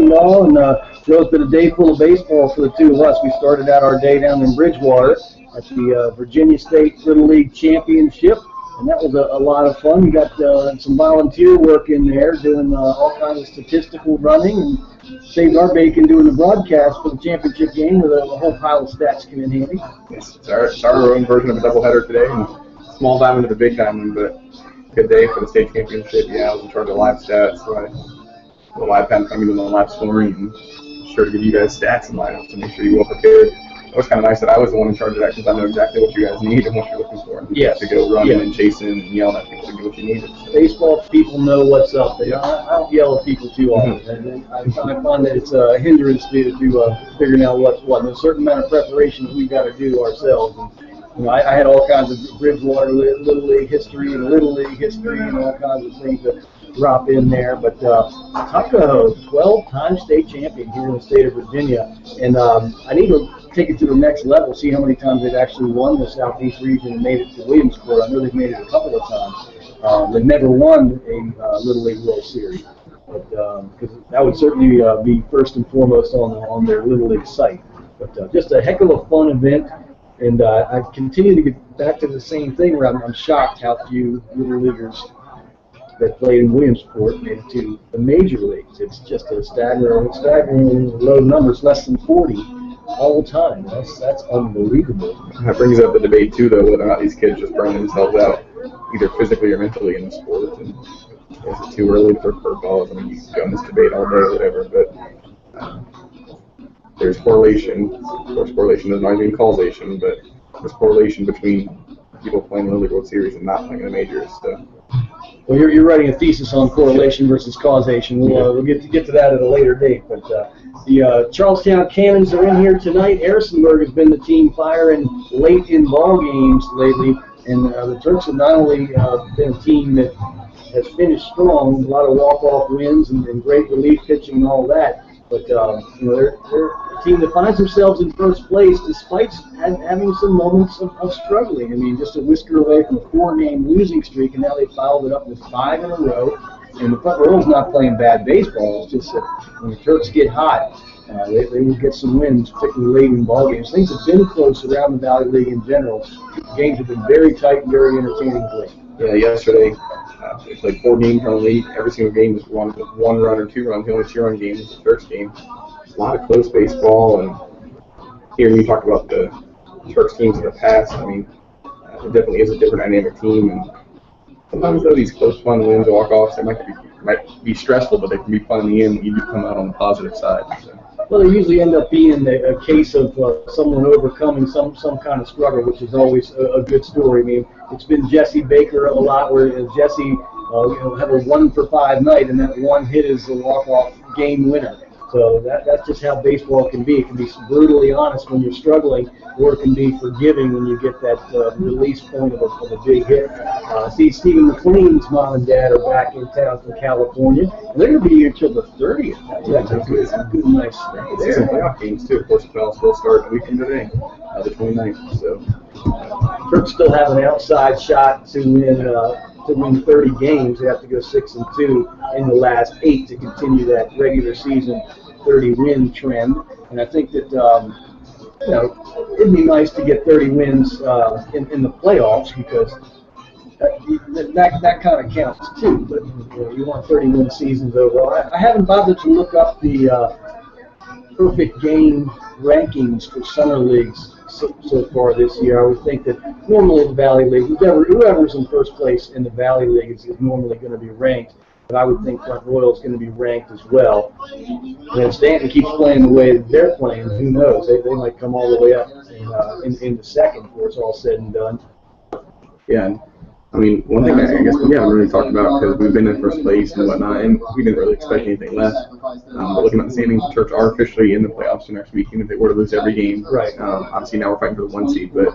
Law, and Joe's been a day full of baseball for the two of us. We started out our day down in Bridgewater at the Virginia State Little League Championship, and that was a lot of fun. We got some volunteer work in there, doing all kinds of statistical running, and saved our bacon doing the broadcast for the championship game with a whole pile of stats came in handy. Yes, it's our own version of a doubleheader today, and small diamond to the big diamond, but good day for the state championship. Yeah, I was in charge of live stats, so the live pen coming in the live scoring, and sure to give you guys stats and lineups to make sure you're well prepared. It was kind of nice that I was the one in charge of that because I know exactly what you guys need and what you're looking for. And yes. To go running and chasing and yelling at people to get what you need. Baseball people know what's up. I don't yell at people too often. And I find that it's a hindrance to figuring out what's what. There's a certain amount of preparation that we've got to do ourselves. And, I had all kinds of Bridgewater Little League history and Little League history and all kinds of things to drop in there. But Tuckahoe, 12-time state champion here in the state of Virginia. And I need to take it to the next level, see how many times they've actually won the Southeast region and made it to Williamsport. I know they've made it a couple of times. They've never won a Little League World Series. But because that would certainly be first and foremost on their Little League site. But just a heck of a fun event. And I continue to get back to the same thing where I'm shocked how few Little Leaguers that played in Williamsport made it to the major leagues. It's just a staggering low numbers, less than 40 all the time. That's unbelievable. That brings up the debate too, though, whether or not these kids just burn themselves out, either physically or mentally in the sport. And is it too early for curveballs? I mean, you can go in this debate all day or whatever, but there's correlation. Of course, correlation doesn't always mean causation, but there's correlation between people playing the Little League World Series and not playing in the majors. So. Well, you're writing a thesis on correlation versus causation. We'll get to that at a later date. But the Charlestown Cannons are in here tonight. Harrisonburg has been the team firing late in ball games lately, and the Turks have not only been a team that has finished strong, a lot of walk-off wins and great relief pitching and all that, but they're a team that finds themselves in first place despite having some moments of struggling. I mean, just a whisker away from a 4-game losing streak, and now they followed it up with 5 in a row. And the front row's not playing bad baseball. It's just that when the Turks get hot, they will get some wins, particularly late in ball games. Things have been close around the Valley League in general. Games have been very tight and very entertaining play. Yeah, yesterday they played 4 games around the league. Every single game was won with 1 run or 2 runs. The only 2-run game was the Turks game. A lot of close baseball, and hearing you talk about the Turks teams in the past, I mean, it definitely is a different dynamic team. And sometimes, though, these close, fun wins, walk-offs, they might be stressful, but they can be fun in the end when you do come out on the positive side. So. Well, they usually end up being a case of someone overcoming some kind of struggle, which is always a good story. I mean, it's been Jesse Baker a lot, where Jesse have a 1-for-5 night, and that one hit is a walk-off game winner. So that's just how baseball can be. It can be brutally honest when you're struggling, or it can be forgiving when you get that release point of a big hit. Stephen McLean's mom and dad are back in town from California, and they're going to be here until the 30th. That's a good, nice stay. There's some playoff games, too. Of course, the playoffs will start a week from today, the 29th. So. Turks still have an outside shot to win 30 games. They have to go 6-2 in the last 8 to continue that regular season 30-win trend. And I think that it'd be nice to get 30 wins in the playoffs, because that kind of counts too. But you want 30-win seasons overall. I haven't bothered to look up the perfect game rankings for summer leagues so far this year. I would think that normally the Valley League, whoever's in first place in the Valley League is normally going to be ranked. But I would think Front Royal is going to be ranked as well. And if Stanton keeps playing the way that they're playing, who knows? They might come all the way up in the second before it's all said and done. Yeah, and I mean, one thing I guess we haven't really talked about, because we've been in first place and whatnot, and we didn't really expect anything less. But looking at the standings, the Turks are officially in the playoffs for next week, even if they were to lose every game. Right. Obviously, now we're fighting for the 1 seed, but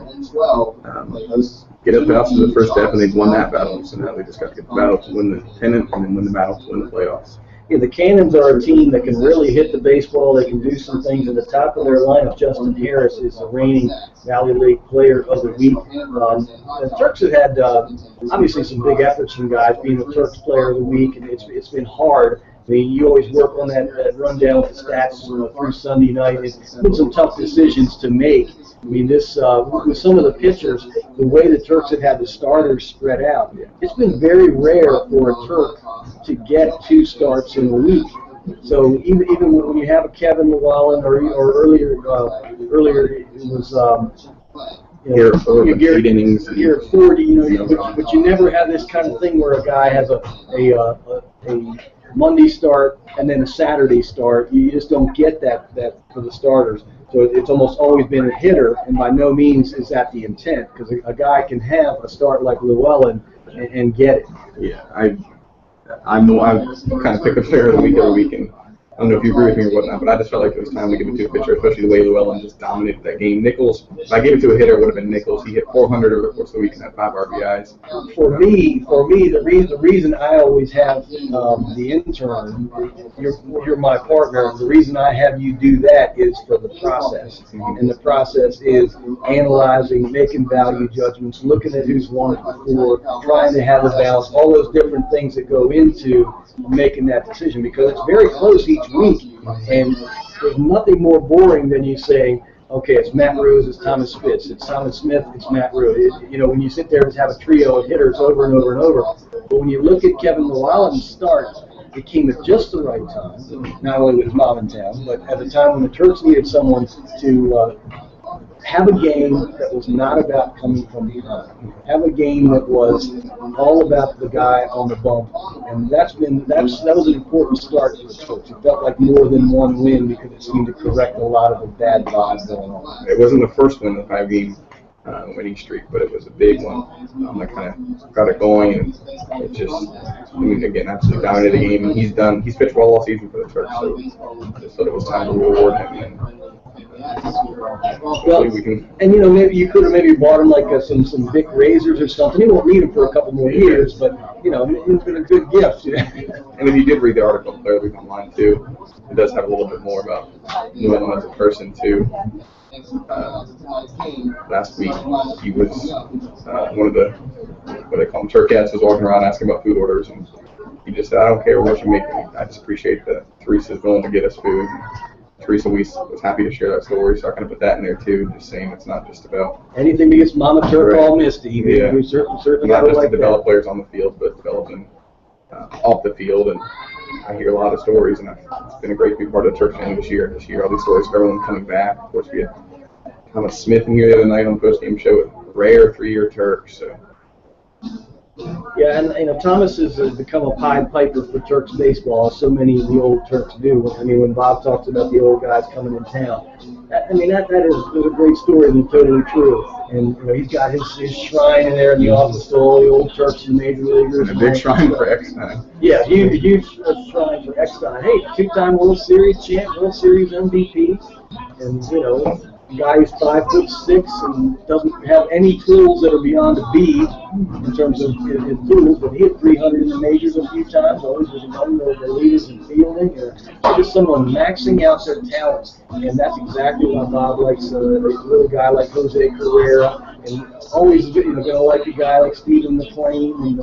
get up playoffs is the first step, and they've won that battle. So now they just got to get the battle to win the pennant, and then win the battle to win the playoffs. Yeah, the Cannons are a team that can really hit the baseball. They can do some things. At the top of their lineup, Justin Harris is the reigning Valley League Player of the Week. The Turks have had obviously some big efforts from guys being the Turks Player of the Week, and it's been hard I mean, you always work on that rundown with the stats through Sunday night. It's been some tough decisions to make. I mean, this with some of the pitchers, the way the Turks have had the starters spread out, it's been very rare for a Turk to get 2 starts in a week. So even when you have a Kevin Llewellyn or earlier it was Here at 4 innings. Here at 40, but you never have this kind of thing where a guy has a Monday start and then a Saturday start. You just don't get that for the starters. So it's almost always been a hitter, and by no means is that the intent, because a guy can have a start like Llewellyn and get it. Yeah, I kind of pick a player of the week every week, and I don't know if you agree with me or whatnot, but I just felt like it was time to give it to a pitcher, especially the way Llewellyn just dominated that game. Nichols, if I gave it to a hitter, it would have been Nichols. He hit 400 over the course of the week and had 5 RBIs. For me, the reason I always have the intern, you're my partner. The reason I have you do that is for the process, and the process is analyzing, making value judgments, looking at who's won it before, trying to have a balance, all those different things that go into making that decision, because it's very close each week, and there's nothing more boring than you saying, okay, it's Matt Rose, it's Thomas Spitz, it's Thomas Smith, it's Matt Rose. When you sit there and have a trio of hitters over and over and over, but when you look at Kevin Llewellyn's start, it came at just the right time, not only with his mom in town, but at the time when the Turks needed someone to have a game that was not about coming from behind. Have a game that was all about the guy on the bump, and that was an important start for the Turks. It felt like more than one win because it seemed to correct a lot of the bad vibes going on. It wasn't the first win of the 5-game winning streak, but it was a big one. That kind of got it going, and it just, again, absolutely dominated the game. And he's pitched well all season for the Turks, so I just thought it was time to reward him. Well, maybe you could have bought him like some Vic Razors or something. He won't need them for a couple more years, but it's been a good gift. And if you did read the article, Player League Online too, it does have a little bit more about Llewellyn as a person too. Last week he was one of the what they call them Turkettes was walking around asking about food orders, and he just said, "I don't care what you make me. I just appreciate that Teresa's willing to get us food." Teresa was happy to share that story, so I kind of put that in there too, just saying it's not just about anything to get Mama Turk all misty. Yeah. We certainly not just like to develop that. players on the field, but develop them off the field. And I hear a lot of stories, and it's been a great big part of the Turk family this year. All these stories of everyone coming back. Of course, we had Thomas Smith in here the other night on the post-game show, a rare 3-year Turk. So. Yeah, and Thomas has become a Pied Piper for Turks baseball, as so many of the old Turks do. I mean, when Bob talks about the old guys coming in town, that is a great story and totally true. And he's got his shrine in there in the office to all the old Turks and major leaguers. And a big shrine for Eckstein. Yeah, huge shrine for Eckstein. Hey, 2-time World Series champ, World Series MVP, and guy who's 5'6" and doesn't have any tools that are beyond a B in terms of his tools, but he hit 300 in the majors a few times, always was among the leaders in fielding. Just someone maxing out their talents, and that's exactly why Bob likes a little guy like Jose Carrera, and always going to like a guy like Stephen McLean,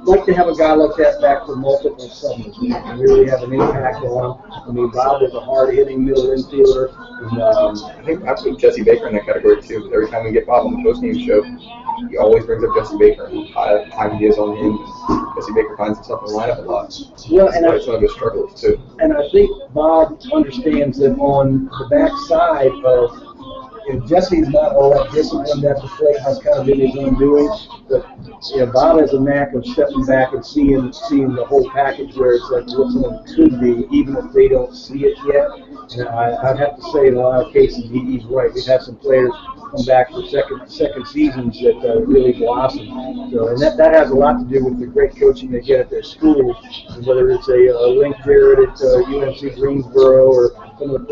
like to have a guy like that back for multiple summers and really have an impact on him. I mean, Bob is a hard-hitting middle infielder. And, I put Jesse Baker in that category too. Every time we get Bob on the post-game show, he always brings up Jesse Baker and how high he is on him. Jesse Baker finds himself in the lineup a lot. Well, and it's one of his struggles too. And I think Bob understands that on the backside of Jesse's not all that disciplined at the plate, has kind of been his own doing, but Bob has a knack of stepping back and seeing the whole package where it's like what someone could be, even if they don't see it yet. And I'd have to say in a lot of cases he's right. We've had some players come back for second seasons that really blossom. So, and that has a lot to do with the great coaching they get at their schools, and whether it's a Link Jarrett at UNC Greensboro or some of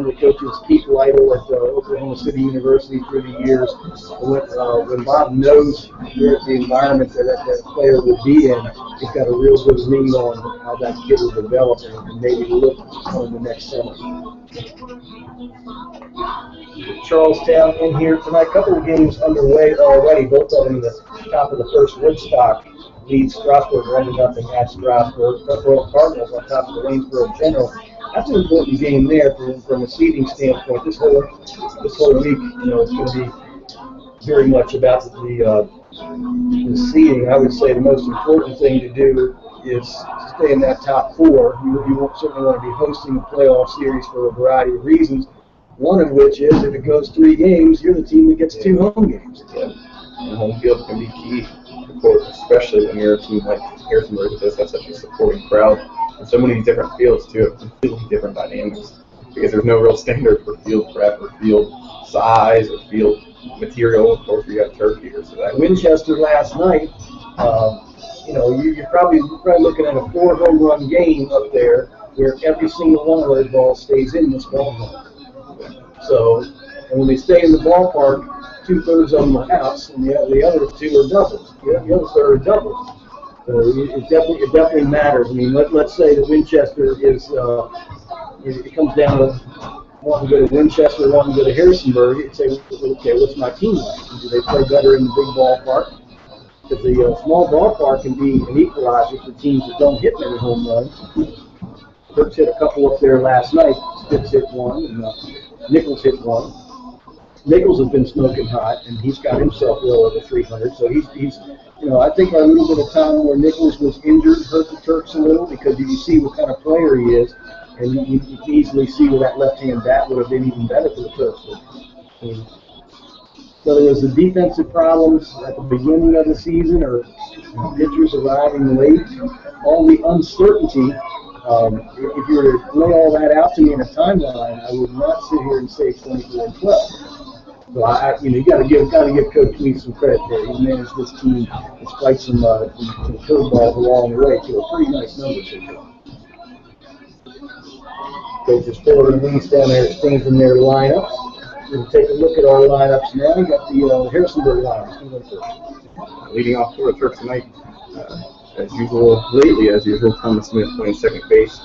the coaches, Keith Lytle at Oklahoma City University through the years. When Bob knows the environment that player will be in, he's got a real good read on how that kid will develop and maybe look on the next summer. Charlestown in here tonight. A couple of games underway already, both of them in the top of the first. Woodstock leads Strasburg 1-0 at Strasburg. Buffalo Cardinals on top of the Waynesboro General. That's an important game there from a seeding standpoint. This whole week, it's going to be very much about the seeding. I would say the most important thing to do is stay in that top four. You certainly want to be hosting a playoff series for a variety of reasons. One of which is if it goes 3 games, you're the team that gets 2 home games. Yeah. And home field can be key, especially when you're a team like Harrisonburg that does have such a supporting crowd. And so many different fields, too, have completely different dynamics. Because there's no real standard for field prep or field size or field material. Of course, we got turf here. So that Winchester last night, you're probably looking at a 4 home run game up there where every single one of those balls stays in this ballpark. So, and when they stay in the ballpark, 2/3 of them are outs, and the other 2 are doubles. The other third are doubles. So it definitely matters. I mean, let's say that Winchester is it comes down to wanting to go to Winchester, wanting to go to Harrisonburg. You'd say, okay, what's my team like? Do they play better in the big ballpark? Because the small ballpark can be an equalizer for teams that don't hit many home runs. Turks hit a couple up there last night. Spitz hit one, and Nichols hit one. Nichols has been smoking hot, and he's got himself well over 300. So he's I think a little bit of time where Nichols was injured hurt the Turks a little because you see what kind of player he is, and you can easily see where that left-hand bat would have been even better for the Turks. So there was the defensive problems at the beginning of the season, or pitchers arriving late, all the uncertainty. If you were to lay all that out to me in a timeline, I would not sit here and say 24-12. So you got to give Coach Meade some credit there. He managed this team despite some curveballs along the way to a pretty nice number here. Coaches Fuller and Meade down there exchanging their lineups. We'll take a look at our lineups now. We got the Harrisonburg lineups. Leading off for the Turks tonight, as usual, Thomas Smith playing second base.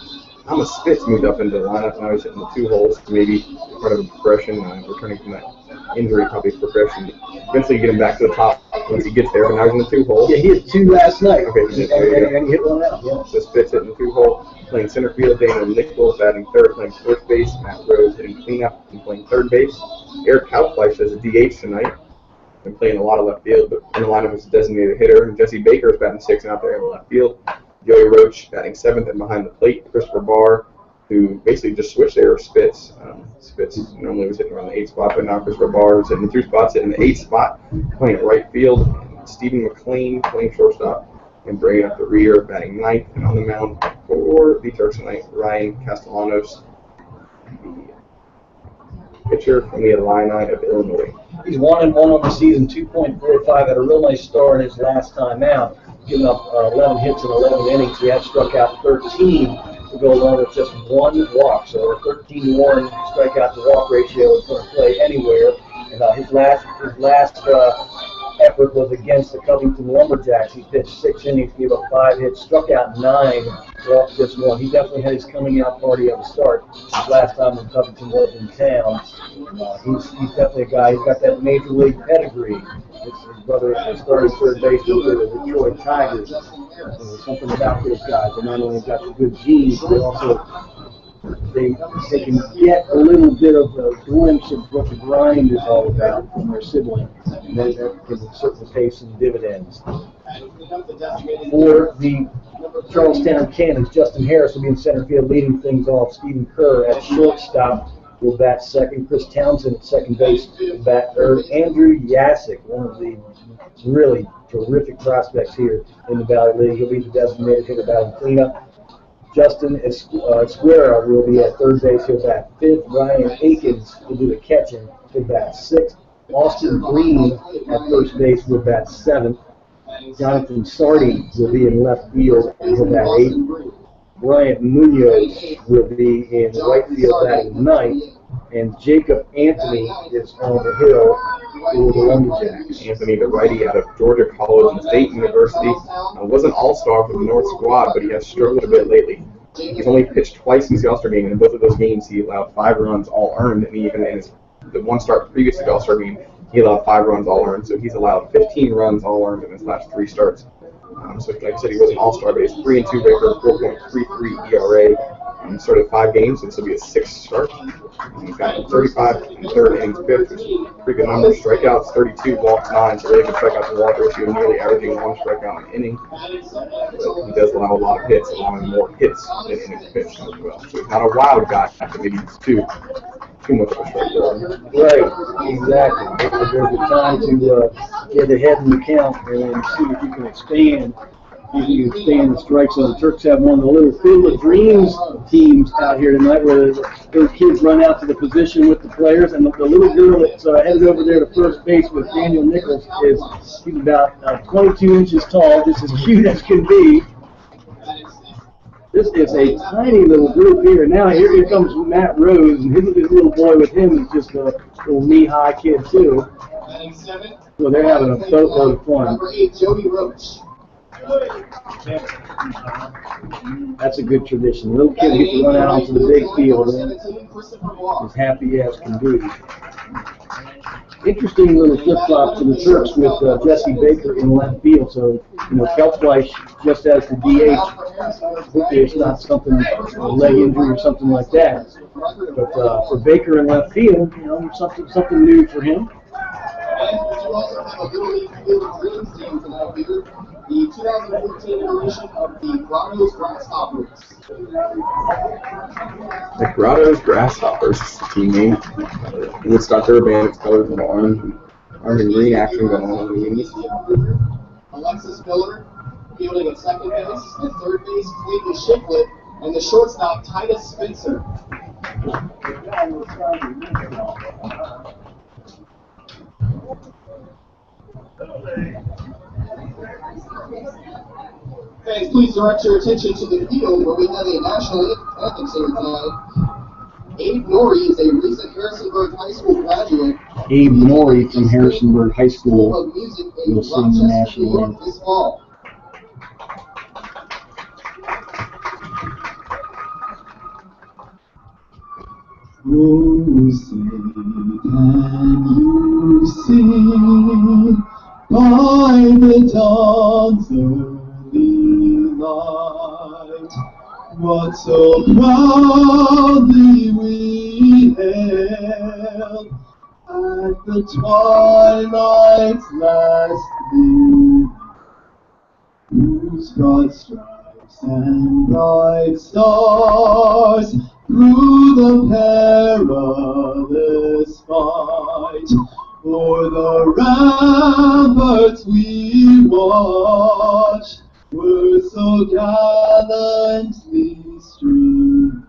Thomas Spitz moved up into the lineup, now he's hitting the 2 holes, maybe part of a progression, returning from that injury, probably progression. Eventually you get him back to the top once he gets there, but now he's in the 2 hole. Yeah, he hit 2 last night. Okay, and he hit 1 out. Yeah. So Spitz hitting the 2 hole, playing center field. Daniel Nichols batting third, playing first base. Matt Rose hitting cleanup and playing third base. Eric Hauptfleisch as a DH tonight. Been playing a lot of left field, but in the lineup as a designated hitter. And Jesse Baker is batting 6th and out there in left field. Joey Roach batting 7th and behind the plate. Christopher Barr, who basically just switched there with Spitz. Spitz normally was hitting around the 8th spot, but now Christopher Barr is hitting the 2 spots, hitting the 8th spot, playing at right field. And Stephen McLean playing shortstop and bringing up the rear, batting 9th. And on the mound for the Turks tonight, Ryan Castellanos, the pitcher from the Illini of Illinois. He's 1-1 on the season, 2.45, had a real nice start his last time out, giving up 11 hits in 11 innings. He had struck out 13 to go along with just 1 walk. So a 13-1 strikeout to walk ratio is going to play anywhere. And his last effort was against the Covington Lumberjacks. He pitched 6 innings, gave up 5 hits, struck out 9, walked just 1. He definitely had his coming out party at the start. His last time when Covington was in town. He's definitely a guy. He's got that major league pedigree. His brother started third base with the Detroit Tigers. There's something about those guys. They not only got the good genes, but they also they can get a little bit of a glimpse of what the grind is all about from their sibling, and that can certainly pay some dividends. For the Charlestown Cannons, Justin Harris will be in center field leading things off. Stephen Kerr at shortstop will bat second. Chris Townsend at second base will bat third. Andrew Yasik, one of the really terrific prospects here in the Valley League. He'll be the designated hitter batting cleanup. Justin Esquera will be at third base. He'll bat fifth. Ryan Akins will do the catching. He'll bat sixth. Austin Green at first base will bat seventh. Jonathan Sardi will be in left field and he'll bat eighth. Bryant Munoz will be in right field batting ninth. And Jacob Anthony is on the hill for the Lumberjacks. Anthony, the righty out of Georgia College and State University, was an all-star for the North squad, but he has struggled a bit lately. He's only pitched twice in the All-Star game, and in both of those games he allowed 5 runs all earned, and even in the one start previous to the All-Star game, he allowed 5 runs all earned, so he's allowed 15 runs all earned in his last 3 starts So like I said, he was an all-star, but he's 3-2 record, 4.33 ERA. Started 5 games, so this will be his 6th start. He's got 35 and third innings pitched, which is pretty good numbers. Strikeouts 32, walks 9, so really good strikeouts to walk ratio, nearly averaging 1 strikeout an inning. But he does allow a lot of hits, allowing more hits than innings pitched as well. So he's not a wild guy, but maybe it's too much of a strikeout. Right, exactly. There's a time to get ahead in the count and see if you can expand. You can expand the strike zone. The Turks have one of the little Field of Dreams teams out here tonight where those kids run out to the position with the players, and the little girl that's headed over there to first base with Daniel Nichols he's about 22 inches tall, just as cute as can be. This is a tiny little group here. Now here comes Matt Rose, and his little boy with him is just a little knee-high kid too. So they're having a boatload of fun. Jody Roach. That's a good tradition. The little kid gets to run out onto the big field as happy as can be. Interesting little flip-flop to the Turks with Jesse Baker in left field. So, Kelfleisch just as the DH. Hopefully it's not something, a leg injury or something like that. But for Baker in left field, something new for him. And we also have a Little League Field of Dreams team tonight here. The 2014 edition of the Grotto's Grasshoppers. The Grotto's Grasshoppers is the team name. Woodstock Urban, it's colored in orange and green action going on in the wings. Alexis Miller fielding at second base, at third base Clayton Shiflett, and the shortstop Titus Spencer. Fans, please direct your attention to the field where we have a national anthem singer tonight. Abe Norrie is a recent Harrisonburg High School graduate. Abe Norrie from Harrisonburg High School of Music will sing the national anthem this fall. Oh, say, can you see by the dawn's early light what so proudly we hailed at the twilight's last gleam, whose broad stripes and bright stars through the perilous fight o'er the ramparts we watched were so gallantly streamed,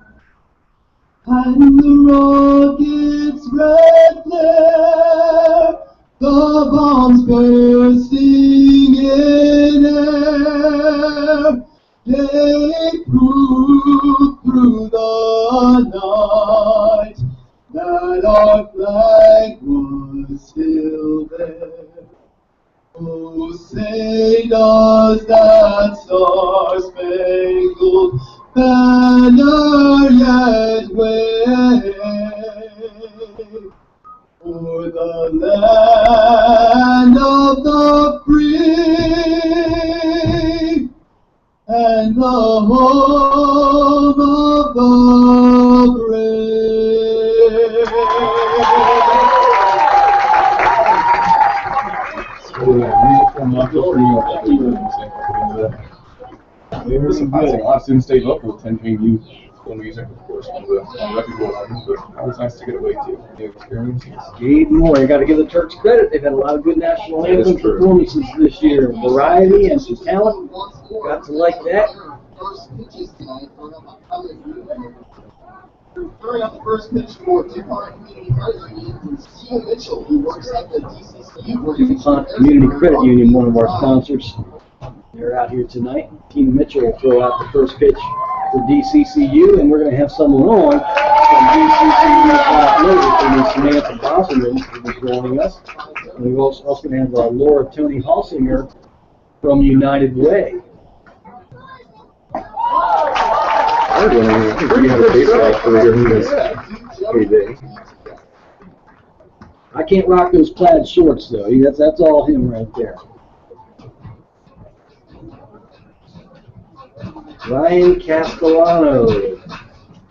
and the rocket's red flare, the bombs bursting in air, they proved through the night that our flag was still there. Oh, say does that star-spangled banner yet wave o'er the land of the free and the home of the brave. There's some good. A lot of students stayed local attending youth school music, of course, one of the reputable ones, but always nice to get away to new experiences. Gabe Moore, you got to give the Turks credit. They've had a lot of good national anthem performances this year. Variety and some talent. Got to like that. First pitches tonight for throwing out the first pitch for DuPont Community Credit Union is Tia Mitchell, who works at the DCCU. DuPont Community Credit Union, one of our sponsors. They're out here tonight. Tina Mitchell will throw out the first pitch for DCCU, and we're going to have someone on from DCCU Samantha Bosselman, who will be joining us. And we're also going to have Laura Tony Halsinger from United Way. I can't rock those plaid shorts though. That's all him right there. Ryan Castellano.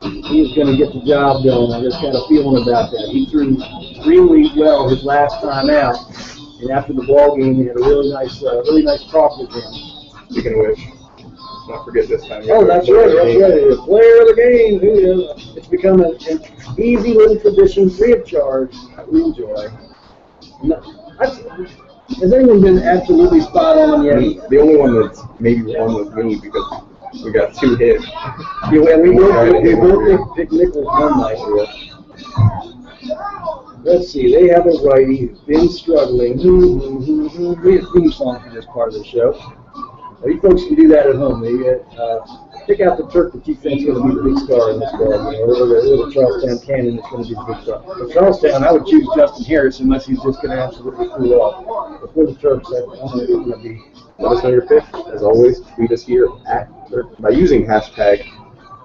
He's going to get the job done. I just got a feeling about that. He threw extremely well his last time out, and after the ball game, he had a really nice talk with him. Speaking of which, let's not forget this time. Oh, that's right. The player of the game. It's become an easy little tradition, free of charge. We enjoy. Has anyone been absolutely spot on yet? The only one that's maybe won was me because we got 2 hits. Yeah, we both picked Nichols one night. Let's see, they have a righty who's been struggling. We have a theme song for this part of the show. You folks can do that at home. Pick out the Turk that you think is going to be the big star in this ball, or the Charlestown Cannon that's going to be the big star. For Charlestown, I would choose Justin Harris unless he's just going to absolutely cool off. But for the Turks, I don't know who's going to be. Let us know your pick. As always, tweet us here at Turk by using hashtag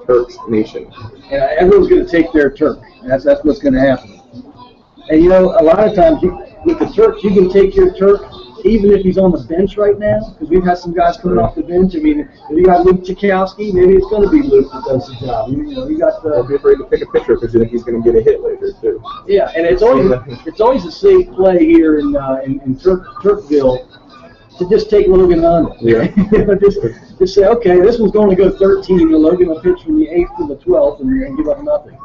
TurksNation. And everyone's going to take their Turk. That's what's going to happen. And a lot of times with the Turks, you can take your Turk even if he's on the bench right now, because we've had some guys coming off the bench. I mean, if you got Luke Chakowski, maybe it's going to be Luke that does the job. You got the. Don't be afraid to pick a pitcher because you think he's going to get a hit later too. Yeah, and it's always a safe play here in Turkville to just take Logan on it. Yeah. just say, okay, this one's going to go 13, and Logan will pitch from the 8th to the 12th and give up nothing.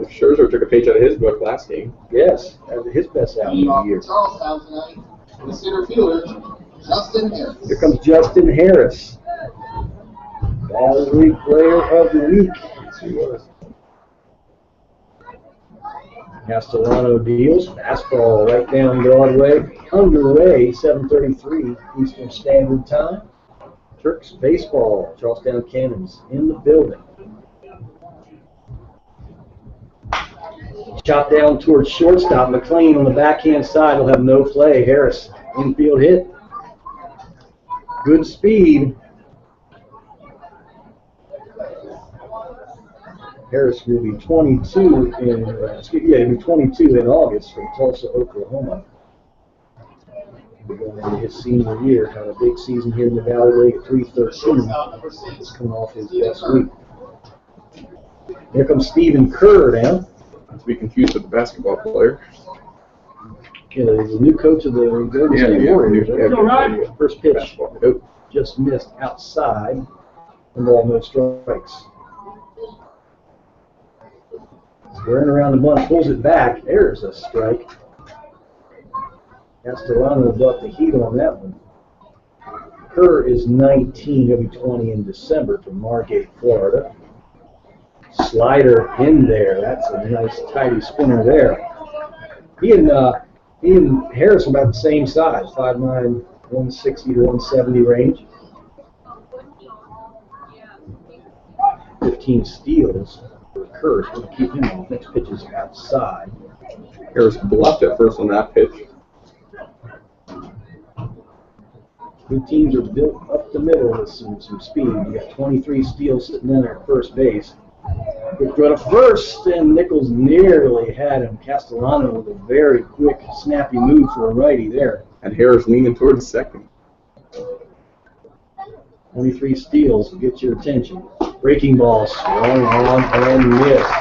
Scherzer took a page out of his book last game. Yes, his best out of the year. Charlestown tonight, the center fielder, Justin Harris. Here comes Justin Harris, Valley Player of the Week. Yes, he was. Castellano deals fastball right down Broadway, underway, 7:33 Eastern Standard Time. Turks baseball, Charlestown Cannons in the building. Shot down towards shortstop. McLean on the backhand side will have no play. Harris, infield hit. Good speed. Harris will be 22 in 22 in August from Tulsa, Oklahoma. He'll be going into his senior year. Had a big season here in the Valley League at 313. He's coming off his best week. Here comes Stephen Kerr now. Not to be confused with the basketball player. Yeah, the new coach of the Golden State Warriors. First pitch just missed outside. And all no strikes. Squaring around the bunch, pulls it back. There's a strike. Castellano brought the heat on that one. Kerr is 19. He'll be 20 in December from Margate, Florida. Slider in there. That's a nice, tidy spinner there. He and Harris are about the same size, 5'9", 160 to 170 range. 15 steals. Kerr's going to keep him off. Next pitch is outside. Harris bluffed at first on that pitch. Two teams are built up the middle with some speed. You got 23 steals sitting in there at first base. Quick throw to first, and Nichols nearly had him. Castellano with a very quick, snappy move for a righty there. And Harris leaning towards second. 23 steals will get your attention. Breaking ball, swung on and missed.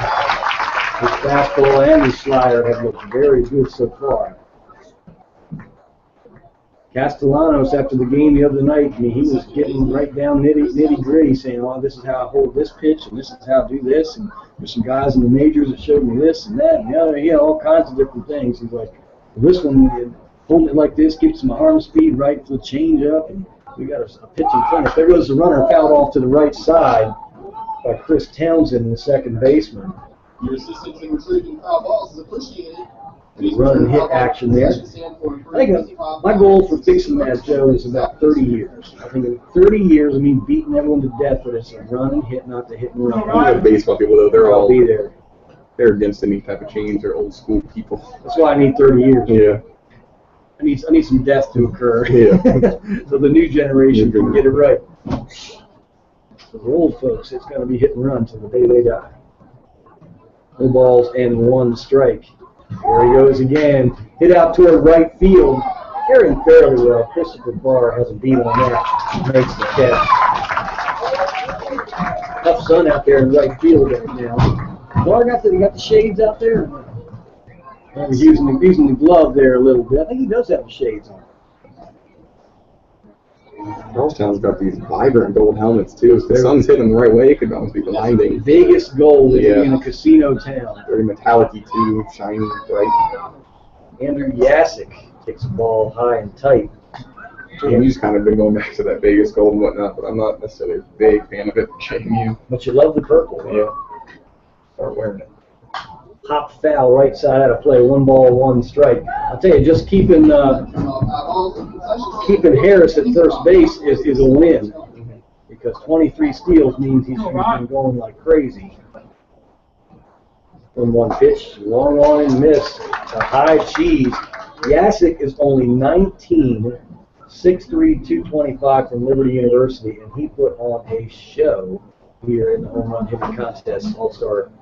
His fastball and his slider have looked very good so far. Castellanos, after the game the other night, I mean, he was getting right down nitty-gritty, saying, oh, this is how I hold this pitch, and this is how I do this, and there's some guys in the majors that showed me this and that, and the other, all kinds of different things. He's like, well, this one, holding it like this, keeps my arm speed right for the change-up, and we got a pitch in front. If there goes the runner fouled off to the right side by Chris Townsend, the second baseman. Your assistance in retrieving foul balls is appreciated. Run and hit action there. I think my goal for fixing that, Joe, is about 30 years. I think in 30 years, I mean beating everyone to death, but it's a run and hit, not the hit and run. The baseball people, though, they're all be there. They're against any type of change. They're old school people. That's why I need 30 years. Yeah. I need some death to occur. Yeah. So the new generation can get it right. So the old folks, it's going to be hit and run till the day they die. No balls and one strike. There he goes again. Hit out toward right field. Carrying fairly well. Christopher Barr has a beat on that. Makes the catch. tough sun out there in right field right now. Well, you got the shades out there. He's using the glove there a little bit. I think he does have the shades on. Charlestown's got these vibrant gold helmets too. If the sun's hitting them the right way, it could almost be blinding. Vegas gold in a casino town. Very metallic-y too, shiny, bright. Andrew Yasik takes the ball high and tight. JMU's kind of been going back to that Vegas gold and whatnot, but I'm not necessarily a big fan of it. JMU. But you love the purple. Yeah. Start wearing it. Hop foul right side out of play. 1 ball, 1 strike. I'll tell you, just keeping Harris at first base is a win, because 23 steals means he's been going like crazy. 1-1 pitch, long on and miss. A high cheese. Yasik is only 19, 6'3", 225 from Liberty University, and he put on a show here in the home run hitting contest All-Star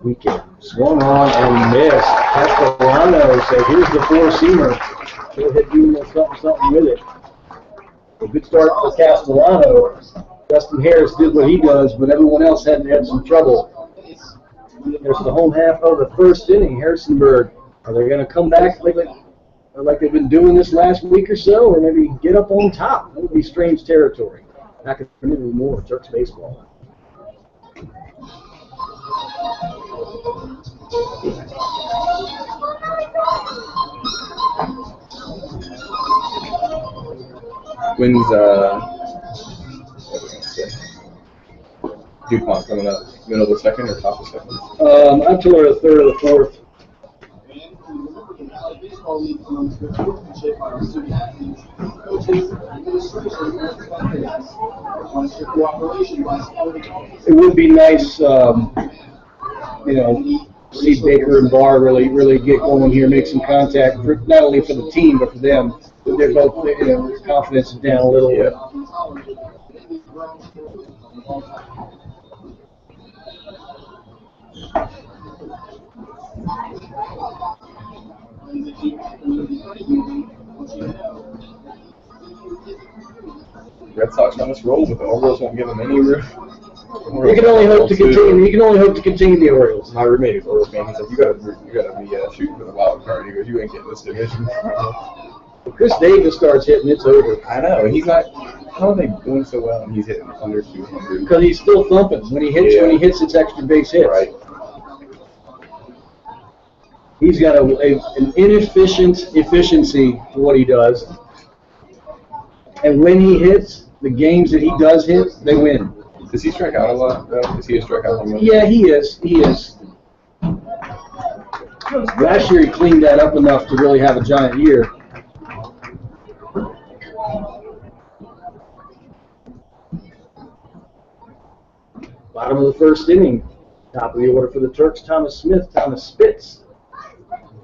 weekend. Swung on and missed. Castellano said, here's the 4-seamer. Go ahead, do a little something with it. A good start for Castellano. Justin Harris did what he does, but everyone else had some trouble. There's the home half of the first inning. Harrisonburg, are they going to come back like they've been doing this last week or so, or maybe get up on top? That would be strange territory. Back at more Turks baseball. When's DuPont coming up? Middle of the second or top of the second? I'm told the third or the fourth. It would be nice, see Baker and Barr really get going here, make some contact, not only for the team but for them. They're both, confidence is down a little bit. Red Sox on this roll, but the Orioles won't give them any room. You can only hope to continue. You can only hope to continue the Orioles. My roommate is Orioles fan. He said, "You gotta be shooting for the wild card." He goes, "You ain't getting this division." If Chris Davis starts hitting, it's over. I know, and he's not. How are they doing so well? And he's hitting under 200. Because he's still thumping. When he hits, it's extra base hits. Right. He's got an inefficient efficiency to what he does. And when he hits, the games that he does hit, they win. Does he strike out a lot, though? Is he a strikeout home run? Yeah, he is. Last year he cleaned that up enough to really have a giant year. Bottom of the first inning. Top of the order for the Turks, Thomas Smith, Thomas Spitz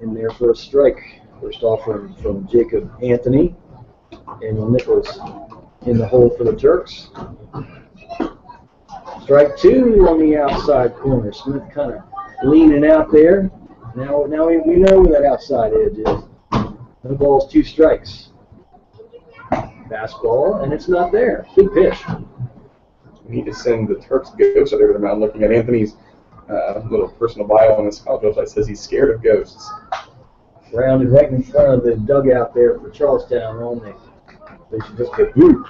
in there for a strike. First off from Jacob Anthony. Daniel Nichols in the hole for the Turks. Strike 2 on the outside corner. Smith kind of leaning out there. Now we know where that outside edge is. No balls, 2 strikes. Fastball, and it's not there. Good pitch. We need to send the Turks ghost out there to the mound. Looking at Anthony's little personal bio on his college website, says he's scared of ghosts. Rounded right in front of the dugout there for Charlestown only. They should just get whooped.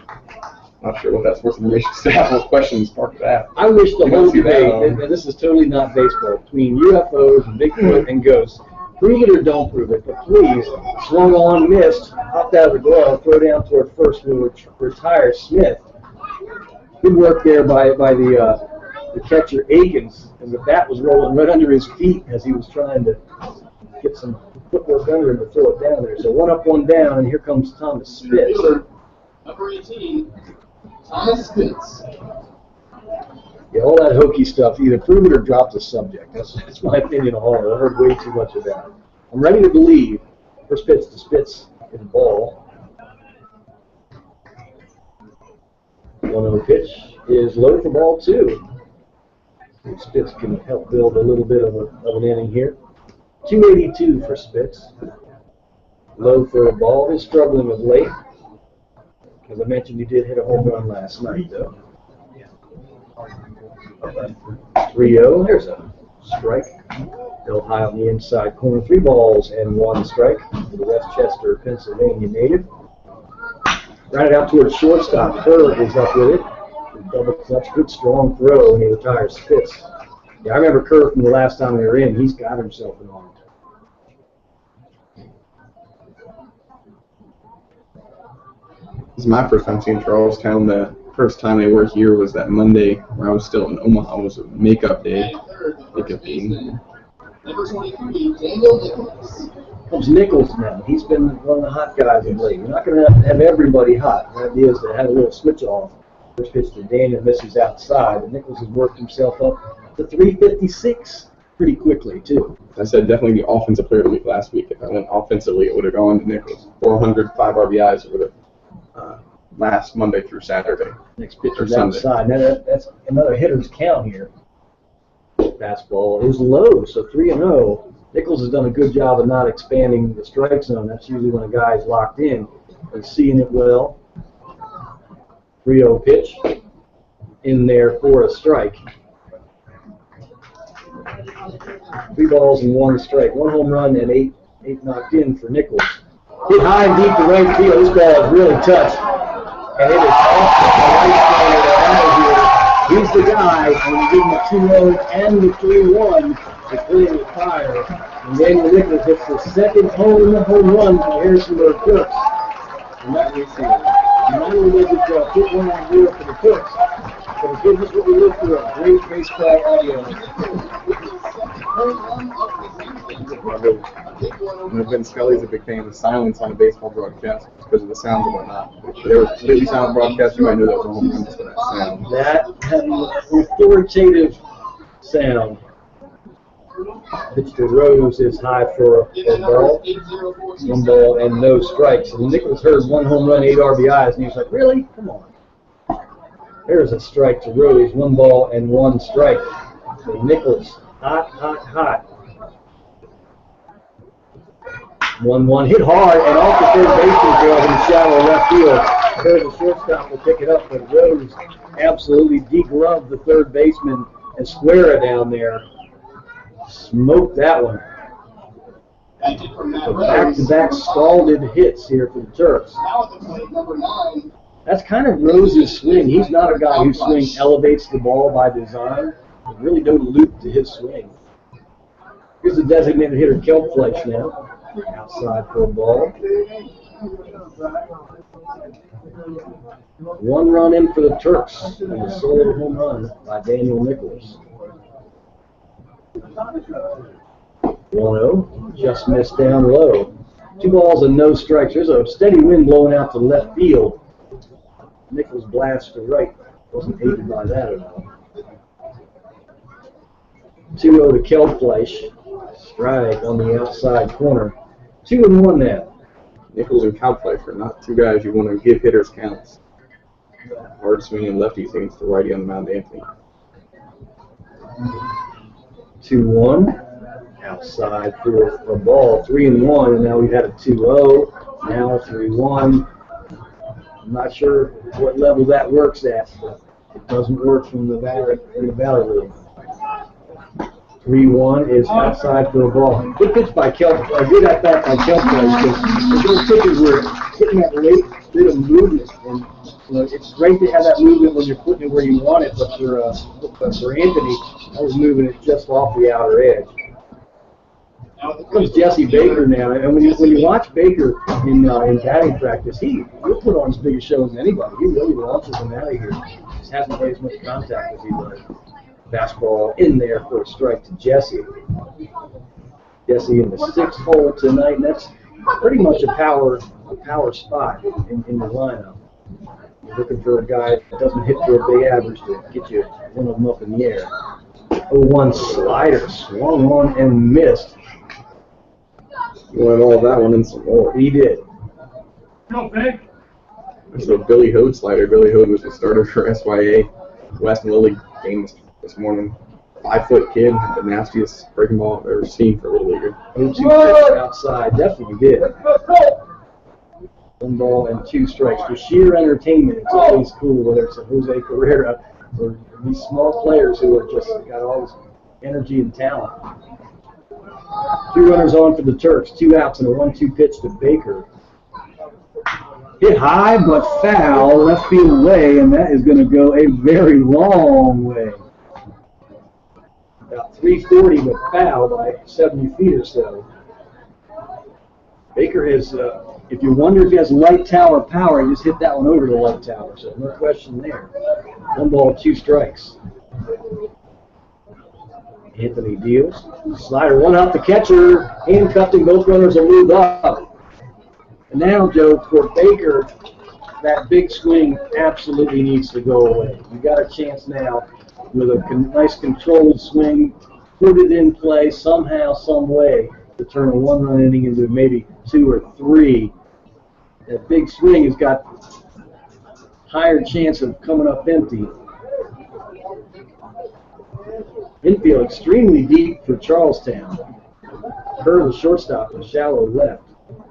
Not sure what that sports information staff will question part of that. I wish the whole debate, and this is totally not baseball, between UFOs and Bigfoot and ghosts, prove it or don't prove it, but please, swung on, missed, hopped out of the glove, throw down toward first, will retire Smith. Good work there by the catcher Akins, and the bat was rolling right under his feet as he was trying to get some footwork under him to throw it down there. So 1 up, 1 down, and here comes Thomas Spitz. Number 18, Thomas Spitz. Yeah, all that hokey stuff, either prove it or drop the subject. That's my opinion on all of it. I heard way too much of that. I'm ready to believe. First pitch to Spitz in the ball. 1-0 pitch is low for ball 2. Spitz can help build a little bit of an inning here. 282 for Spitz. Low for a ball. He's struggling with late. As I mentioned, he did hit a home run last night, though. 3-0. There's a strike. Held high on the inside corner. 3 balls and 1 strike for the Westchester, Pennsylvania native. Grounded out towards shortstop. Kerr is up with it. Double clutch, good strong throw, and he retires 5th. Yeah, I remember Kerr from the last time we were in. He's got himself an arm. This is my first time seeing Charlestown. The first time they were here was that Monday where I was still in Omaha. It was a makeup day. Makeup game. Number 23, Daniel Nichols. Comes Nichols now. He's been one of the hot guys of late. You're not going to have everybody hot. The idea is to have a little switch off. First pitch to Daniel, misses outside, and Nichols has worked himself up to 356 pretty quickly, too. I said definitely the offensive player of the week last week. If I went offensively, it would have gone to Nichols. 405 RBIs over the last Monday through Saturday. Next pitch is outside. Now that's another hitter's count here. Fastball is low, so 3-0. Nichols has done a good job of not expanding the strike zone. That's usually when a guy's locked in. He's seeing it well. 3-0 pitch in there for a strike. 3 balls and 1 strike. 1 home run and 8 knocked in for Nichols. Hit high and deep to right field. This ball is really touched. And it is off the right side here. He's the guy, and we give him a 2-0 and the 3-1 to clear the fire. And Daniel Nichols hits the second home run for Harrisonburg Turks. And that was not only was it hit 1 on 0 for the Turks, but it gives us what we look for, a great baseball audio. And Vin Scully's a big fan of the silence on a baseball broadcast because of the sounds and whatnot. If there was a completely silent broadcast, you might know that was a home run for that sound. That authoritative sound. Pitch to Rose is high for a ball. 1 ball and no strikes. And Nichols heard 1 home run, 8 RBIs, and he was like, really? Come on. There's a strike to Rose. 1 ball and 1 strike. So Nichols, hot. 1-1, hit hard, and off the third baseman glove in the shallow left field. There's a shortstop will pick it up, but Rose absolutely degloved the third baseman and square it down there. Smoked that one. So back-to-back scalded hits here for the Turks. Now at the plate, number 9. That's kind of Rose's swing. He's not a guy whose swing elevates the ball by design. There's really no loop to his swing. Here's the designated hitter, Kelp Fleisch now. Outside for a ball. 1 run in for the Turks and a solo home run by Daniel Nichols. 1-0, just missed down low. 2 balls and no strikes. There's a steady wind blowing out to left field. Nichols blast to right. Wasn't aided by that at all. 2-0 to Kelp Fleisch. Strike on the outside corner. 2-1 now. Nichols and Kalpfleisch are not 2 guys you want to give hitters counts. Hard swinging lefties against the righty on the mound, Anthony. 2-1. Outside for a ball. 3-1, and now we've had a 2-0. Now 3-1. I'm not sure what level that works at, but it doesn't work from the Valley League. 3-1 is outside for a ball. Good pitch by Kelp. Good at bat by Kelp because those pitches were hitting that late bit of movement, and it's great to have that movement when you're putting it where you want it. But for Anthony, I was moving it just off the outer edge. Here comes Jesse Baker now, and when you watch Baker in batting practice, he'll put on as big a show as anybody. He really launches them out of here. Just hasn't made as much contact as he does. Fastball in there for a strike to Jesse. Jesse in the 6th hole tonight, and that's pretty much a power spot in the lineup. You're looking for a guy that doesn't hit for a big average to get you one of them up in the air. 0-1 slider, swung on and missed. You wanted all of that one and some more. He did. There's a Billy Hode slider. Billy Hode was the starter for SYA West and Lily games this morning. 5-foot kid, the nastiest breaking ball I've ever seen for a Little Leaguer. 0-2 outside, definitely did. 1 ball and 2 strikes. For sheer entertainment, it's always cool whether it's a Jose Carrera for these small players who are just got all this energy and talent. 2 runners on for the Turks, 2 outs and a 1-2 pitch to Baker. Hit high but foul, left field away, and that is going to go a very long way. About 340 but foul by 70 feet or so. Baker has, if you wonder if he has light tower power, he just hit that one over the light tower, so no question there. 1 ball, 2 strikes. Anthony deals. Slider, 1 out the catcher. Handcuffed him. Both runners will move up. And now, Joe, for Baker, that big swing absolutely needs to go away. You got a chance now with a nice controlled swing, put it in play somehow, some way to turn a 1-run inning into maybe 2 or 3. That big swing has got higher chance of coming up empty. Infield extremely deep for Charlestown. Kerr, the shortstop, in shallow left.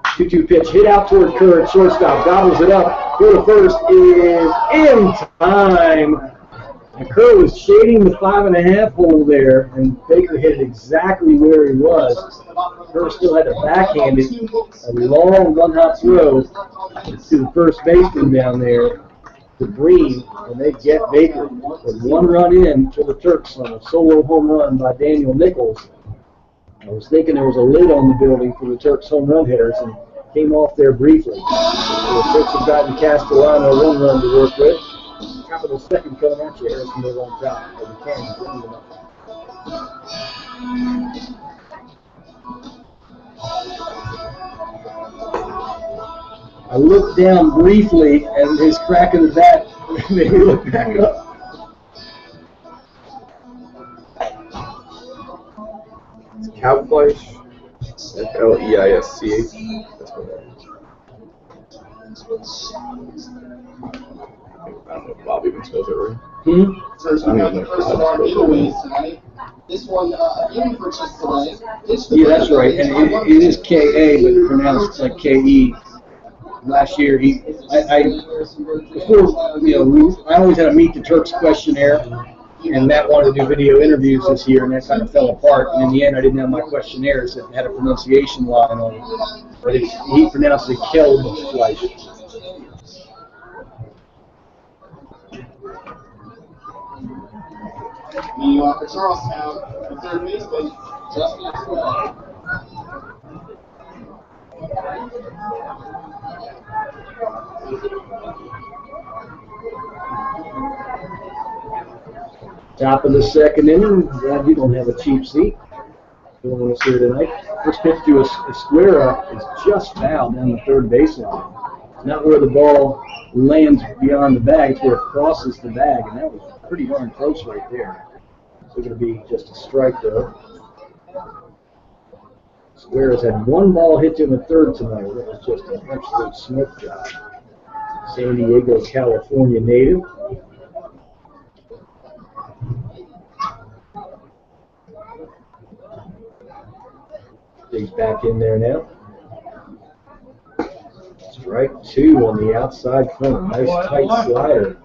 2-2 pitch hit out toward Kerr at shortstop. Gobbles it up. Go to first is in time. And Kerr was shading the 5.5 hole there, and Baker hit it exactly where he was. Kerr still had to backhand it. A long 1-hop throw to the first baseman down there. To Breen, and they get Baker with 1 run in for the Turks on a solo home run by Daniel Nichols. I was thinking there was a lid on the building for the Turks home run hitters and came off there briefly. So the Turks have gotten Castellano 1 run to work with. Top of the second coming at you, Harrison Mill on top of the Canyons. I looked down briefly, and his crack of the bat made me look back up. It's Cowfleisch. F-L-E-I-S-C-H. That's what that is. I don't know if Bob even spells it right. First, we got the first of our giveaways tonight. This one, again for Chick-fil-A. Yeah, that's right. And it is K-A, but pronounced like K-E. Last year, before, I always had a Meet the Turks questionnaire, and Matt wanted to do video interviews this year, and that kind of fell apart. And in the end, I didn't have my questionnaires that had a pronunciation line on it. But he pronounced it Kelfleisch. Meanwhile, for Charlestown, the third baseman, Justin Swift. Top of the second inning. Glad you don't have a cheap seat. Doing us here tonight. First pitch to Esquera is just foul down the third baseline. It's not where the ball lands beyond the bag, it's where it crosses the bag, and that was pretty darn close right there. So it's going to be just a strike though. Esquera's had 1 ball hit to him at third tonight. That was just an absolute smoke job. San Diego, California native. Diggs back in there now. Strike 2 on the outside corner. Nice tight slider.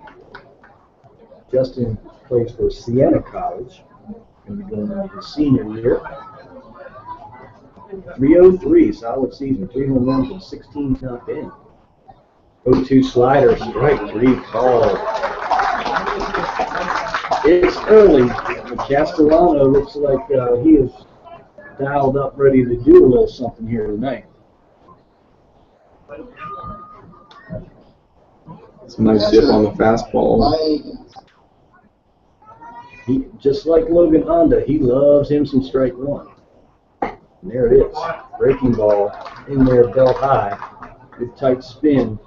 Justin plays for Siena College. Going to be going into his senior year. 303, solid season. 3 home runs and 16 top in. 0-2 slider, strike 3 called. It's early. Castellano looks like he is dialed up, ready to do a little something here tonight. It's a nice dip on the fastball. He, just like Logan Honda, he loves him some strike 1. And there it is. Breaking ball in there, belt high. Good tight spin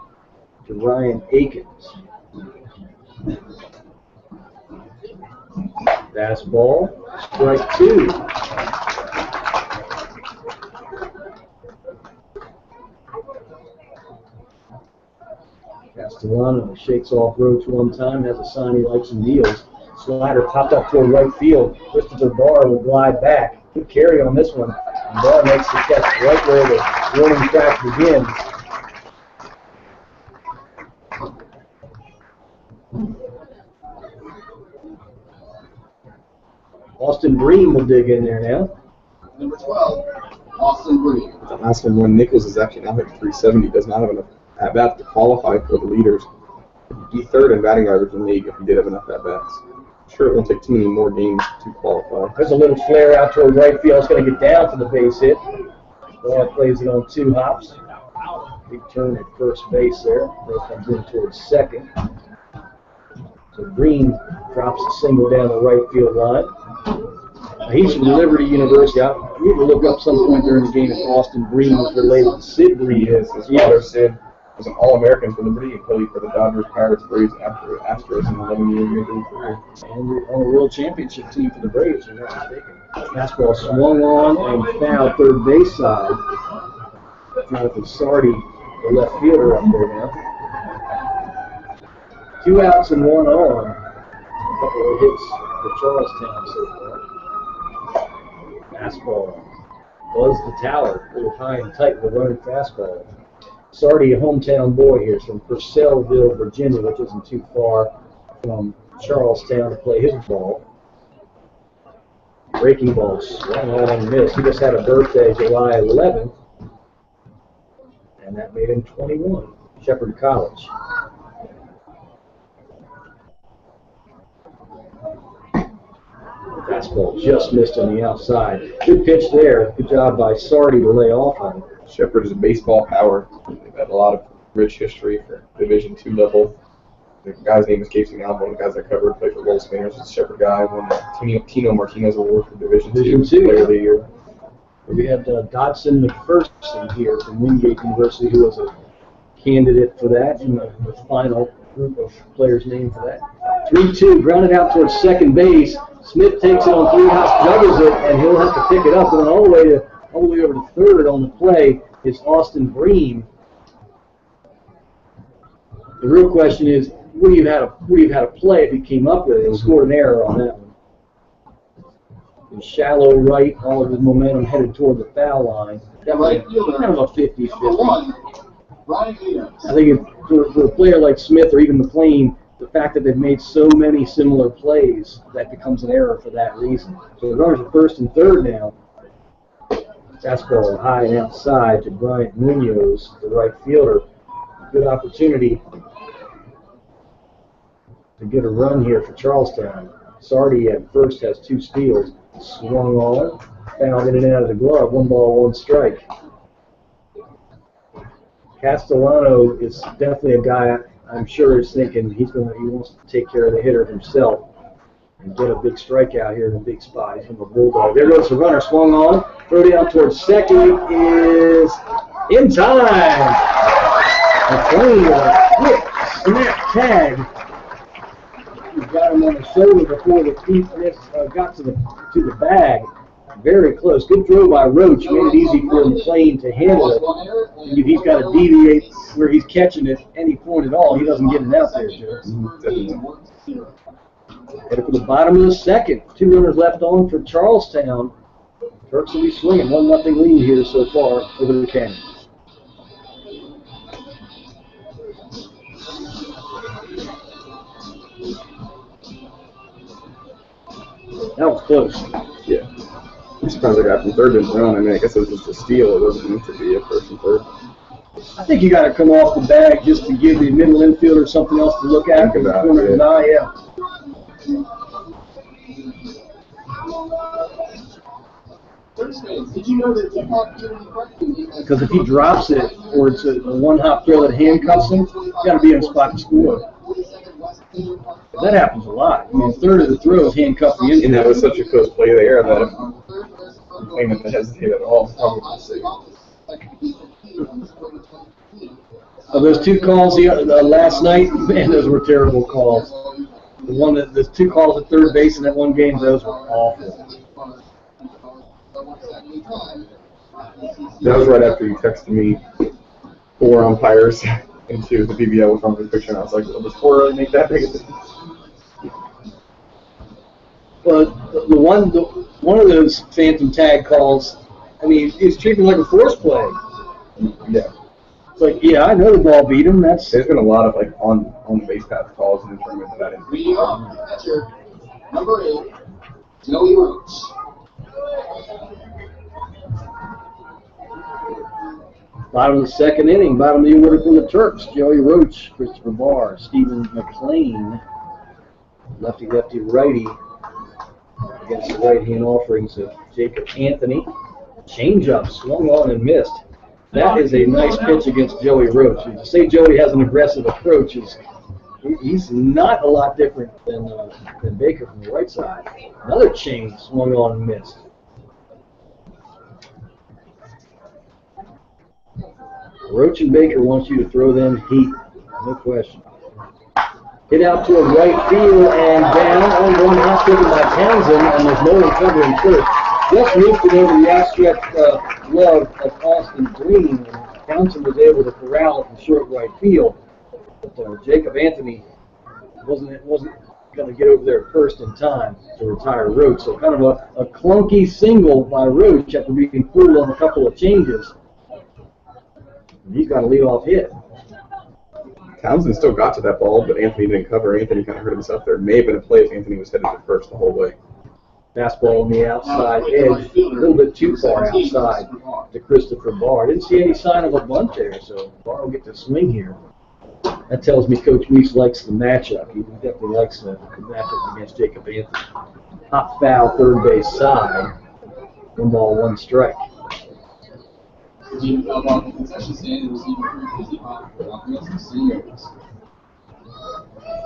to Ryan Akins. Fastball, strike 2. Castellano shakes off Roach 1 time, has a sign he likes and deals. Slider popped up toward right field. Christopher Barr will glide back. Good carry on this one. And Barr makes the catch right where the warning track begins. Austin Breen will dig in there now. Number 12, Austin Breen. That last one, Nichols is actually now hitting 370. Does not have enough at-bats to qualify for the leaders. He'd be third in batting average in the league if he did have enough at-bats. Sure, it won't take too many more games to qualify. There's a little flare out toward right field. It's going to get down for the base hit. Ball plays it on 2 hops. Big turn at first base there. Throw comes in towards second. So Green drops a single down the right field line. Now, he's from Liberty University. I need to look up some point during the game if Austin Green was related to Sid Green. He is. His father, Sid, was an All-American for Liberty and played for the Dodgers, Pirates, Braves, Astros in an 11-year major career. And on a world championship team for the Braves, if I'm not mistaken. Fastball swung on and foul third base side. Jonathan Sardi, the left fielder, up there now. 2 outs and 1 on. A couple of hits for Charlestown so far. Fastball buzzed the tower, a little high and tight with a running fastball. Sardi, a hometown boy here, is from Purcellville, Virginia, which isn't too far from Charlestown to play his ball. Breaking ball swung on and missed. He just had a birthday July 11th, and that made him 21. Shepherd College. Fastball just missed on the outside. Good pitch there. Good job by Sardi to lay off on it. Shepherd is a baseball power. They've had a lot of rich history for Division II level. The guy's name escapes me now. One of the guys I covered played for Gold Spinners. He's a Shepherd guy. Won the Tino Martinez Award for Division II Player of the Year. We had Dodson McPherson here from Wingate University, who was a candidate for that in the final group of players named for that. 3-2, grounded out towards second base. Smith takes it on 3 hops, juggles it, and he'll have to pick it up. Going all the way over to third on the play is Austin Breen. The real question is, would he have had a play if he came up with it and scored an error on that one? In shallow right, all of his momentum headed toward the foul line. Definitely kind of a 50-50. I think for a player like Smith or even McLean, the fact that they've made so many similar plays, that becomes an error for that reason. So the runners are first and third now. Fastball high and outside to Bryant Munoz, the right fielder. Good opportunity to get a run here for Charlestown. Sardi at first has 2 steals. Swung on, fouled in and out of the glove. 1 ball, 1 strike. Castellano is definitely a guy I'm sure is thinking he wants to take care of the hitter himself and get a big strikeout here in a big spot. He's from a Bulldog. There goes the runner, swung on, throw down towards second is in time. McLean with a quick snap tag. He got him on the shoulder before the feet got to the bag. Very close. Good throw by Roach. Made it easy for McLean to handle it. And if he's got to deviate where he's catching it any point at all, he doesn't get it out there, Joe. Headed for the bottom of the second. 2 runners left on for Charlestown. Turks will be swinging. 1-0 lead here so far over the Cannons. That was close. Yeah. I'm surprised the guy from third didn't run. I mean, I guess it was just a steal. It wasn't meant to be a first and third. I think you got to come off the bag just to give the middle infielder something else to look at. Think about Corner it, of an eye, yeah. Did you know that hip-hop community parking? Because if he drops it or it's a 1-hop throw that handcuffs him, you got to be in a spot to score. That happens a lot. I mean, a third of the throws handcuff the infielder. And that was such a close play there that if McLean didn't hesitate at all, probably safe. Of those 2 calls last night, man, those were terrible calls. The 2 calls at third base in that one game, those were awful. That was right after you texted me 4 umpires into the BBL with the picture, and I was like, well, does 4 really make that big a difference? Well, one of those phantom tag calls, I mean, it's treated like a force play. Yeah. It's like, yeah, I know the ball beat him. There's been a lot of like on the base path calls in the tournament that Catcher, number 8, Joey Roach. Bottom of the second inning, bottom of the order from the Turks. Joey Roach, Christopher Barr, Stephen McLean, lefty, righty, against the right-hand offerings of Jacob Anthony. Change-up, swung on and missed. That is a nice pitch against Joey Roach. To say Joey has an aggressive approach, he's not a lot different than Baker from the right side. Another change, swung on and missed. Roach and Baker wants you to throw them heat, no question. Hit out toward right field and down on one hop taken by Townsend, and there's no one covering first. Just moved it over the outstretched glove of Austin Green, and Townsend was able to corral it in short right field. But Jacob Anthony wasn't going to get over there first in time to retire Roach. So kind of a clunky single by Roach after being fooled on a couple of changes. He's got a leadoff hit. Townsend still got to that ball, but Anthony didn't cover. Anthony kind of hurt himself there. It may have been a play if Anthony was headed to first the whole way. Fastball on the outside edge, a little bit too far outside to Christopher Barr. Didn't see any sign of a bunt there, so Barr will get to swing here. That tells me Coach Weiss likes the matchup. He definitely likes the matchup against Jacob Anthony. Hop foul, third base side. 1 ball, 1 strike. Team fell off the concession stand and received a free easy pop for offensive seniors.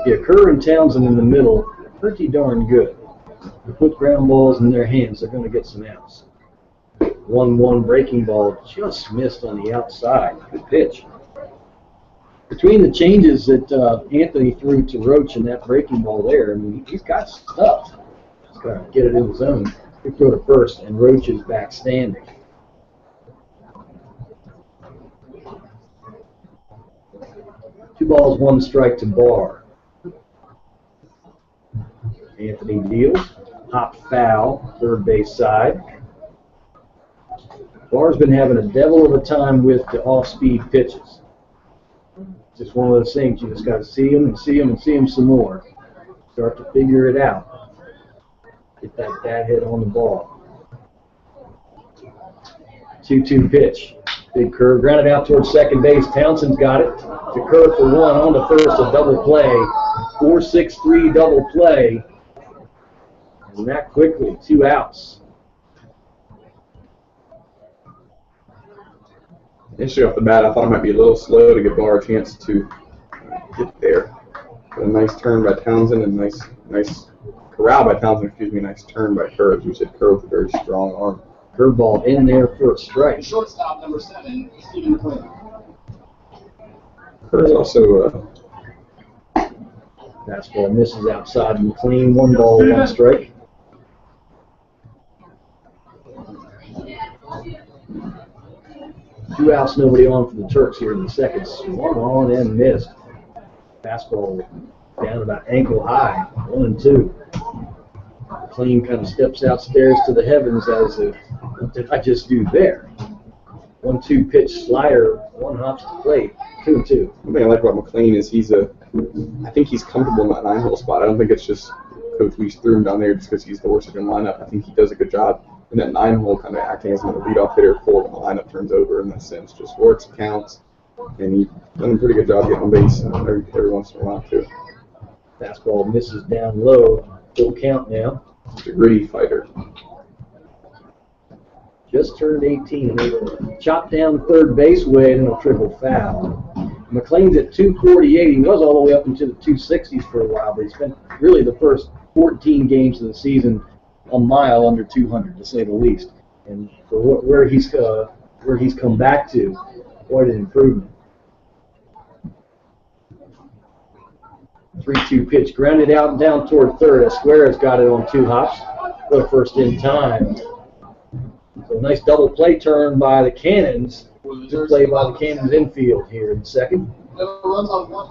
Yeah, Kerr and Townsend in the middle, pretty darn good. You put ground balls in their hands, they're going to get some outs. 1-1 breaking ball, just missed on the outside. Good pitch. Between the changes that Anthony threw to Roach and that breaking ball there, I mean, he's got stuff. He's got to get it in the zone. He threw to first, and Roach is back standing. Two balls, 1 strike to Barr. Anthony deals. Hop foul, third base side. Barr's been having a devil of a time with the off-speed pitches. Just one of those things, you just got to see them and see them and see them some more. Start to figure it out. Get that hit on the ball. 2-2 pitch. Big curve, grounded out towards second base. Townsend's got it. To Kerr for 1, on to first, a double play. 4-6-3 double play. And that quickly, 2 outs. Initially off the bat, I thought it might be a little slow to give Barr a chance to get there. But a nice turn by Townsend and nice corral by Townsend, nice turn by Kerr. As you said, Kerr with a very strong arm. Curveball in there for a strike. Shortstop number 7, Stephen McLean. Kerr is also fastball misses outside McLean. 1 ball, 1 strike. Two outs, nobody on for the Turks here in the second. Swung on and missed. Fastball down about ankle high. 1-2. McLean kind of steps outstairs to the heavens as if, what did I just do there? 1-2 pitch slider, 1 hops to plate. 2-2. One thing I like about McLean is I think he's comfortable in that 9-hole spot. I don't think it's just Coach Weiss threw him down there just because he's the worst in the lineup. I think he does a good job in that 9-hole, kind of acting as a leadoff hitter for when the lineup turns over in that sense. Just works, counts, and he's done a pretty good job getting on base every once in a while, too. Fastball misses down low. Full count now. He's a gritty fighter. Just turned 18 and able to chop down third base way and a triple foul. McLean's at 248. He was all the way up into the 260s for a while, but he spent really the first 14 games of the season a mile under 200, to say the least. And for where he's come back to, quite an improvement. 3-2 pitch, grounded out and down toward third. Esquera's got it on 2 hops. Go to first in time. So nice double play turn by the Cannons. Good play by the Cannons infield here in second.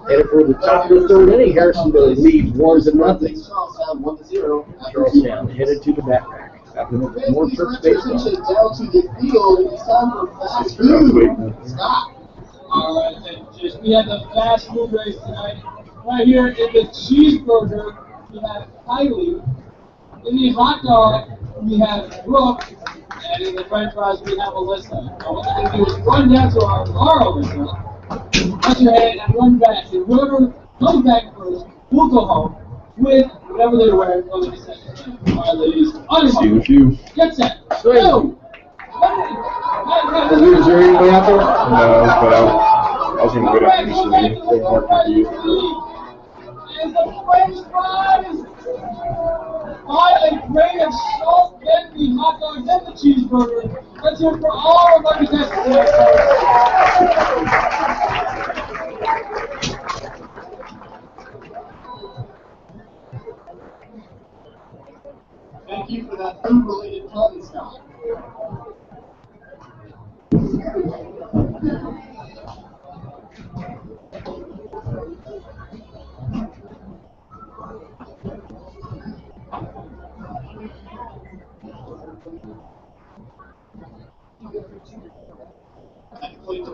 Headed for the top of the third inning. Harrisonville leads 1-0. Charlestown headed to the back rack. After more Turks baseball. Down to the field. It's time for fast food. Scott. All right, and just we had the fast food race tonight. Right here in the cheeseburger, we have Kylie In the hot dog, we have Brooke, and in the french fries, we have Alyssa. Now, what they're going to do is run down to our Alyssa, touch your head, and run back. And whoever comes back first will go home with whatever they're wearing on the second. All right, ladies. See you in a few. Get set. Sweet. Go. Is there anybody out there? No, but I was going to wait up to see you. They're more confused. And the french fries by a grain of salt, then the hot dog, then the cheeseburger. Let's hear it for all of our contestants. Thank you for that food-related comment, Scott.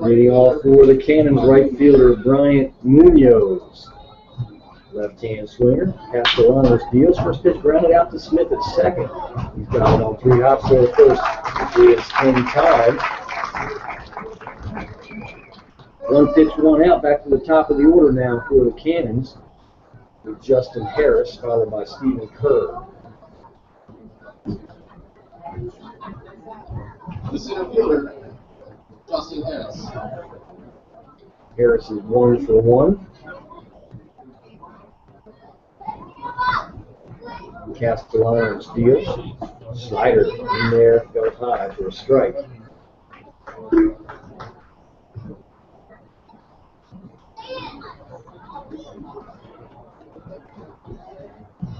Leading off for the Cannons, right fielder Bryant Munoz. Left-hand swinger, Castellanos deals. First pitch grounded out to Smith at second. He's got it on 3 hops for the first. It's in time. 1 pitch, 1 out. Back to the top of the order now for the Cannons, with Justin Harris, followed by Stephen Kerr. The center fielder, Justin Harris. Harris is 1 for 1. Castellanos deals. Slider in there, goes high for a strike.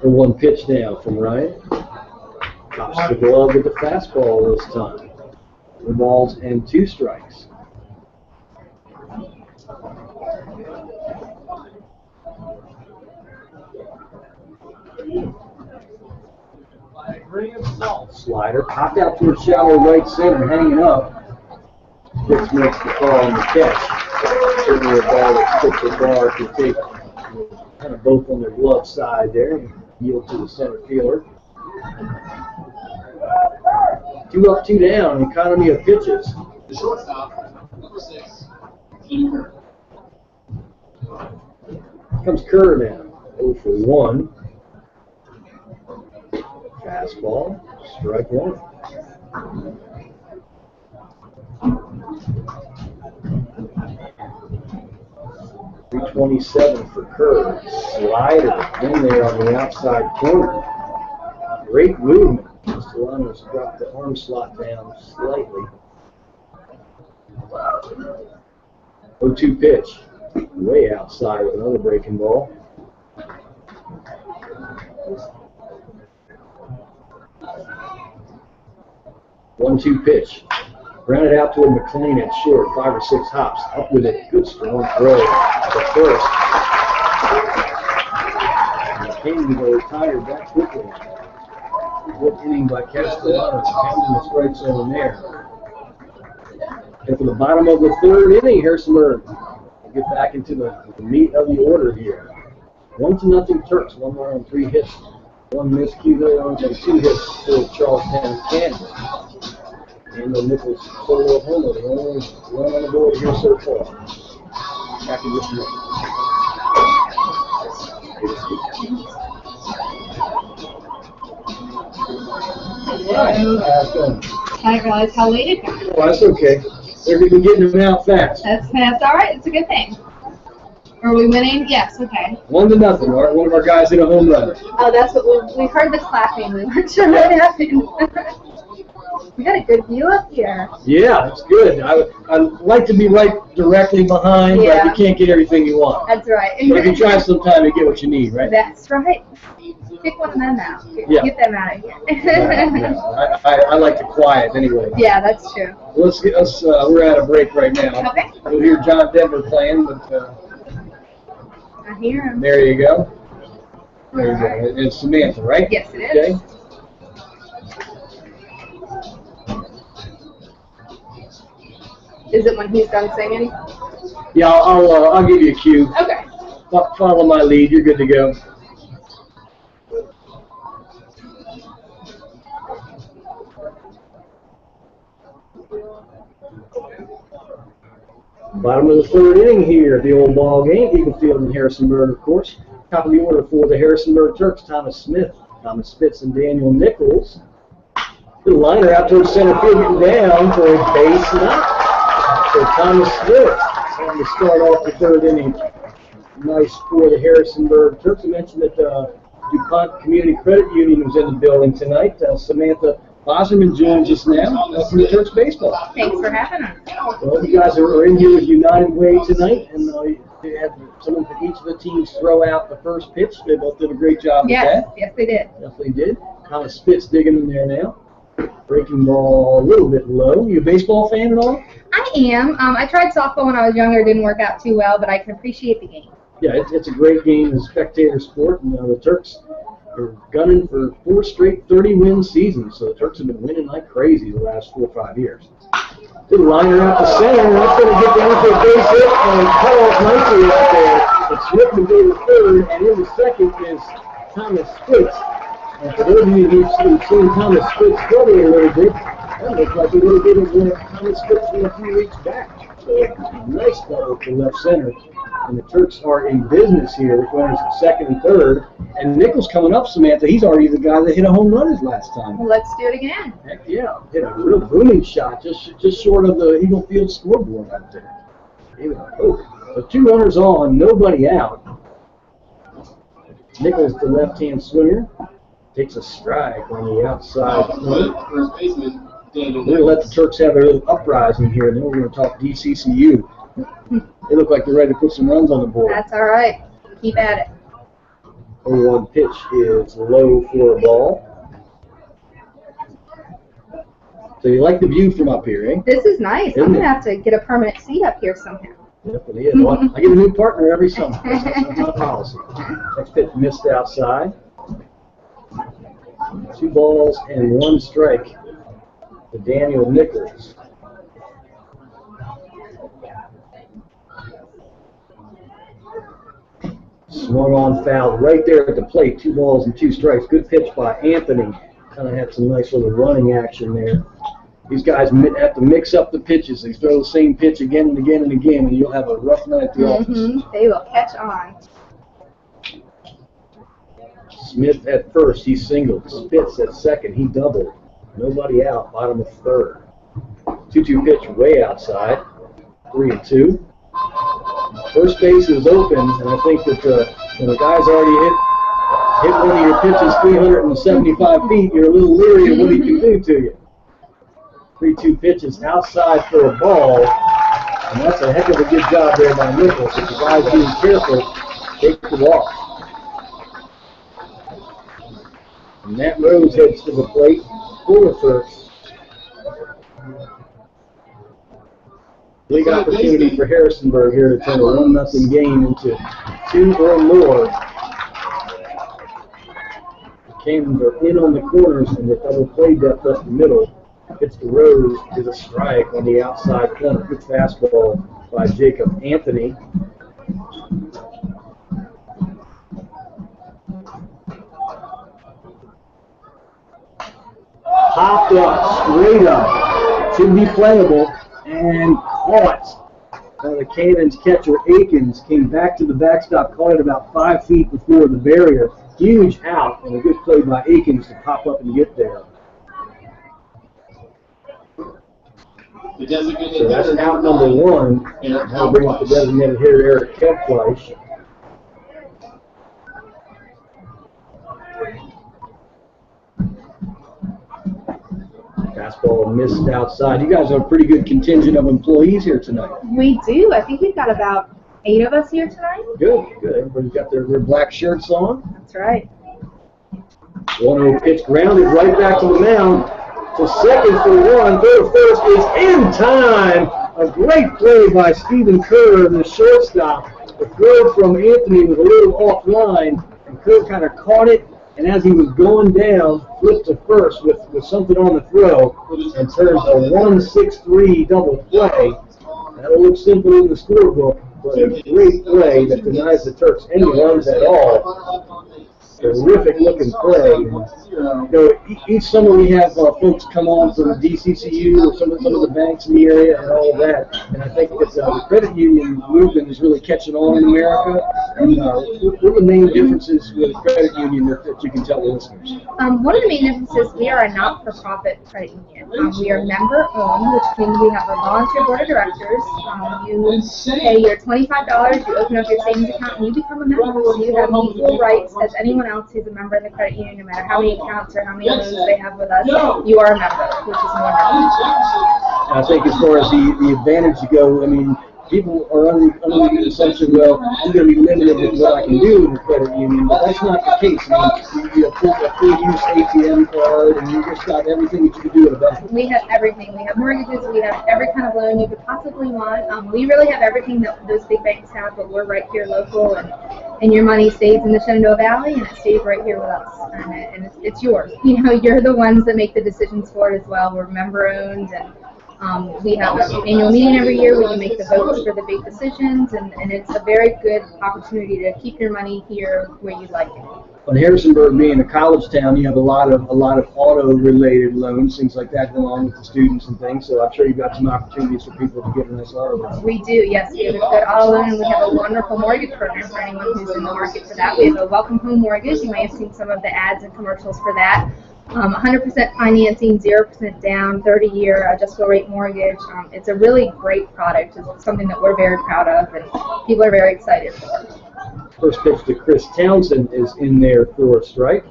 The 1 pitch now from Ryan. Pops the glove with the fastball this time. 2 balls and 2 strikes. Slider popped out towards shallow right center, hanging up. This makes the call on the catch. Certainly a ball that sticks the bar to take kind of both on their glove side there and yield to the center fielder. 2 up, 2 down, economy of pitches. The shortstop, number 6, Stephen Kerr. Comes Kerr now, 0 for 1. Fastball, strike 1. .327 for Kerr. Slider in there on the outside corner. Great movement. Castellanos dropped the arm slot down slightly. 0-2 pitch. Way outside with another breaking ball. One-two pitch. Grounded out to a McLean at short, 5 or 6 hops. Up with it. Good strong throw to first. McLean will retire that quickly. Good inning by Castellanos. Pounding the strike zone there. And for the bottom of the 3rd inning, Harrisonburg will get back into the meat of the order here. 1-0 Turks. 1 run on 3 hits. 1 miscue there, and 2 hits for Charlestown Cannon. And the Nichols solo homer, the only run on the board here so far. Back in this minute. I didn't realize how late it got. Oh, that's okay. They're going to be getting them out fast. That's all right. It's a good thing. Are we winning? Yes. Okay. 1-0. Art, one of our guys hit a home run. Oh, that's what we heard the clapping. We weren't sure what happened. We got a good view up here. Yeah, it's good. I like to be right directly behind, Yeah. but you can't get everything you want. That's right. But if you try sometime, you get what you need, right? That's right. Pick one of them out. Yeah. Get them out of here. Yeah. I like to quiet anyway. Yeah, that's true. We're at a break right now. Okay. You'll hear John Denver playing, but I hear him. there you go. There you go. It's Samantha, right? Yes, it is. Okay. Is it when he's done singing? Yeah, I'll give you a cue. Okay. Follow my lead. You're good to go. Bottom of the third inning here at the old ball game. Eagle Field in Harrisonburg, of course. Top of the order for the Harrisonburg Turks, Thomas Smith, Thomas Spitz, and Daniel Nichols. The liner out towards center field, getting down for a base knock. So Thomas Smith having to start off the third inning. Nice for the Harrisonburg Turks. I mentioned that DuPont Community Credit Union was in the building tonight. Samantha Bosserman joined just now from the Turks baseball. Thanks for having us. Well, you guys are in here with United Way tonight, and they had someone from each of the teams throw out the first pitch. They both did a great job with that. Yes, they did. Definitely did. Thomas Spitz digging in there now. Breaking ball a little bit low. You a baseball fan at all? I am. I tried softball when I was younger. It didn't work out too well, but I can appreciate the game. Yeah, it's a great game. It's a spectator sport, and the Turks are gunning for 4 straight 30-win seasons. So the Turks have been winning like crazy the last 4 or 5 years. Good liner out to center, and that's going to get down for a base hit and cut off nicely out there. But Smith will go to third, and in the second is Thomas Spitz. And for those of you who've seen Thomas Spitz struggle a little bit, that looks like a little bit of Thomas Spitz from a few weeks back. So nice double to left center. And the Turks are in business here with runners at second and third. And Nichols coming up, Samantha, he's already the guy that hit a home run his last time. Well, let's do it again. Heck yeah, hit a real booming shot, just short of the Eagle Field scoreboard out there. So 2 runners on, nobody out. Nichols, the left-hand swinger, takes a strike on the outside corner. First baseman, Daniel We're going to let the Turks have their little uprising here, and then we're going to talk DCCU. They look like they're ready to put some runs on the board. That's all right. Keep at it. 0-1 pitch is low for a ball. So you like the view from up here, eh? This is nice. Isn't I'm going it? to have to get a permanent seat up here somehow. Definitely is. Well, I get a new partner every summer. That's my policy. Next pitch missed outside. 2 balls and 1 strike to Daniel Nichols. Swung on foul right there at the plate. 2 balls and 2 strikes. Good pitch by Anthony. Kind of had some nice little running action there. These guys have to mix up the pitches. They throw the same pitch again and again and again, and you'll have a rough night at the office. They will catch on. Smith at first, he singled. Spitz at second, he doubled. Nobody out, bottom of third. 2-2 pitch way outside. 3-2. First base is open, and I think that when a guy's already hit one of your pitches 375 feet, you're a little leery of what he can do to you. 3-2 pitches outside for a ball, and that's a heck of a good job there by Nichols. If the guy's being careful, take the walk. And Matt Rose heads to the plate for the Turks. Big opportunity for Harrisonburg here to turn a 1-0 game into 2 or more. The Cannons are in on the corners, and the double play depth up the middle. Hits the Rose, is a strike on the outside corner. Good fastball by Jacob Anthony. Popped up, straight up. Should be playable, and caught. The Cannons catcher Akins came back to the backstop, caught it about 5 feet before the barrier. Huge out, and a good play by Akins to pop up and get there. So that's out number 1. Now bring up the designated hitter, Eric Kepfleisch. Fastball missed outside. You guys have a pretty good contingent of employees here tonight. We do. I think we've got about 8 of us here tonight. Good, good. Everybody's got their black shirts on. That's right. 1-0 pitch grounded right back to the mound. To second for 1. Third first is in time. A great play by Stephen Kerr, the shortstop. The throw from Anthony was a little offline, and Kerr kind of caught it, and as he was going down, flipped to first with something on the throw, and turns a 1-6-3 double play. That'll look simple in the scorebook, but a great play that denies the Turks any runs at all. So terrific looking play. You know, each summer we have folks come on from DCCU or some of the banks in the area and all of that. And I think that the credit union movement is really catching on in America. And what are the main differences with a credit union that you can tell the listeners? One of the main differences, we are a not-for-profit credit union. We are member-owned, which means we have a volunteer board of directors. You pay your $25, you open up your savings account, and you become a member. So you have equal rights as anyone else who's a member of the credit union, no matter how many accounts or how many loans they have with us. You are a member, which is wonderful. I think as far as the advantage go, I mean, people are under the assumption, well, I'm going to be limited with what I can do in the credit union, but that's not the case. I mean, you have a full-use ATM card, and you just got everything that you can do at a bank. We have everything. We have mortgages. We have every kind of loan you could possibly want. We really have everything that those big banks have, but we're right here local, and your money stays in the Shenandoah Valley, and it stays right here with us, and it's yours. You know, you're the ones that make the decisions for it as well. We're member-owned, and we have an annual meeting every year where you make the votes for the big decisions, and it's a very good opportunity to keep your money here where you'd like it. On Harrisonburg being a college town, you have a lot of auto-related loans, things like that, along with the students and things. So I'm sure you've got some opportunities for people to get a nice auto loan. We do, yes. We have a good auto loan, and we have a wonderful mortgage program for anyone who's in the market for that. We have a welcome home mortgage. You may have seen some of the ads and commercials for that. 100% financing, 0% down, 30-year adjustable rate mortgage. It's a really great product. It's something that we're very proud of, and people are very excited for. First pitch to Chris Townsend is in there for us, right?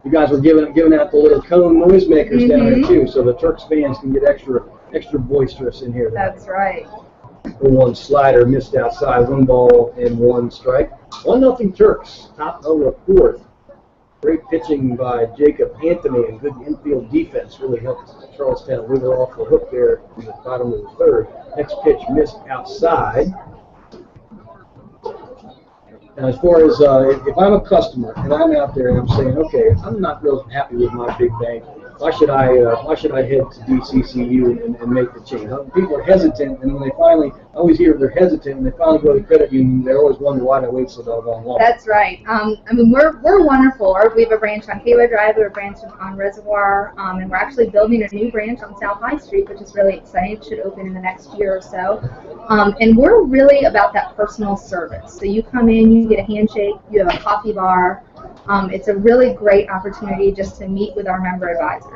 You guys were giving out the little cone noisemakers down there too, so the Turks fans can get extra boisterous in here. That's right. One slider missed outside, 1 ball and 1 strike. 1-0 Turks, top of the 4th. Great pitching by Jacob Anthony and good infield defense really helped Charlestown wiggle off the hook there in the bottom of the 3rd. Next pitch missed outside. Now, as far as if I'm a customer and I'm out there and I'm saying, okay, I'm not real happy with my big bank. Why should I head to DCCU and make the change? People are hesitant, and when they finally, I always hear they're hesitant, and they finally go to the credit union, they always wonder why they wait so doggone long. That's right. I mean, we're wonderful. We have a branch on Taylor Drive, we have a branch on Reservoir, and we're actually building a new branch on South High Street, which is really exciting. It should open in the next year or so. And we're really about that personal service. So you come in, you get a handshake, you have a coffee bar. It's a really great opportunity just to meet with our member advisors.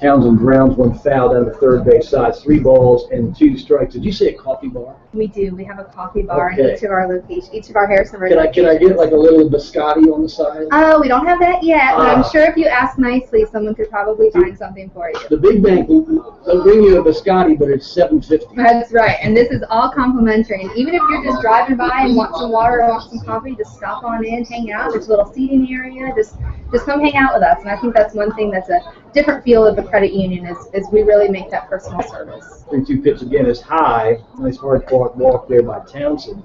Townsend grounds 1 foul down the 3rd base side, 3 balls and 2 strikes. Did you say a coffee bar? We do. We have a coffee bar Okay. in each of our locations, each of our Harrisonburg Can I locations. get like a little biscotti on the side? Oh, we don't have that yet, but I'm Ah. sure if you ask nicely, someone could probably find something for you. The big bank, they'll bring you a biscotti, but it's $7.50. That's right, and this is all complimentary. And even if you're just driving by and want some water or want some coffee, just stop on in, hang out. There's a little seating area. Just come hang out with us. And I think that's one thing that's a different feel of the credit union is we really make that personal service. 3-2 pitch again is high. Nice hard fought walk there by Townsend.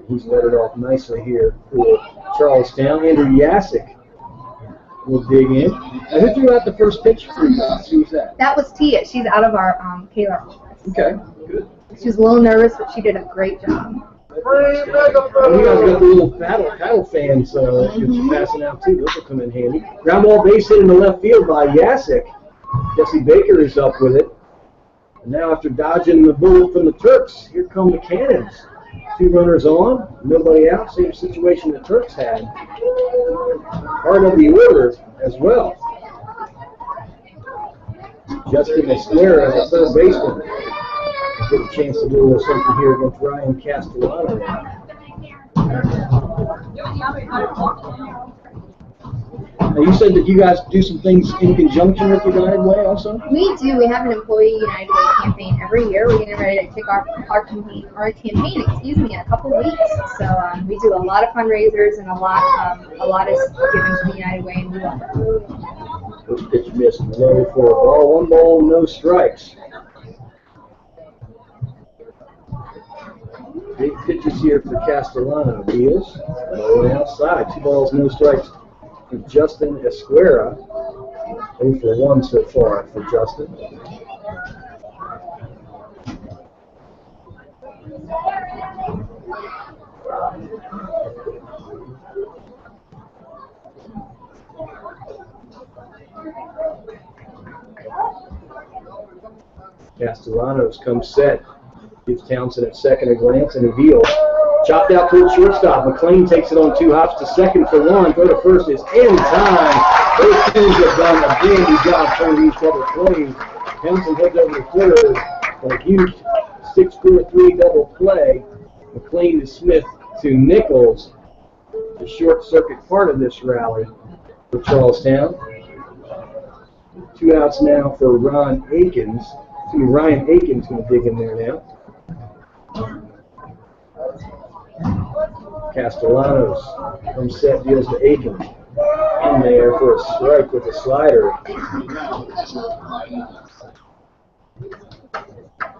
He's led it off nicely here for Charlestown. Andrew Yasik will dig in. Now, who threw out the first pitch for you guys? Who was that? That was Tia. She's out of our Kaler office. Okay, good. She was a little nervous, but she did a great job. You guys got the little paddle fans passing out too. Those will come in handy. Ground ball base hit in the left field by Yasik. Jesse Baker is up with it. And now after dodging the bullet from the Turks, here come the Cannons. 2 runners on, nobody out. Same situation the Turks had. Part of the order as well. Justin Esquera, the 3rd baseman. Get a chance to do a little something here against Ryan Castellano. Now you said that you guys do some things in conjunction with United Way also? We do. We have an Employee United Way campaign every year. We're getting ready to kick our campaign in a couple of weeks. So we do a lot of fundraisers, and a lot is given to the United Way, and we love it. First pitch missed, low for a ball, 1 ball, no strikes. Big pitches here for Castellano. Deals, low and outside, 2 balls, no strikes for Justin Esquera. 0 for 1 so far for Justin. Castellanos comes set. Gives Townsend at second a glance and a heel. Chopped out towards shortstop. McLean takes it on 2 hops to second for 1. Throw to first is in time. Both teams have done a dandy job turning these double plays. Townsend heads over to third. A huge 6-4-3 double play. McLean to Smith to Nichols. The short circuit part of this rally for Charlestown. 2 outs now for Ryan Akins going to dig in there now. Castellanos from set deals to Akins. In there for a strike with a slider.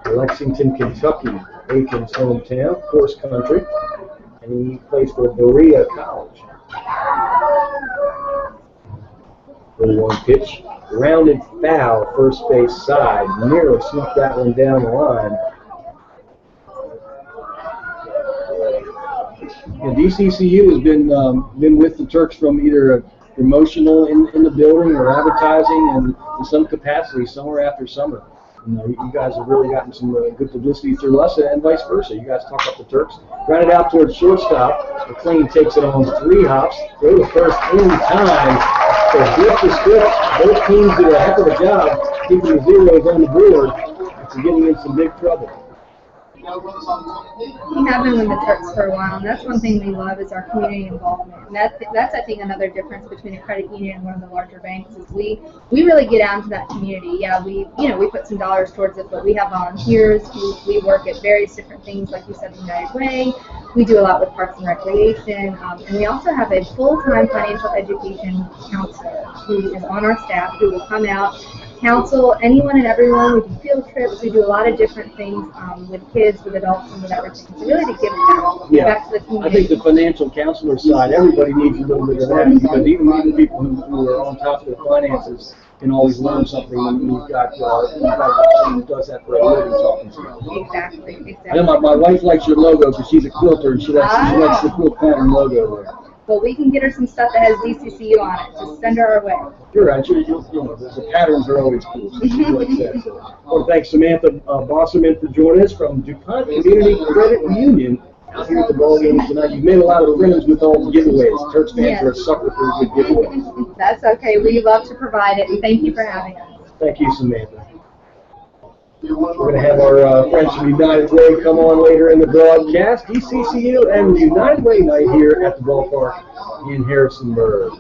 Lexington, Kentucky, Akins' hometown, horse country, and he plays for Berea College. For the 1 pitch, rounded foul, first base side, nearly snuck that one down the line. And DCCU has been with the Turks from either promotional in the building or advertising, and in some capacity, summer after summer. You guys have really gotten some good publicity through us, and vice versa. You guys talk up the Turks. Grounded out towards shortstop. McLean takes it on 3 hops. Throw to first in time. So grip to script. Both teams did a heck of a job keeping the zeros on the board after getting in some big trouble. We have been with the Turks for a while, and that's one thing we love is our community involvement. And that's I think another difference between a credit union and one of the larger banks is we really get out into that community. Yeah, we put some dollars towards it, but we have volunteers. We work at various different things, like you said, United Way. We do a lot with Parks and Recreation, and we also have a full-time financial education counselor who is on our staff who will come out, counsel anyone and everyone. We do field trips. We do a lot of different things with kids, with adults, and with everything. So really to give back to the community. I think the financial counselor side, everybody needs a little bit of that, because even people who are on top of their finances can always learn something when you've got someone who does that for a living talking to you. Exactly. I know my wife likes your logo because she's a quilter and she likes the quilt pattern logo there. But we can get her some stuff that has DCCU on it. Just send her our way. You're right. The patterns are always cool. So she likes that. I want to thank Samantha Bosserman for joining us from DuPont Community Credit Union out here at the ball game tonight. You've made a lot of friends with all the giveaways. Turks fans are a sucker for a good giveaway. That's okay. We love to provide it, and thank you for having us. Thank you, Samantha. We're going to have our friends from United Way come on later in the broadcast. DCCU and United Way night here at the ballpark in Harrisonburg.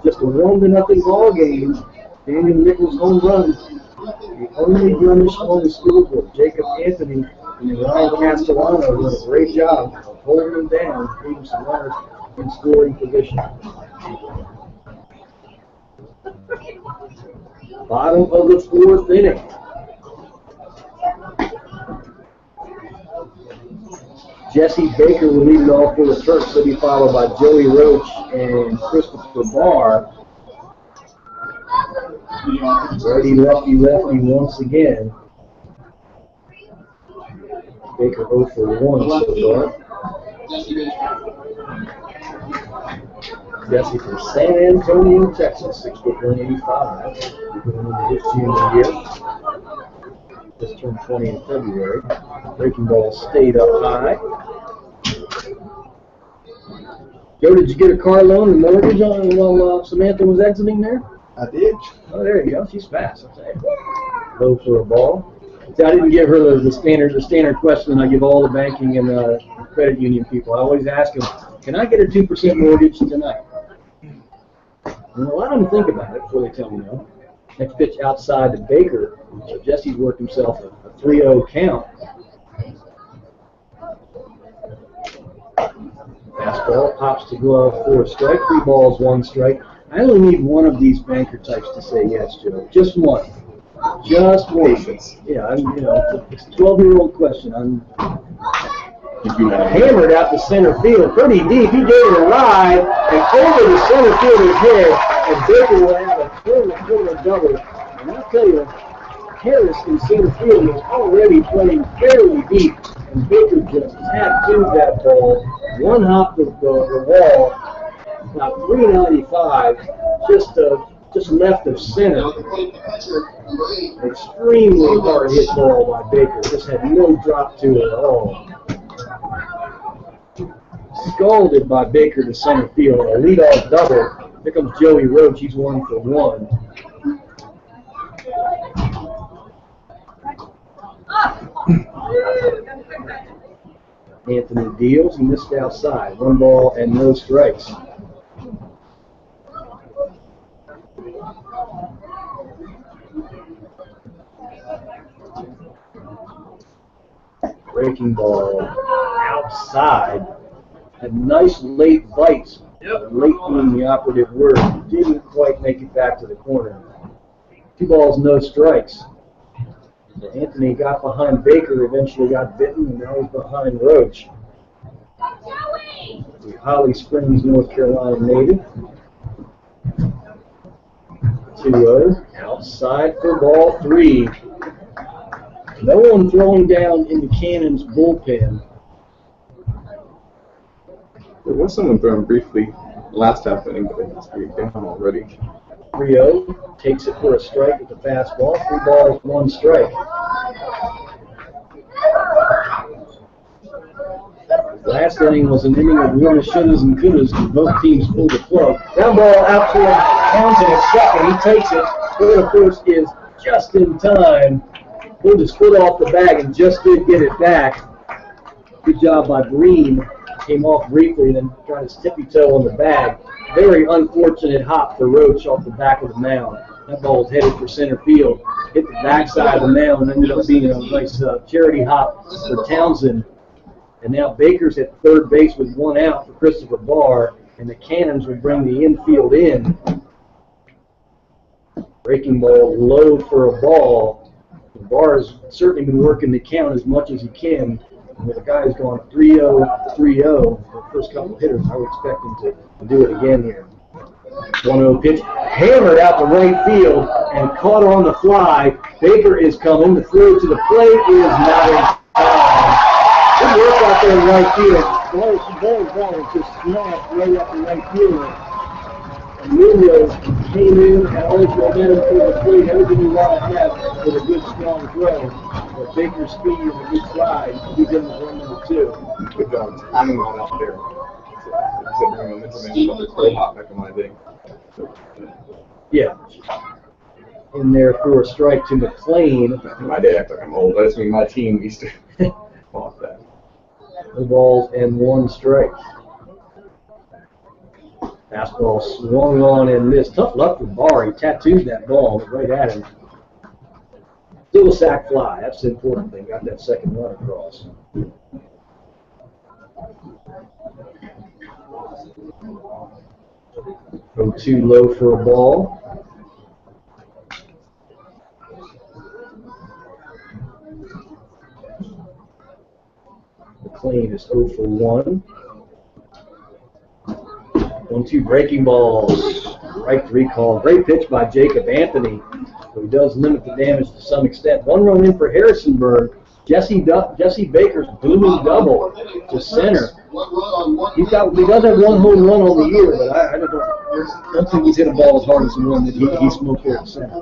Just a 1-0 ball game. Daniel Nichols home run. The only blemish on the scoreboard. Jacob Anthony and Ryan Castellano doing a great job of holding them down, leaving some runners in scoring position. Bottom of the 4th inning. Jesse Baker will lead it off for the Turks. He'll be followed by Joey Roach and Christopher Barr. Righty, lefty once again. Baker 0 for 1 so far. Jesse from San Antonio, Texas, 6'185", going into his junior year. Just turned 20 in February. Breaking ball stayed up high. Joe, did you get a car loan and mortgage on while Samantha was exiting there? I did. Oh, there you go. She's fast. I'll tell you. Low for a ball. See, I didn't give her the standard question I give all the banking and credit union people. I always ask them, can I get a 2% mortgage tonight? And a lot of them think about it before they tell me no. Next pitch outside to Baker. So Jesse's worked himself a 3-0 count. Fastball pops to glove for a strike. 3 balls, 1 strike. I only need one of these banker types to say yes, Joe. Just one. Just one. Yeah, it's a 12-year-old question. I'm hammered out to center field, pretty deep. He gave it a ride, and over the center fielder's head, and Baker will have a corner double. And I'll tell you, Harris in center field was already playing fairly deep, and Baker just tattooed that ball. 1 hop of the wall, about 395, just just left of center. Now the plate, the catcher, number 8. Extremely hard hit ball by Baker. Just had no drop to it at all. Scalded by Baker to center field. A leadoff double. Here comes Joey Roach. He's 1 for 1. Anthony deals. He missed outside. 1 ball and no strikes. Breaking ball outside. Had nice late bites. Late being the operative word. Didn't quite make it back to the corner. 2 balls, no strikes. So Anthony got behind Baker, eventually got bitten, and now he's behind Roach. The Holly Springs, North Carolina native. 2-0. Outside for ball 3. No one throwing down in the Cannon's bullpen. There was someone throwing briefly last half inning, but they just threw it down already. 3-0, takes it for a strike with the fastball. 3 balls, 1 strike. Last inning was an inning of woulda, shouldas, and couldas. Both teams pulled the plug. Ground ball out to Townsend at second. He takes it. Third of first is just in time. Pulled his foot off the bag and just did get it back. Good job by Breen. Came off briefly, then got his tippy toe on the bag. Very unfortunate hop for Roach off the back of the mound. That ball was headed for center field. Hit the backside of the mound and ended up being a nice charity hop for Townsend. And now Baker's at third base with 1 out for Christopher Barr, and the Cannons will bring the infield in. Breaking ball low for a ball. Barr has certainly been working the count as much as he can. And with a guy who's gone 3-0, 3-0 for the first couple of hitters, I would expect him to do it again here. 1-0 pitch, hammered out to right field and caught on the fly. Baker is coming. The throw to the plate is not in time. Good work out there in right field. Ball just snapped right up in right field. And Munoz came in, had all his momentum for the plate, everything he wanted to have with a good strong throw. But Baker's speed and a good slide, he's in the run number 2. Good job timing on out there. Yeah. In there for a strike to McLean. My dad act like I'm old. That's me. My team used to off that. 2 balls and 1 strike. Fastball swung on and missed. Tough luck for Barr. He tattooed that ball right at him. Still a sac fly. That's the important thing. Got that second run across. 0-2 low for a ball. McLean is 0 for 1. 1-2 breaking balls. Right 3 call. Great pitch by Jacob Anthony. So he does limit the damage to some extent. 1 run in for Harrisonburg. Jesse Baker's booming double to center. He does have 1 home run on the year, but I don't think he's hit a ball as hard as the one that he smoked here at center.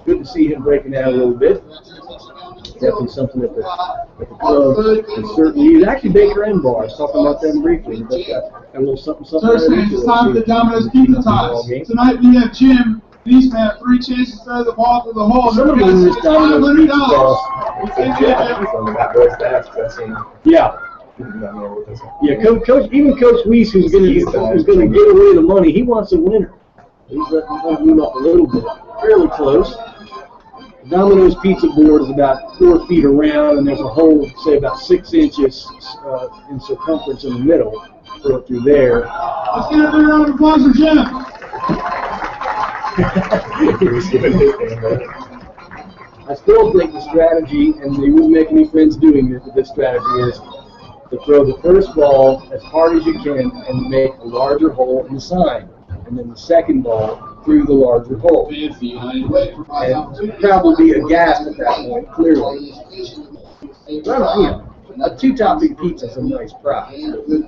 Good to see him breaking out a little bit. Definitely something that the club can certainly use. Actually, Baker and Barr, I was talking about them briefly. But got a little something. Thursday, it's time for the Domino's Pizza Ties. Tonight we have Jim. He's had 3 chances to throw the ball to the hole. Some of them in this Domino's Pizza Sauce. Yeah. Yeah, Coach Weiss, who's going to give away the money, he wants a winner. He's letting him move up a little bit. Fairly close. The Domino's pizza board is about 4 feet around, and there's a hole, say, about 6 inches in circumference in the middle. Throw it through there. Let's get a big round of applause for Jim. I still think the strategy, and they wouldn't make any friends doing this, but this strategy is to throw the first ball as hard as you can and make a larger hole in the sign. And then the second ball through the larger hole. And probably be aghast at that point, clearly. Well, a 2-topping pizza is a nice prize.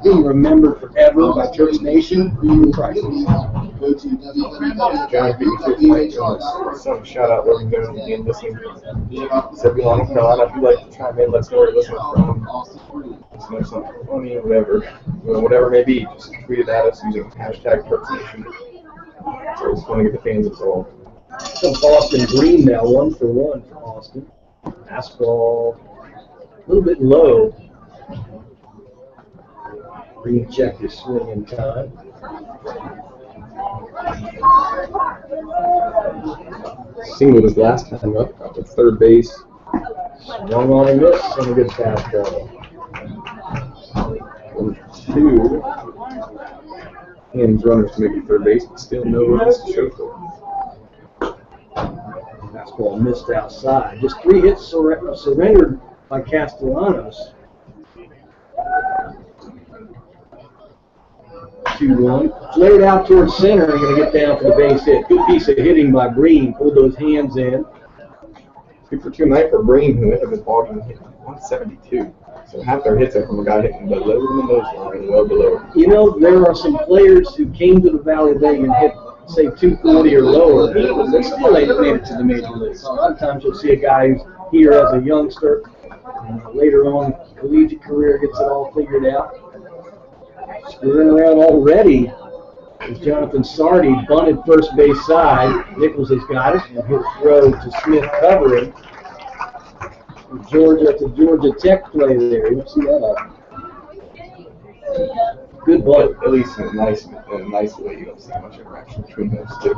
Being remembered forever by Church Nation, priceless. Go to John beat me to Mike Jones. So shout out Logan Jones again listening. Said we want to come out. If you'd like to chime in, let's know where you're listening from. Just know something funny, whatever. Whatever it may be, just tweet it at us using hashtag #TurksNation. So it's fun to get the fans involved. Some Austin Green now, 1-for-1 for Austin. Fastball, a little bit low. Green checked his swing in time. Singled his last time up, got to third base. Swung on a miss and a good fastball. 2. Hands runners to make it third base, but still no runs to show for it. Fastball missed outside. Just 3 hits surrendered by Castellanos. 2-1. Flared out towards center and going to get down for the base hit. Good piece of hitting by Green. Pulled those hands in. 2 for 2 night for Green, who ended up with ball game hitting 172. So half their hits are from a guy hitting below the nose line, well below. You know, there are some players who came to the Valley League and hit, say, 240 or lower. They still ain't made it to the major leagues. A lot of times you'll see a guy who's here as a youngster, and later on, collegiate career gets it all figured out. Screwing around already is Jonathan Sardi, bunted first base side. Nichols has got it, and hit a throw to Smith covering. Georgia Tech play there. You don't see that up. Good ball. At least in a nice way, you don't see much interaction between those two.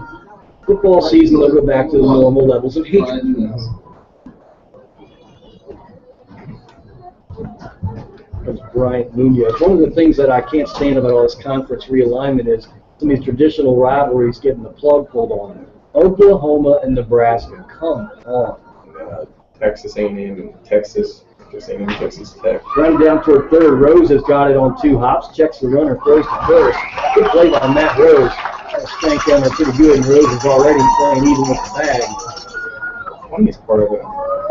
Football season, they'll go back to the normal levels of hatred. There's Bryant Munoz. One of the things that I can't stand about all this conference realignment is some of these traditional rivalries getting the plug pulled on them. Oklahoma and Nebraska, come on. Texas A&M and Texas A&M, Texas Tech. Running down toward third, Rose has got it on 2 hops, checks the runner, throws to first. Good play by Matt Rose. Stank down there pretty good, and Rose is already playing even with the bag. Funniest part of it,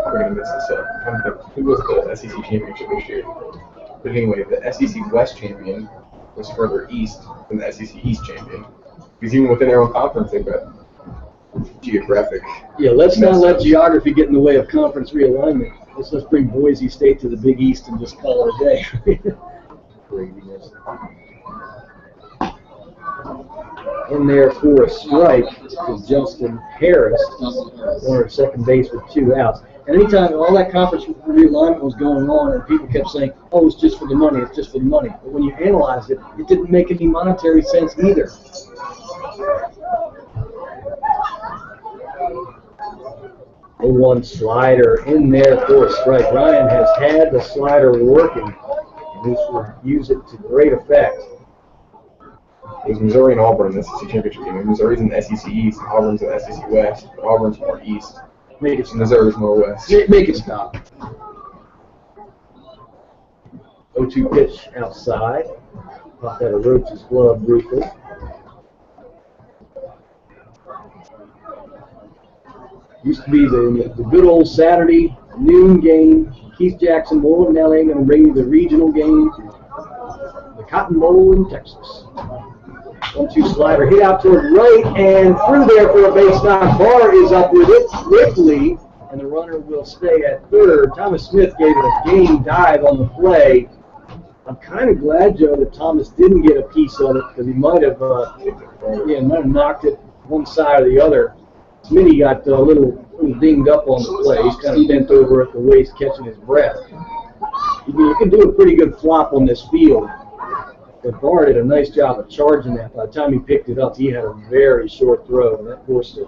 we're going to miss this up. Who was the SEC championship this year? But anyway, the SEC West champion was further east than the SEC East champion. Because even within their own conference, they've got geographic. Yeah, let's not let geography get in the way of conference realignment. Let's bring Boise State to the Big East and just call it a day. Craziness. In there for a strike is Justin Harris, runner at second base with 2 outs. And anytime all that conference realignment was going on and people kept saying, oh, it's just for the money, it's just for the money. But when you analyzed it, it didn't make any monetary sense either. The 1 slider in there for a strike. Ryan has had the slider working, and he will use it to great effect. It was Missouri and Auburn in the SEC championship game. Missouri's in the SEC East, Auburn's in the SEC West. Auburn's more East. Make it stop. Missouri's more West. Make it stop. 0-2 pitch outside. Popped out of Roach's glove briefly. Used to be the good old Saturday noon game. Keith Jackson Bowl, and now they're going to bring you the regional game. The Cotton Bowl in Texas. 1-2 slider hit out toward right and through there for a base knock. Barr is up with it quickly, and the runner will stay at third. Thomas Smith gave it a game dive on the play. I'm kind of glad, Joe, that Thomas didn't get a piece of it because he might have knocked it one side or the other. Smitty got a little dinged up on the play. He's kind of bent over at the waist, catching his breath. You can do a pretty good flop on this field. But Barr did a nice job of charging that. By the time he picked it up, he had a very short throw, and that forced the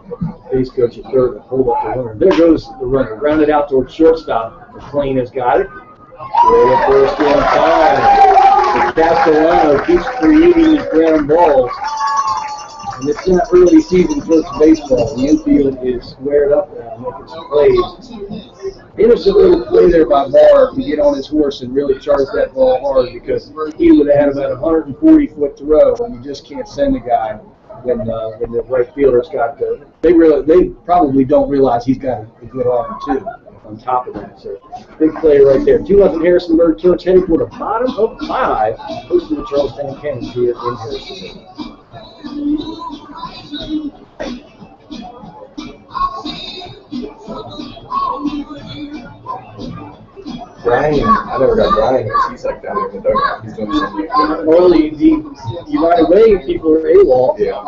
base coach at third to hold up the runner. There goes the runner, grounded out towards shortstop. McLean has got it. Way up first on time. Castellano keeps creating these ground balls. And it's not early season first baseball. The infield is squared up now, making some plays. Innocent little play there by Barr to get on his horse and really charge that ball hard, because he would have had about a 140-foot throw, and you just can't send the guy when the right fielder's got the. They probably don't realize he's got a good arm too. On top of that, so big play right there. 2-0 Harrisonburg. Turks heading for the bottom of 5. Hosted the Charles Town Cannons here in Harrisonburg. Brian, I never got Brian. He's like down there in the dugout. He's doing something. Well, United Way people are AWOL. Yeah.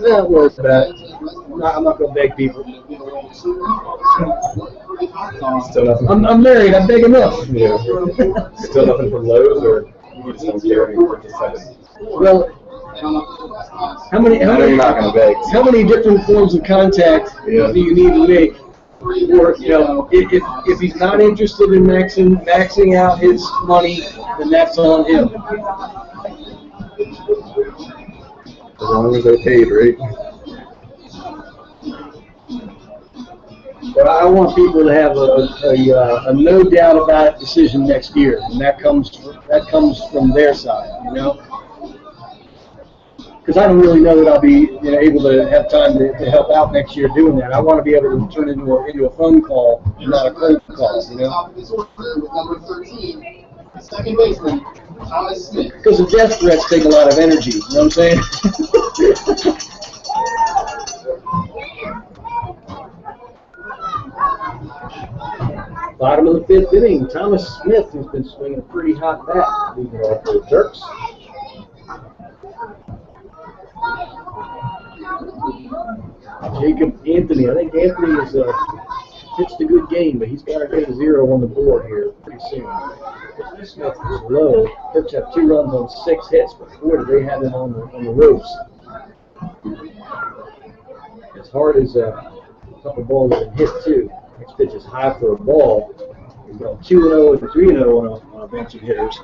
That works bad. I'm not going to beg people. Still nothing. I'm married. I beg enough. Yeah. Still nothing from Lowe's, or you just don't care anymore. Decided. Well, how many? I know you're not going to beg. How many different forms of contact do you need to make? Or, you know, if he's not interested in maxing out his money, then that's on him. As long as they're paid, right? But I want people to have a no doubt about it decision next year, and that comes from their side, you know. Because I don't really know that I'll be able to have time to help out next year doing that. I want to be able to turn into a phone call, not a cold call, you know. With number 13, second baseman, Thomas Smith. Because the death threats take a lot of energy, you know what I'm saying? Bottom of the fifth inning, Thomas Smith has been swinging a pretty hot bat. Leading off for the Turks. Jacob Anthony. I think Anthony has pitched a good game, but he's got to get a 0 on the board here pretty soon. Smith is low. Turks have 2 runs on 6 hits, but boy, do they have him on the ropes. As hard as a couple balls that hit too. Next pitch is high for a ball. We've got 2-0 and 3-0 on a bunch of hitters.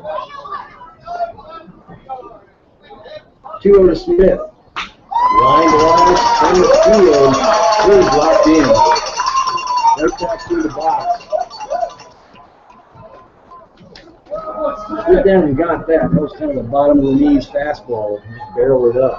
2-0 to Smith. Line to line, center field, really locked in. No touch through the box. Went down and got that. That was kind of the bottom of the knees fastball. Just barreled it up.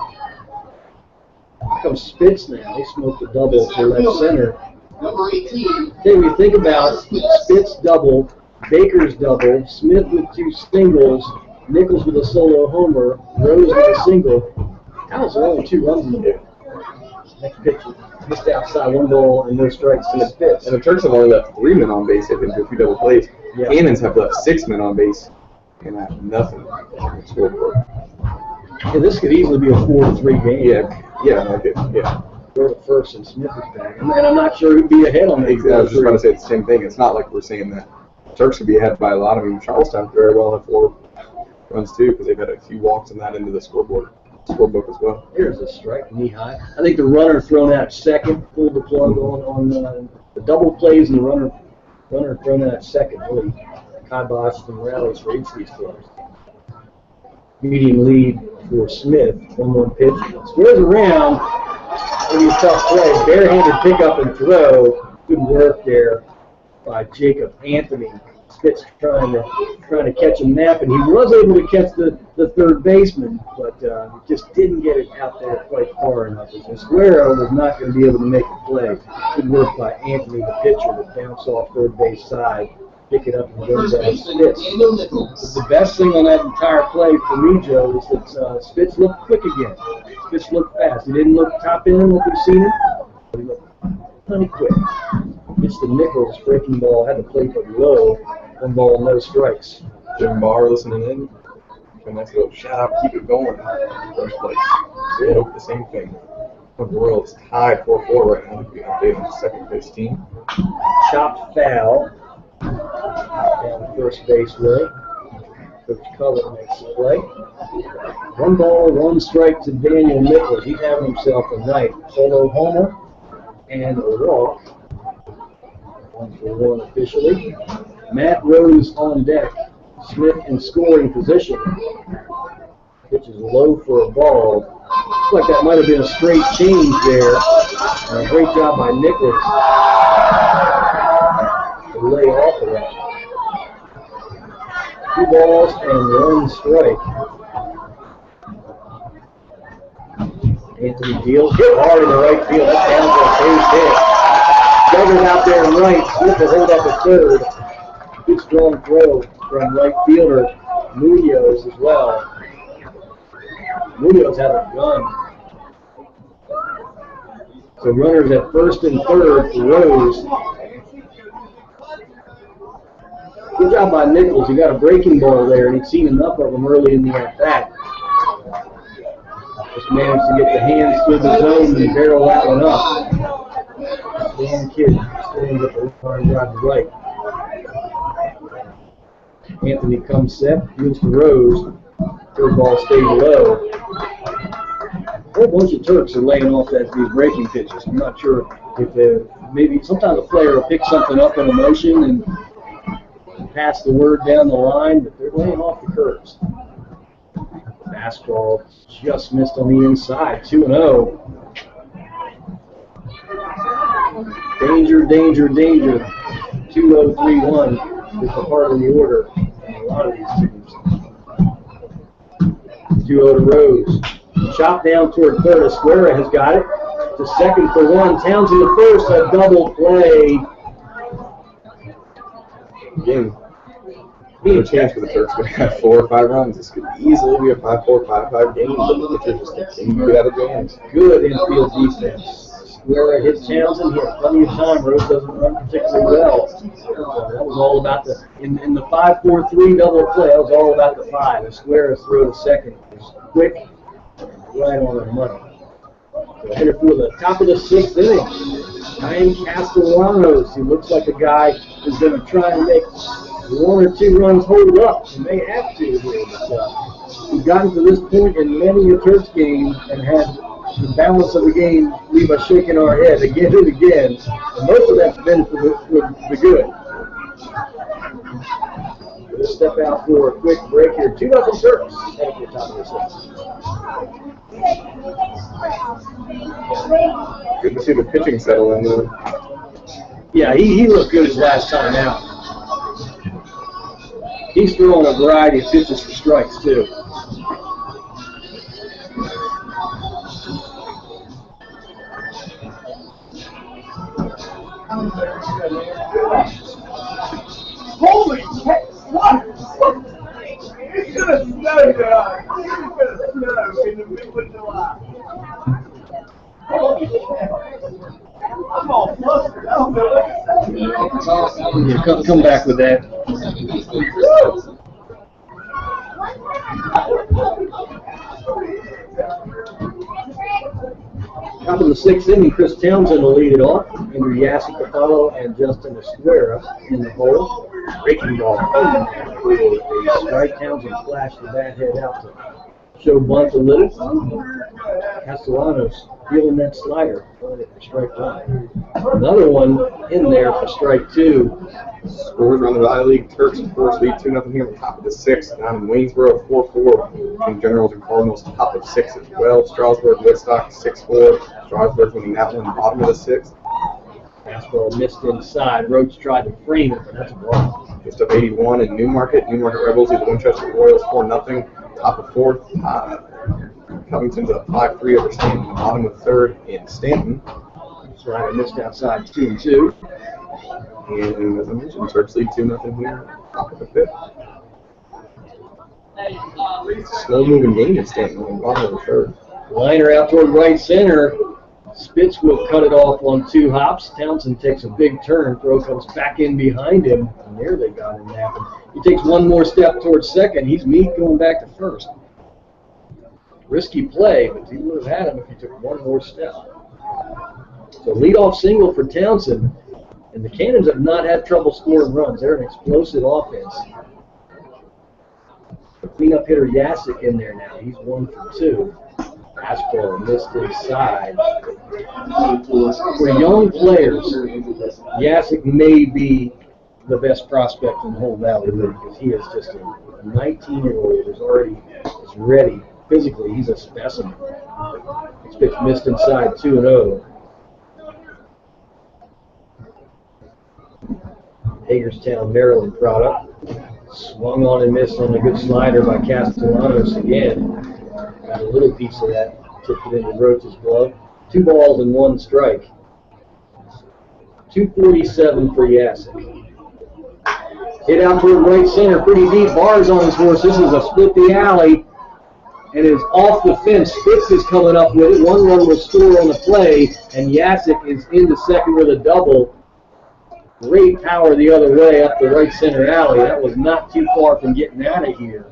Here comes Spitz now. He smoked a double to left center. Number 18. Then we think about Spitz double, Baker's double, Smith with 2 singles, Nichols with a solo homer, Rose with a single. That was only 2 runs in there. Next pitch, missed outside, 1 ball and no strikes to Spitz. And the Turks have only left 3 men on base, hit into a few double plays. Yeah. Cannons have left 6 men on base and have nothing on the scoreboard. Yeah, this could easily be a 4-3 game. Yeah. Go to first and Smith is back. And I'm not sure who'd be ahead on that. I was just going to say the same thing. It's not like we're saying that Turks would be ahead by a lot. I mean, Charlestown very well have 4 runs too, because they've had a few walks in that into the scorebook as well. Here's a strike, knee high. I think the runner thrown out second, pulled the plug on the double plays, and the runner thrown out second. Really kiboshed and rallies for each of these players. Medium lead for Smith. 1-1 pitch. Squares around. Maybe a tough play. Barehanded pickup and throw. Good work there by Jacob Anthony. Spitz trying to catch a nap, and he was able to catch the third baseman, but just didn't get it out there quite far enough. Esquero was not going to be able to make the play. Good work by Anthony, the pitcher, to bounce off third base side, pick it up and go down Spitz. The best thing on that entire play for me, Joe, is that Spitz looked quick again. Spitz looked fast. He didn't look top end like we've seen him, but he looked plenty quick. It's the Nichols breaking ball, had the plate but low. 1 ball, no strikes. Jim Barr listening in. And that's a shout out, keep it going. First place. So, hope the same thing. The world is tied 4-4 right now. We update on the second base team. Chopped foul down the first base way. Coach Cullen makes the play. 1 ball, 1 strike to Daniel Nichols. He's having himself a night. Solo homer and a walk. 1-for-1 officially. Matt Rose on deck. Smith in scoring position. Pitch is low for a ball. Looks like that might have been a straight change there. Great job by Nichols to lay off of that. 2 balls and 1 strike. Anthony deals. Hit hard in the right field. That's down for a base hit. Duggar out there in right. Smith will hold up at third. Good strong throw from right fielder Munoz as well. Munoz had a gun. So runners at first and third for Rose. Good job by Nichols. He got a breaking ball there, and he'd seen enough of them early in the at-bat. Just managed to get the hands through the zone and barrel that one up. Damn kid stands at the line drive to right. Anthony comes set, moves to Rose. Third ball stays low. A whole bunch of Turks are laying off these breaking pitches. I'm not sure if maybe sometimes a player will pick something up in emotion and pass the word down the line, but they're laying off the curves. Fastball just missed on the inside, 2-0. Danger, danger, danger. 2-0-3-1 is the part of the order in a lot of these teams. 2-0 to Rose. Chop down toward third. Esquera has got it. To second for one. Townsend to first. A double play. Again, no chance for the Turks. We got 4 or 5 runs. This could easily be a 5-4, 5-5 game. But the pitcher just continue to get out of games. Good infield defense. Esquera hits Townsend. He had plenty of time. Rose doesn't run particularly well. That was all about in the 5-4-3 double play. That was all about the 5. Esquera's throw to second. It was quick. Right on the money. So hitter for the top of the 6th inning. Ryan Castellanos, he looks like a guy who's going to try and make 1 or 2 runs hold up, and they have to here. But, we've gotten to this point in many a Turks game and had the balance of the game leave us shaking our head again and again. And most of that's been for the good. We'll step out for a quick break here. 2-0 Turks at the top of the 6th. Good to see the pitching settle in though. Yeah, he looked good his last time out. He's throwing a variety of pitches for strikes too. Holy heck! What? It's gonna snow, guys. It's gonna snow in the middle of July. Holy hell. I'm all flustered. I don't know what to say. Yeah, come back with that. Top of the 6th inning, Chris Townsend will lead it off. Andrew Yasik to follow, and Justin Esquera in the hole. Breaking ball. Strike. Townsend flashed the bat head out to show bunt a little. Castellanos feeling that slider. Throwing it for strike 1. Another one in there for strike 2. Scores around the Valley League. Turks, of course, lead 2-0 here on the top of the 6th. Down in Waynesboro, 4-4. Between Generals and Cardinals, top of 6 as well. Strasburg, Woodstock, 6-4. Strasburg winning that one, bottom of the 6th. Fastball missed inside. Roach tried to frame it, but that's a ball. Just up 81 in Newmarket. Newmarket Rebels lead the Winchester Royals 4-0. Top of 4th. Covington's up 5-3 over Stanton. Bottom of 3rd in Stanton. That's right, I missed outside 2-2. And as I mentioned, Turks lead 2-0 here. Top of the 5th. Slow moving game in Stanton on the bottom of the 3rd. Liner out toward right center. Spitz will cut it off on 2 hops. Townsend takes a big turn. Throw comes back in behind him. And there they got him napping. He takes one more step towards second. He's meat going back to first. Risky play, but he would have had him if he took one more step. So leadoff single for Townsend. And the Cannons have not had trouble scoring runs. They're an explosive offense. The cleanup hitter Yasik in there now. He's 1 for 2. Fastball missed inside. For young players, Yasik may be the best prospect in the whole Valley League because he is just a 19-year-old who's already is ready. Physically, he's a specimen. This pitch missed inside 2-0. Hagerstown, Maryland product. Swung on and missed on a good slider by Castellanos again. Got a little piece of that, tipped it into Roach's glove. 2 balls and 1 strike. 247 for Yasik. Hit out toward right center, pretty deep. Bars on his horse. This is a split the alley. and is off the fence. Spitz is coming up with it. One run will score on the play, and Yasik is into second with a double. Great power the other way up the right center alley. That was not too far from getting out of here.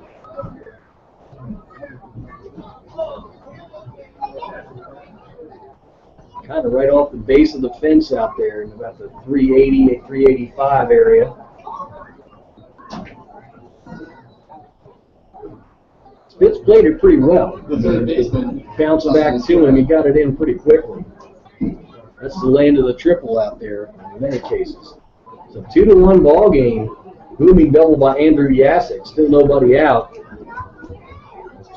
Kind of right off the base of the fence out there in about the 380, 385 area. Spitz played it pretty well. Bounced back to him, he got it in pretty quickly. That's the land of the triple out there in many cases. It's a 2-1 ball game. Booming double by Andrew Yasik. Still nobody out.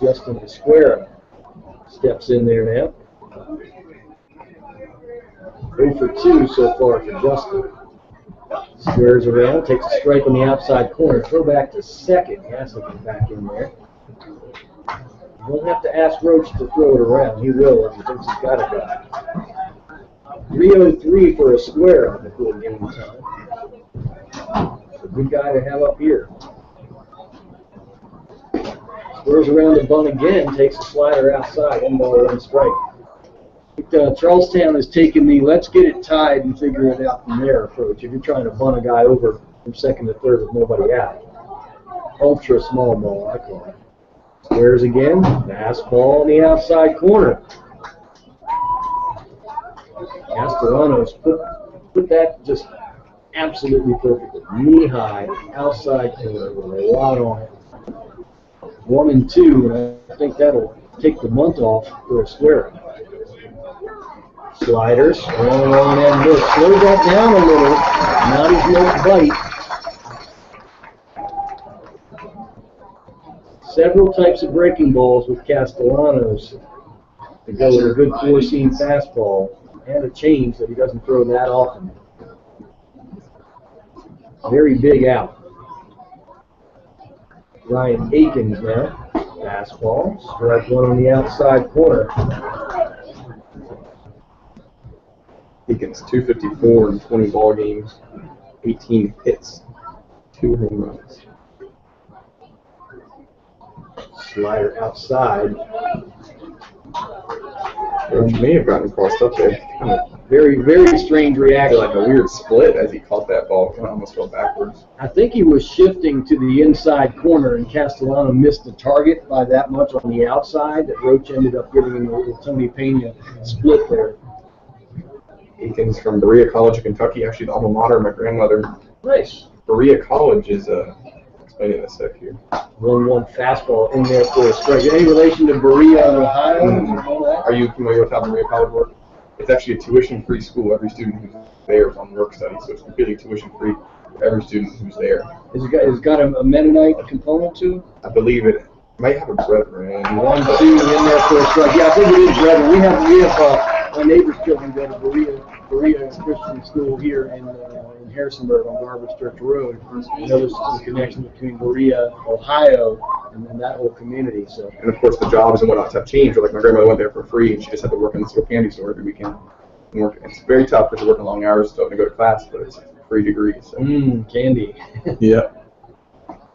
Justin Esquera steps in there now. 0 for 2 so far for Justin. Squares around, takes a strike on the outside corner. Throw back to second. Yasik is back in there. You don't have to ask Roach to throw it around. He will if he thinks he's got a guy. 303 for Esquera before game time. It's a good guy to have up here. Squares around the bunt again, takes a slider outside, 1 ball, 1 strike. Charlestown has taken the let's get it tied and figure it out from there approach. If you're trying to bunt a guy over from second to third with nobody out. Ultra small ball, I call it. Squares again, fastball on the outside corner. Castellanos put that just absolutely perfectly. Knee high, outside corner with a lot on it. 1 and 2, and I think that'll take the bunt off for Esquera. Sliders, on and look. Slow that down a little. Not his most bite. Several types of breaking balls with Castellanos to go with a good 4-seam fastball and a change that he doesn't throw that often. Very big out. Ryan Akins now. Fastball. Strike 1 on the outside corner. Akins, 254 in 20 ball games, 18 hits, 2 home runs. Slider outside. Roach may have gotten crossed up there. Kind of Very, very strange reaction. like a weird split as he caught that ball. Kind of almost fell backwards. I think he was shifting to the inside corner, and Castellano missed the target by that much on the outside that Roach ended up giving him a Tony Pena split there. Akins from Berea College of Kentucky, actually the alma mater of my grandmother. Nice. Berea College is explaining this stuff here. 1-1 fastball in there for a strike. Any relation to Berea, Ohio? Are you familiar with how Berea College works? It's actually a tuition-free school. Every student who's there is on work study, so it's completely tuition-free for every student who's there. Has it got a Mennonite component to it? I believe it might have a Brethren. 1-2 in there for a strike. Yeah, I think it is Brethren. We have my neighbor's children go to Berea Christian School here in Harrisonburg on Garbage Church Road. You know, there's a connection between Berea, Ohio, and then that whole community. So. And of course, the jobs and whatnot have changed. Like my grandmother went there for free, and she just had to work in this little candy store every weekend. And it's very tough because you're working long hours still to go to class, but it's a free degree. So. Candy. Yeah.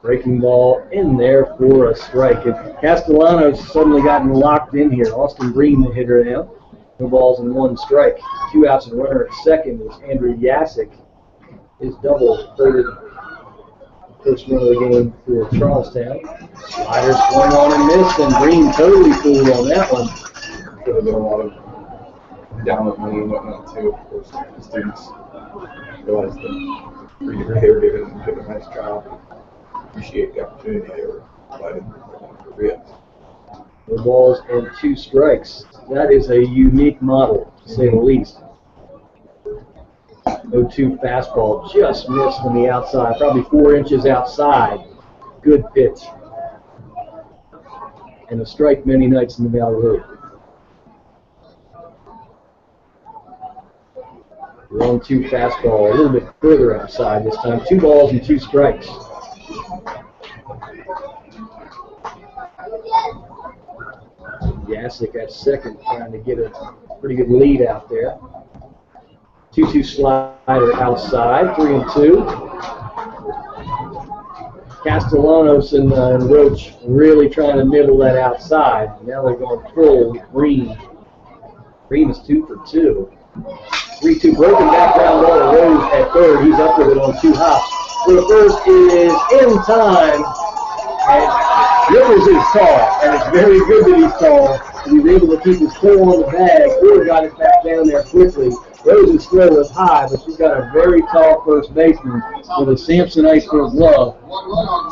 Breaking ball in there for a strike. And Castellanos suddenly gotten locked in here. Austin Green, the hitter now. 2 balls and 1 strike. 2 outs and runner at second is Andrew Yasik. His double first run of the game for Charlestown. Sliders swung on and missed, and Green totally fooled on that one. Could have been a lot of download money and whatnot too. Of course, the students realized the free degree they were given and did a nice job. Appreciate the opportunity they were provided for Berea. 4 balls and 2 strikes. That is a unique model, to say the least. 0-2 fastball, just missed on the outside, probably 4 inches outside. Good pitch. And a strike many nights in the Valley Road. 1-2 fastball, a little bit further outside this time. 2 balls and 2 strikes. Yasik at second, trying to get a pretty good lead out there. 2-2 slider outside, 3-2. Castellanos and Roach really trying to nibble that outside. Now they're going full Green. Green is 2 for 2. 3-2 broken background ball to Rose at third. He's up with it on 2 hops. So the first is in time. And Rivers is tall, and it's very good that he's tall. He's able to keep his toe on the bag or got it back down there quickly. Rose's throw is high, but she's got a very tall first baseman with a Samsonite for a glove.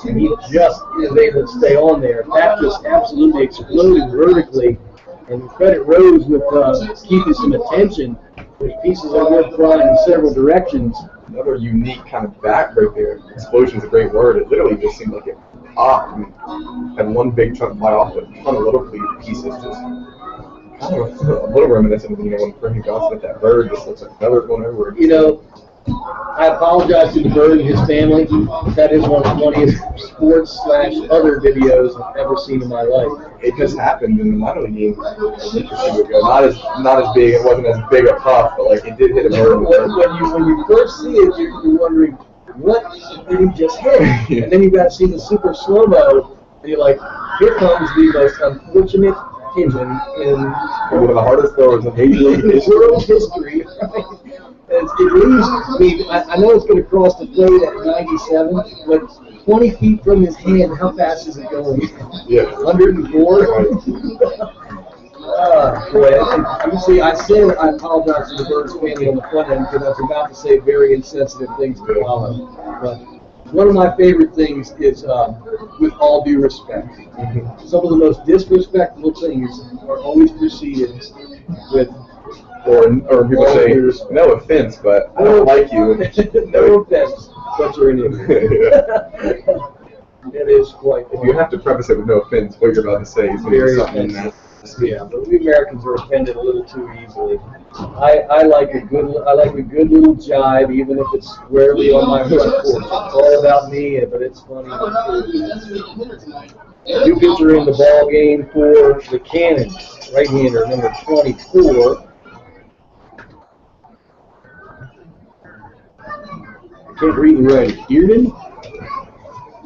And he just is able to stay on there. That just absolutely exploded vertically. And credit Rose with keeping some attention, which pieces of wood flying in several directions. Another unique kind of back right there. Explosion is a great word. It literally just seemed like it popped and had one big chunk fly off, but a ton of little pieces just kind of a little reminiscent of, when Frankie Johnson hit that bird, just looks like feathers going everywhere. I apologize to the bird and his family. That is one of the funniest sports/other videos I've ever seen in my life. It just happened in the minor league game a week or 2 ago. Not as big. It wasn't as big a puff, but like it did hit a bird. When you first see it, you're wondering what did he just hit, and then you got to see the super slow mo, and you're like, here comes the most unfortunate pigeon in one of the hardest throwers in world history. It leaves me. I know it's going to cross the plate at 97, but 20 feet from his hand, how fast is it going? Yeah. 104? Boy. You see, I apologize to the Birds family on the front end because I was about to say very insensitive things to follow. But one of my favorite things is, with all due respect, some of the most disrespectful things are always preceded with or people say, no offense, but I don't like you. No offense, but you're an idiot. It is quite. If you have to preface it with no offense, what you're about to say is very something that. Yeah, but we Americans are offended a little too easily. I like a good little jibe, even if it's squarely on my front porch. It's all about me, but it's funny. New pitcher in the ball game for the Cannons, right-hander number 24. I can't read and write. Dearden.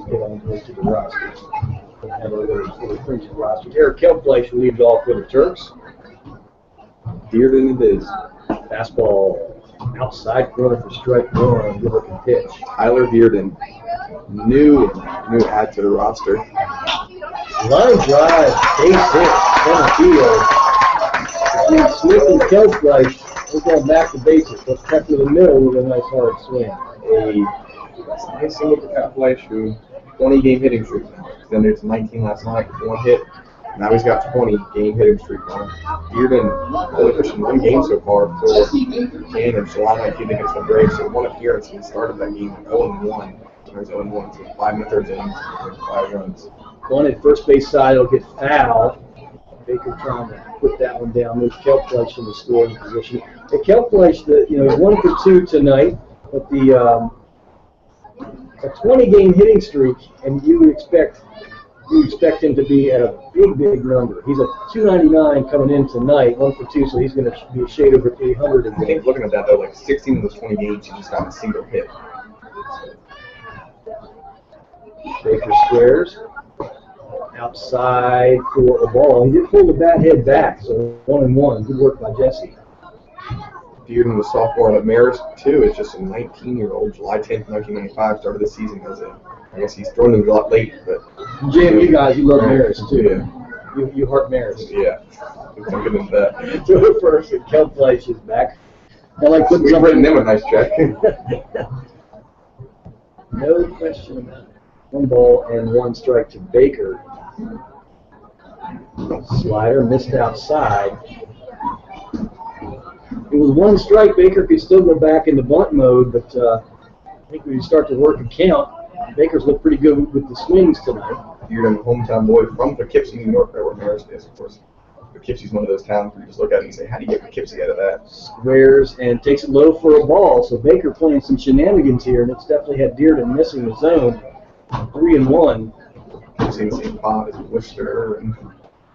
Get on to the roster. Have a little crimson roster. Eric Kelfleisch leads off for the Turks. Dearden it is. Fastball outside corner for strike 1. Good looking pitch. Tyler Dearden, new add to the roster. Line drive, base hit, center field. Between Smith and Kelfleisch, we're going back to basics. Let's cut to the middle with a nice hard swing. A nice single for Kelfleisch, who 20-game hitting streak now. Extended to 19 last night with 1 hit. Now he's got 20-game hitting streak on. Dearden only pushing 1 game so far for Cannons, July 19th against the Braves. So 1 appearance, and he started that game 0-1. There's 0-1, so 5 1/3 innings, 5 runs. One at first base side will get fouled. Baker trying to put that one down. Moves Kelfleisch in the scoring position. Hey, Kelfleisch, he's 1 for 2 tonight, but a 20-game hitting streak, and you would expect him to be at a big number. He's at 299 coming in tonight, 1 for 2, so he's going to be a shade over 300 I again. think looking at that though, like 16 of those 20 games, he just got a single hit. Baker squares outside for a ball. He did pull the bat head back, so 1-1. Good work by Jesse. Dearden was sophomore at Marist too. It's just a 19-year-old. July 10th, 1995, started the season as a. I guess he's thrown in a lot late, but. Jim, you guys, you love Marist too. Yeah. You heart Marist. Yeah. I'm good at that. To the first, and Kelfleisch is back. I like putting We've written something. him a nice check. No question about it. 1 ball and 1 strike to Baker. Slider missed outside. It was 1 strike. Baker could still go back into bunt mode, but I think when you start to work a count, Baker's looked pretty good with the swings tonight. Dearden, hometown boy from Poughkeepsie, New York, right where Marist is, of course. Poughkeepsie's one of those towns where you just look at it and say, how do you get Poughkeepsie out of that? Squares and takes it low for a ball. So Baker playing some shenanigans here, and it's definitely had Dearden missing the zone. 3-1. Poughkeepsie in the same spot as Worcester and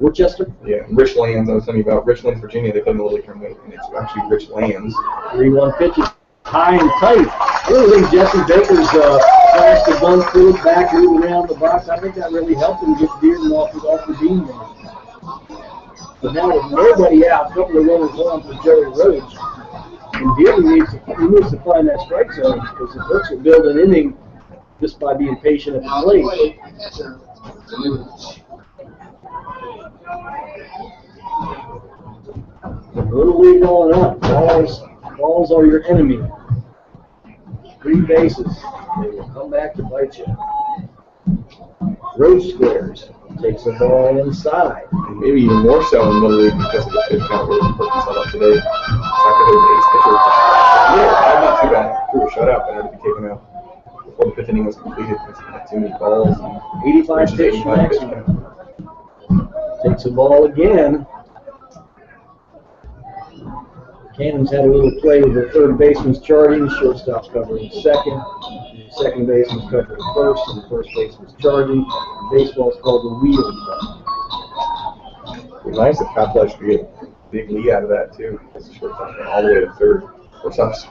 Worcester. yeah, Richlands. I was telling you about Richlands, Virginia. They played in the Little League tournament, and it's actually Richlands. 3-1 pitches, high and tight. I really think Jesse Baker's flashed the bunt through it, back moving around the box. I think that really helped him get Dearden off the beam there. But now with nobody out, a couple of runners on for Joey Rhodes. And Dearden needs to find that strike zone because the Turks will build an inning just by being patient at the plate. Catcher, Deliverance. Little lead going up. Balls are your enemy. 3 bases. They will come back to bite you. Rhodes squares. Takes the ball inside. And maybe even more so in Little League because of the pitch count we're set up today. Sacramento's ace pitcher. Yeah, not too bad. Threw a shutout, but had to be taken out before the 5th inning was completed because he had too many balls. 85 pitch maximum. Takes the ball again. Cannons had a little play with the third baseman's charging, shortstop's covering second, the second baseman's covering first, and the first baseman's charging. Baseball's called the wheel. It'd be nice if Kyle Fletcher could get a big lead out of that too. Because the shortstop went all the way to third. Shortstop's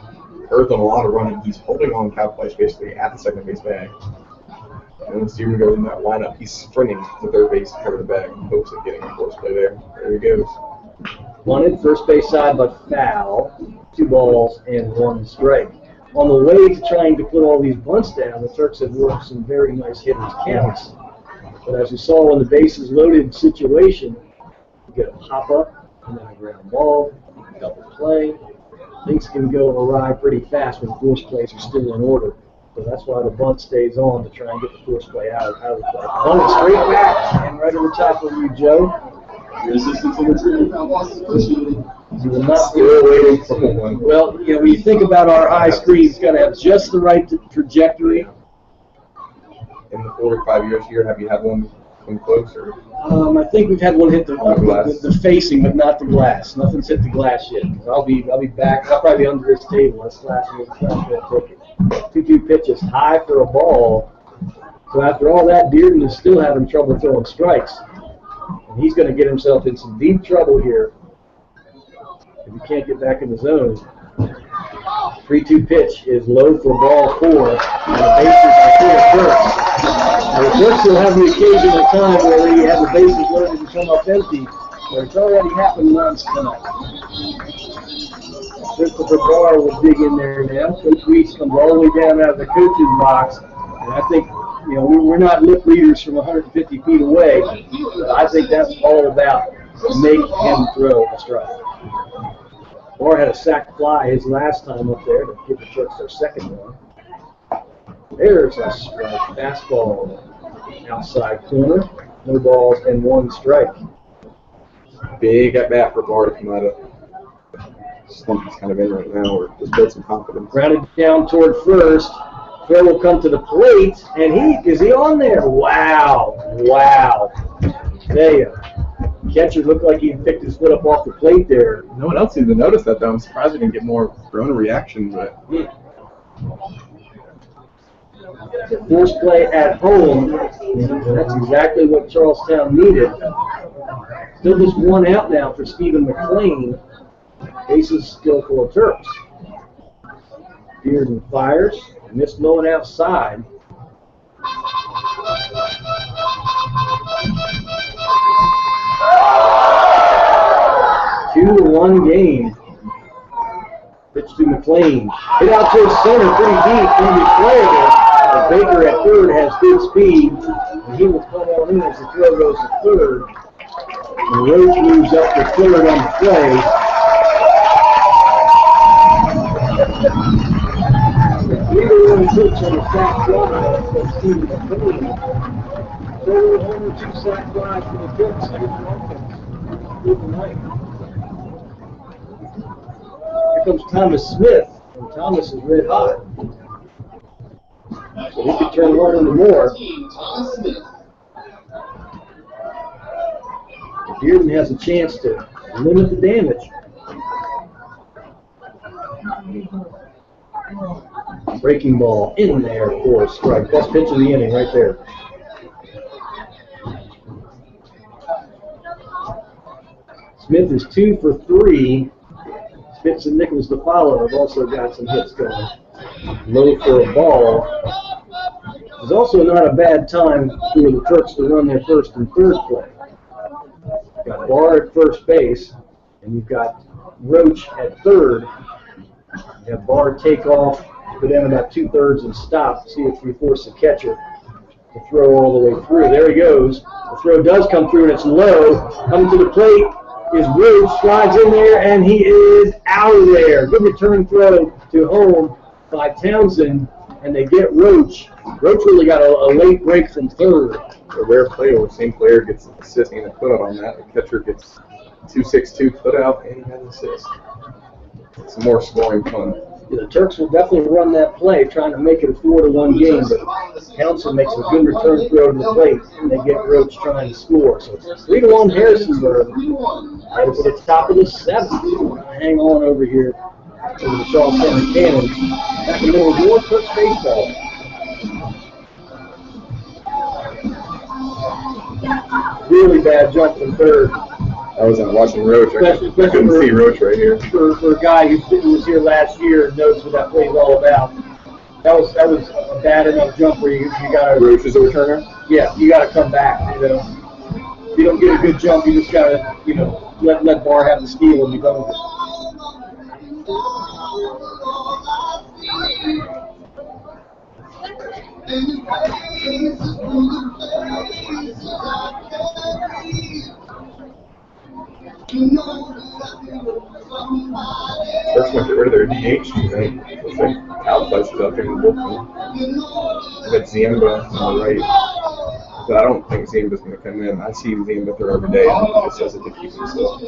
earthed on a lot of running. He's holding on Kyle Fletcher basically at the second base bag. And when Steven goes in that lineup, he's sprinting to third base to cover the bag in hopes of getting a force play there. There he goes. Bunted, first base side, but foul. 2 balls and 1 strike. On the way to trying to put all these bunts down, the Turks have worked some very nice hitters' counts. But as you saw in the bases loaded situation, you get a pop up and then a ground ball, double play. Things can go awry pretty fast when force plays are still in order. So that's why the bunt stays on to try and get the force play out of the play. Bunted straight back and right over top of you, Joe. Your assistance in retrieving foul balls is appreciated. You will not Still waiting for one. Well, when you think about our high screen, it's got to have just the right trajectory. In the 4 or 5 years here, have you had one come close? Or? I think we've had one hit Glass. the facing, but not the glass. Nothing's hit the glass yet. I'll be back. I'll probably be under this table. That's last ticket. 2-2 pitches, high for a ball. So after all that, Dearden is still having trouble throwing strikes. And he's going to get himself in some deep trouble here if he can't get back in the zone. 3-2 pitch is low for ball 4, and the bases are full of Turks. Now the Turks will have the occasional time where they have the bases loaded and come up empty, but it's already happened once tonight. Christopher Barr will dig in there now. Coach Weeks comes all the way down out of the coach's box, and I think we're not lip readers from 150 feet away, but I think that's all about make him throw a strike. Barr had a sac fly his last time up there to give the Turks their second one. There's a strike. Fastball outside corner. No balls and 1 strike. Big at bat for Barr to come out of slump he's kind of in right now, or just build some confidence. Grounded down toward first. Phil will come to the plate, and is he on there? Wow. There you go. Catcher looked like he picked his foot up off the plate there. No one else seemed to notice that, though. I'm surprised we didn't get more Corona reaction, but The force play at home, that's exactly what Charlestown needed. Still just 1 out now for Stephen McLean. Bases still full of Turks. Dearden fires. Missed Moen outside. Two to 1 game. Pitch to McLean. Hit out towards center pretty deep. Unreplayable. But Baker at third has good speed. And he will come on in as the throw goes to third. And Rhodes moves up to third on the play. The pitch on the sack fly from Stephen McLean. So 1 or 2 sack flies for the Turks. Good tonight. Here comes Thomas Smith, and Thomas is red hot. So he could turn 1 into more. Thomas Smith. Dearden has a chance to limit the damage. Breaking ball in there for a strike. Best pitch of the inning right there. Smith is 2 for 3. Spitz and Nichols to follow have also got some hits going. Low for a ball. It's also not a bad time for the Turks to run their first and third play. You've got Barr at first base, and you've got Roach at third. You have Barr take off, go down about 2/3 and stop, see if we force the catcher to throw all the way through. There he goes. The throw does come through, and it's low. Coming to the plate is Roach, slides in there, and he is out of there. Good return throw to home by Townsend, and they get Roach. Roach really got a late break from third. A rare play where the same player gets an assist and a put-out on that. The catcher gets 2-6-2 put-out, and he has an assist. Some more scoring fun. The Turks will definitely run that play, trying to make it a 4-1 game, but Townsend makes a good return throw to the plate, and they get Roach trying to score. So it's 3-1 Harrisonburg. Right at the top of the seventh. Hang on over here to the Charlestown Cannons. Back in the middle of more Turks baseball. Really bad jump from third. I wasn't watching Roach. I Especially couldn't see Roach right here. For a guy who was here last year and knows what that play is all about. That was a bad enough jump where you gotta. Roach is a returner? Yeah, you gotta come back. You know, if you don't get a good jump, you just gotta, you know, let Barr have the steal and be done with it. Turks might get rid of their DH tonight. Looks like Alplex is out there in the bullpen. I got Zamba on the right. But I don't think Zamba's going to come in. I see Zamba there every day. It says it to keep himself in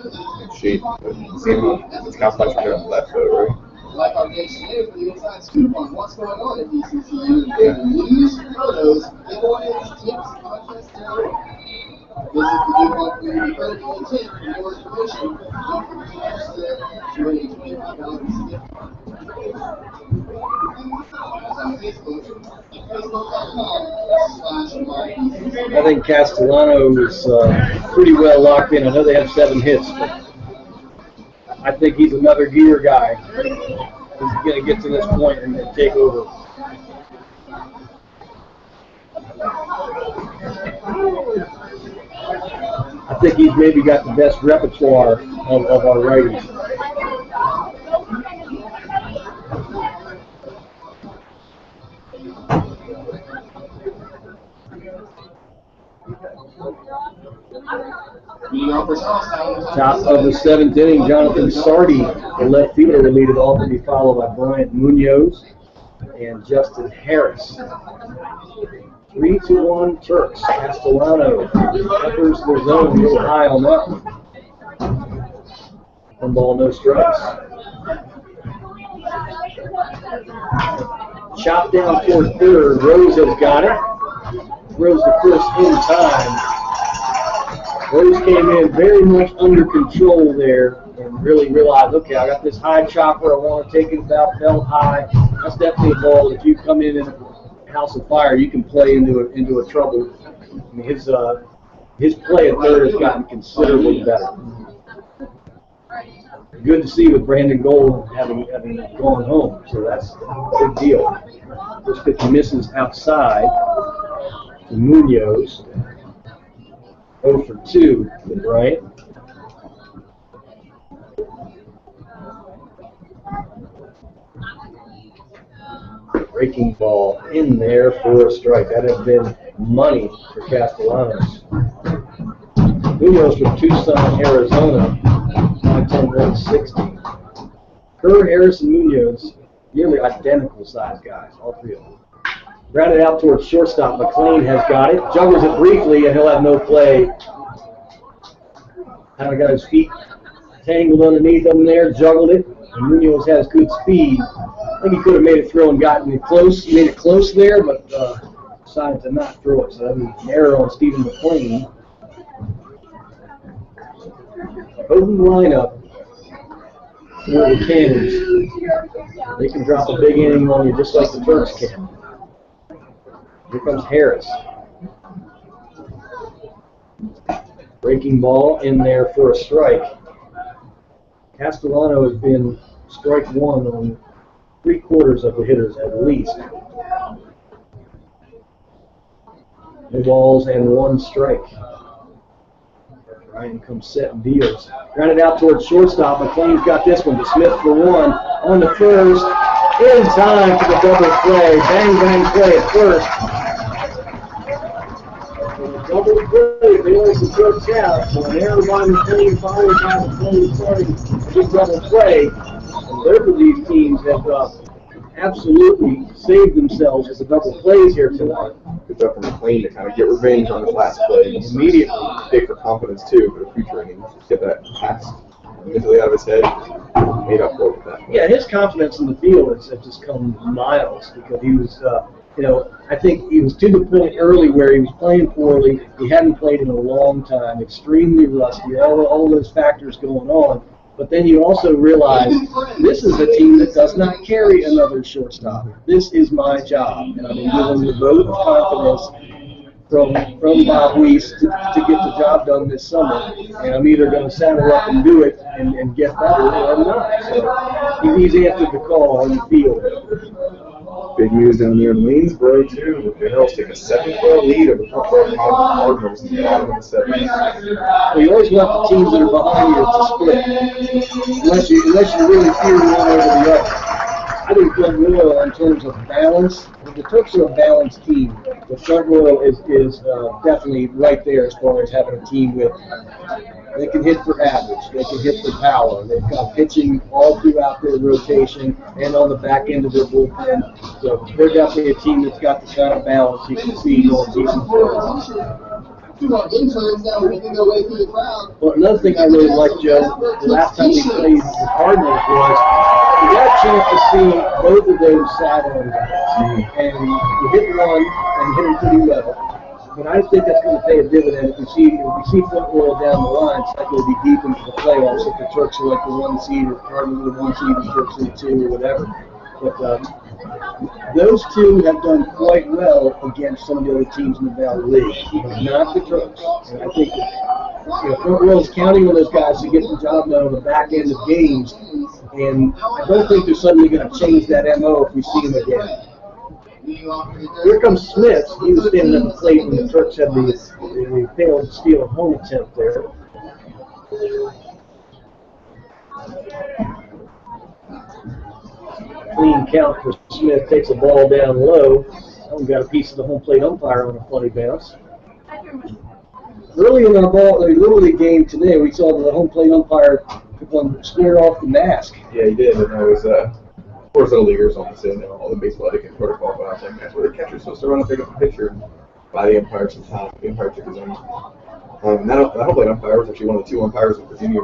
shape. But Zamba, it's Alplex right on the left, though, right? Like our next today for the inside scoop on what's going on at DCCU. News, photos, giveaways, tips, contests, and more. Visit the DuPont Community Credit Union tip for more information. Join a $25 gift card. On Facebook, Facebook.com/. I think Castellano is pretty well locked in. I know they have 7 hits, but I think he's another gear guy. He's going to get to this point and then take over. I think he's maybe got the best repertoire of our righties. Top of the 7th inning, Jonathan Sardi, the left fielder, will lead it off, to be followed by Bryant Munoz and Justin Harris. 3-1 Turks. Castellano enters the zone a little high on that one. One ball, no strikes. Chop down toward third. Rose has got it. Throws the first in time. Rose came in very much under control there and really realized, okay, I got this high chopper. I want to take it about belt high. That's definitely a ball. If you come in a house of fire, you can play into a trouble. I mean, his play at third has gotten considerably better. Good to see with Brandon Gold having gone home, so that's a big deal. First pitch misses outside to Munoz. 0 for 2 with Bryant. Breaking ball in there for a strike. That has been money for Castellanos. Munoz from Tucson, Arizona. 5'10", 160. Kerr, Harris, and Munoz, nearly identical size guys, all 3 of them. Grounded out towards shortstop. McLean has got it. Juggles it briefly, and he'll have no play. Kind of got his feet tangled underneath him there, juggled it. And Munoz has good speed. I think he could have made a throw and gotten it close. He made it close there, but decided to not throw it. So that was an error on Stephen McLean. Open lineup for the Cannons. They can drop a big inning on you just like the Turks can. Here comes Harris. Breaking ball in there for a strike. Castellano has been strike 1 on 3/4 of the hitters at least. No balls and 1 strike. Ryan comes set and deals. Grounded out towards shortstop. McLean's got this one to Smith for 1. On the first. In time for the double play. Bang, bang play at first. Double play. Bayless and Turks out. So an error by McLean followed by McLean starting this double play. And both of these teams have absolutely saved themselves with the double plays here tonight. Good job for McLean to kind of get revenge on his last play. Immediately. Big for confidence, too, for the future innings. Get that pass mentally out of his head. Made up for it with that. Yeah, his confidence in the field has just come miles because he was, I think he was to the point early where he was playing poorly. He hadn't played in a long time, extremely rusty, all those factors going on. But then you also realize this is a team that does not carry another shortstop. This is my job, and I've been given the vote of confidence from Bob Weiss to get the job done this summer, and I'm either going to saddle up and do it and get better, or I'm not. So he's answered the call on the field. Big news down there in Lanesboro, too. The Generals take a 7-4 lead over the Cardinals in the bottom of the 7th. Well, you always want the teams that are behind you to split, unless you really fear one over the other. I think Front Royal, in terms of balance, the Turks are a balanced team. The Front Royal is definitely right there as far as having a team with, they can hit for average, they can hit for power. They've got pitching all throughout their rotation and on the back end of their bullpen. So they're definitely a team that's got the kind of balance you can see going season forward. Well, another thing I really liked, Joe, the last time we played the Cardinals was we got a chance to see both of those sideline guys. And we hit one and hit them pretty well. But I think that's going to pay a dividend if we see Front Royal down the line. It's not going to be deep into the playoffs if the Turks are like the 1 seed or the Cardinals are the 1 seed and the Turks are the 2 or whatever. But those two have done quite well against some of the other teams in the Valley League, but not the Turks. And I think that Front Royal is counting on those guys to get the job done on the back end of games. And I don't think they're suddenly going to change that MO if we see them again. Here comes Smith. He was standing at the plate when the Turks had the failed steal home attempt there. Clean count for Smith, takes a ball down low. We got a piece of the home plate umpire on a funny bounce. Early in our Little League game today, we saw the home plate umpire took one square off the mask. Yeah, he did, and it was, of course, Little Leaguers obviously know all the baseball etiquette protocol, but I was like, that's where the catcher's supposed to run and pick up the pitcher by the umpire sometime. The umpire took his own. That home plate umpire was actually one of the 2 umpires in Virginia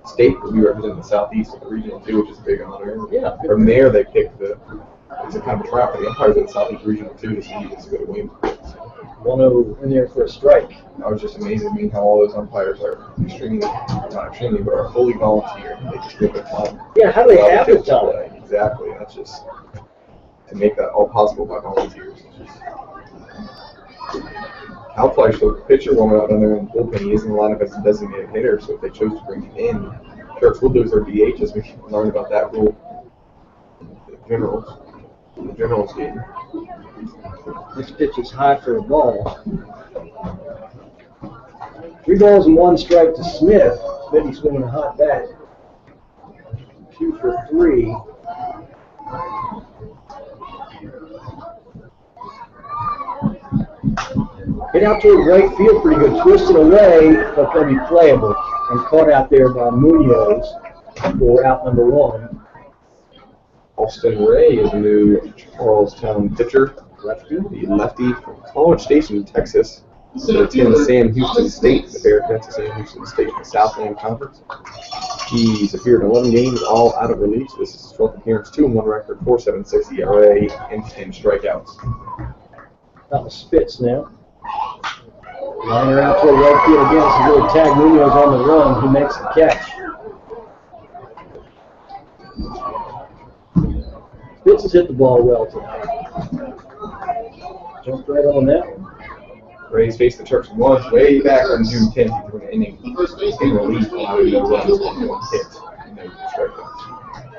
State, but we represent the Southeast of the regional too, which is a big honor. Yeah. From there, they picked it's a kind of a trap for the umpires in the Southeast regional too to see who gets to go to Williamsburg. 1-0 in there for a strike. That was just amazing to me how all those umpires are not extremely, but are fully volunteer. They just give their time. Yeah, how do they have the time? Exactly. That's just to make that all possible by volunteers. Al Fleisch, the pitcher warming up down there in the bullpen, he is in the lineup as a designated hitter, so if they chose to bring him in, Turks will lose their DH, as we learned about that rule in the Generals game. This pitch is high for a ball. 3 balls and 1 strike to Smith. Smitty's swinging a hot bat. 2 for 3. Hit out toward right field pretty good. Twisted away, but going to be playable. And caught out there by Munoz for out number 1. Austin Ray is the new Charlestown pitcher. Lefty. The lefty from College Station, Texas. So attends Sam Houston State, the Bearcats of Sam Houston State in the Southland Conference. He's appeared in 11 games, all out of relief. This is his 12th appearance, 2-1 record, 4.76 ERA, and 10 strikeouts. Out with Spitz now. Liner out toward right field again. This is really tag Munoz on the run. He makes the catch. Spitz has hit the ball well tonight. Jumped right on that one. Rays faced the Turks once way back on June 10th. He threw an inning in relief, allowing no runs, 1 hit, and no strikeouts.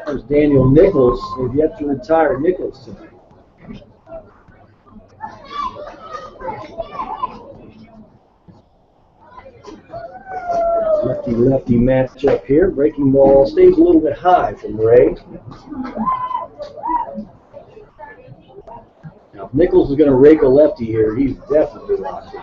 There's Daniel Nichols. They've yet to retire Nichols tonight. Lefty-lefty matchup here. Breaking ball stays a little bit high from Ray. Now, if Nichols is going to rake a lefty here, he's definitely locked in.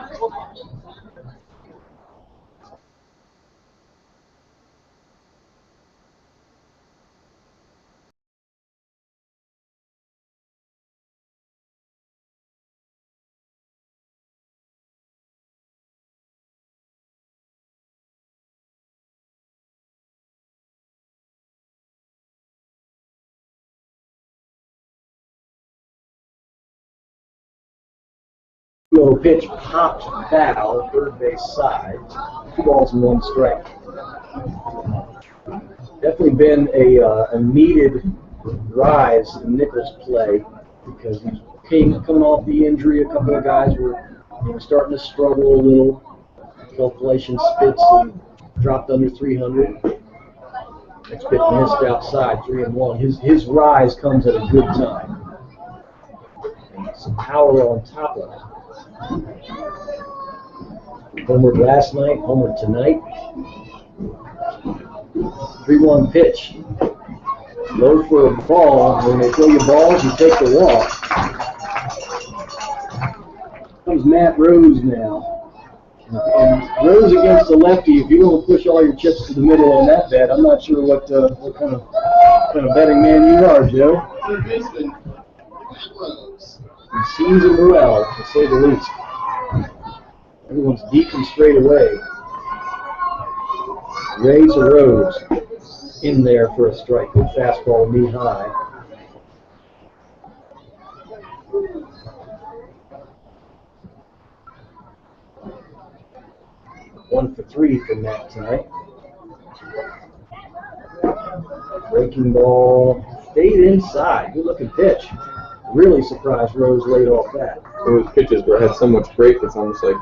Low pitch popped foul, third base side. 2 balls and 1 strike. Definitely been a needed rise in Nichols' play because he's coming off the injury. A couple of guys were starting to struggle a little. Calculation spits and dropped under 300. Next pitch missed outside, 3-1. His rise comes at a good time. And some power on top of it. Homered last night, homered tonight. 3-1 pitch. Low for a ball. When they throw you balls, you take the walk. Comes Matt Rose now. And Rose against the lefty, if you want to push all your chips to the middle on that bet, I'm not sure what kind of betting man you are, Joe. Third baseman, Matt Rose. He seems in morale, to say the least. Everyone's deep and straight away. Ray to Rose in there for a strike. Good fastball, knee high. One for 3 from Matt tonight. Breaking ball stayed inside. Good looking pitch. Really surprised Rose laid off that. Those pitches where it had so much break, it's almost like,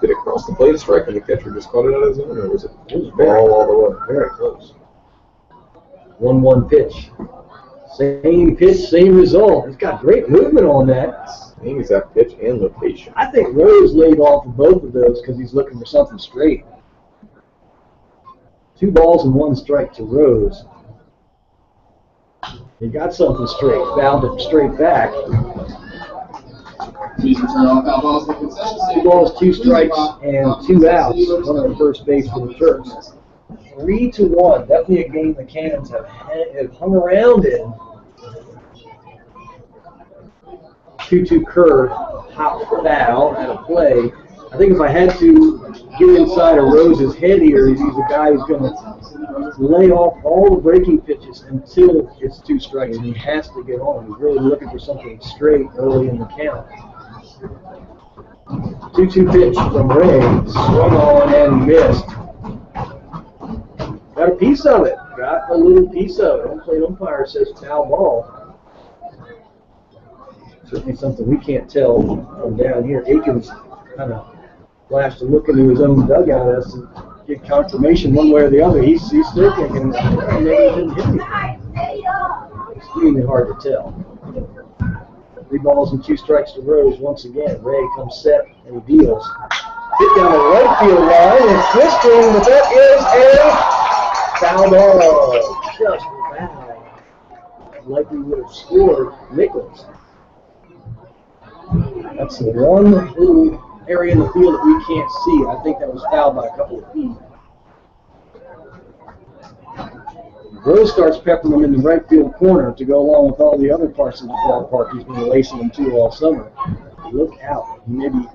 did it cross the plate strike and the catcher just caught it out of his zone, or was it ball all the way? Very close. 1-1 pitch. Same pitch, same result. He's got great movement on that. Same exact pitch and location. I think Rose laid off of both of those because he's looking for something straight. 2 balls and 1 strike to Rose. He got something straight, fouled it straight back. Please return all foul balls to the concession 2 stand. balls, 2 strikes, and 2 outs. One on first base for the Turks. 3-1. Definitely a game the Cannons have hung around in. 2-2 curve, hop foul at a play. I think if I had to get inside of Rose's head here, he's a guy who's going to lay off all the breaking pitches until it's 2 strikes, and he has to get on. He's really looking for something straight early in the count. 2-2 pitch from Ray, swung on and missed. Got a piece of it. Got a little piece of it. Home plate umpire says foul ball. Certainly something we can't tell from down here. Aikens kind of flashed a look into his own dugout at us and get confirmation one way or the other. He's still thinking maybe he didn't hit anything. Extremely hard to tell. 3 balls and 2 strikes to Rose once again. Ray comes set and he deals. Hit down the right field line and twisting, but that is a foul ball. Just foul. Likely would have scored Nichols. That's the one little area in the field that we can't see. I think that was fouled by a couple of feet. Rose starts peppering them in the right field corner to go along with all the other parts of the ballpark he's been lacing them to all summer. Look out. He may be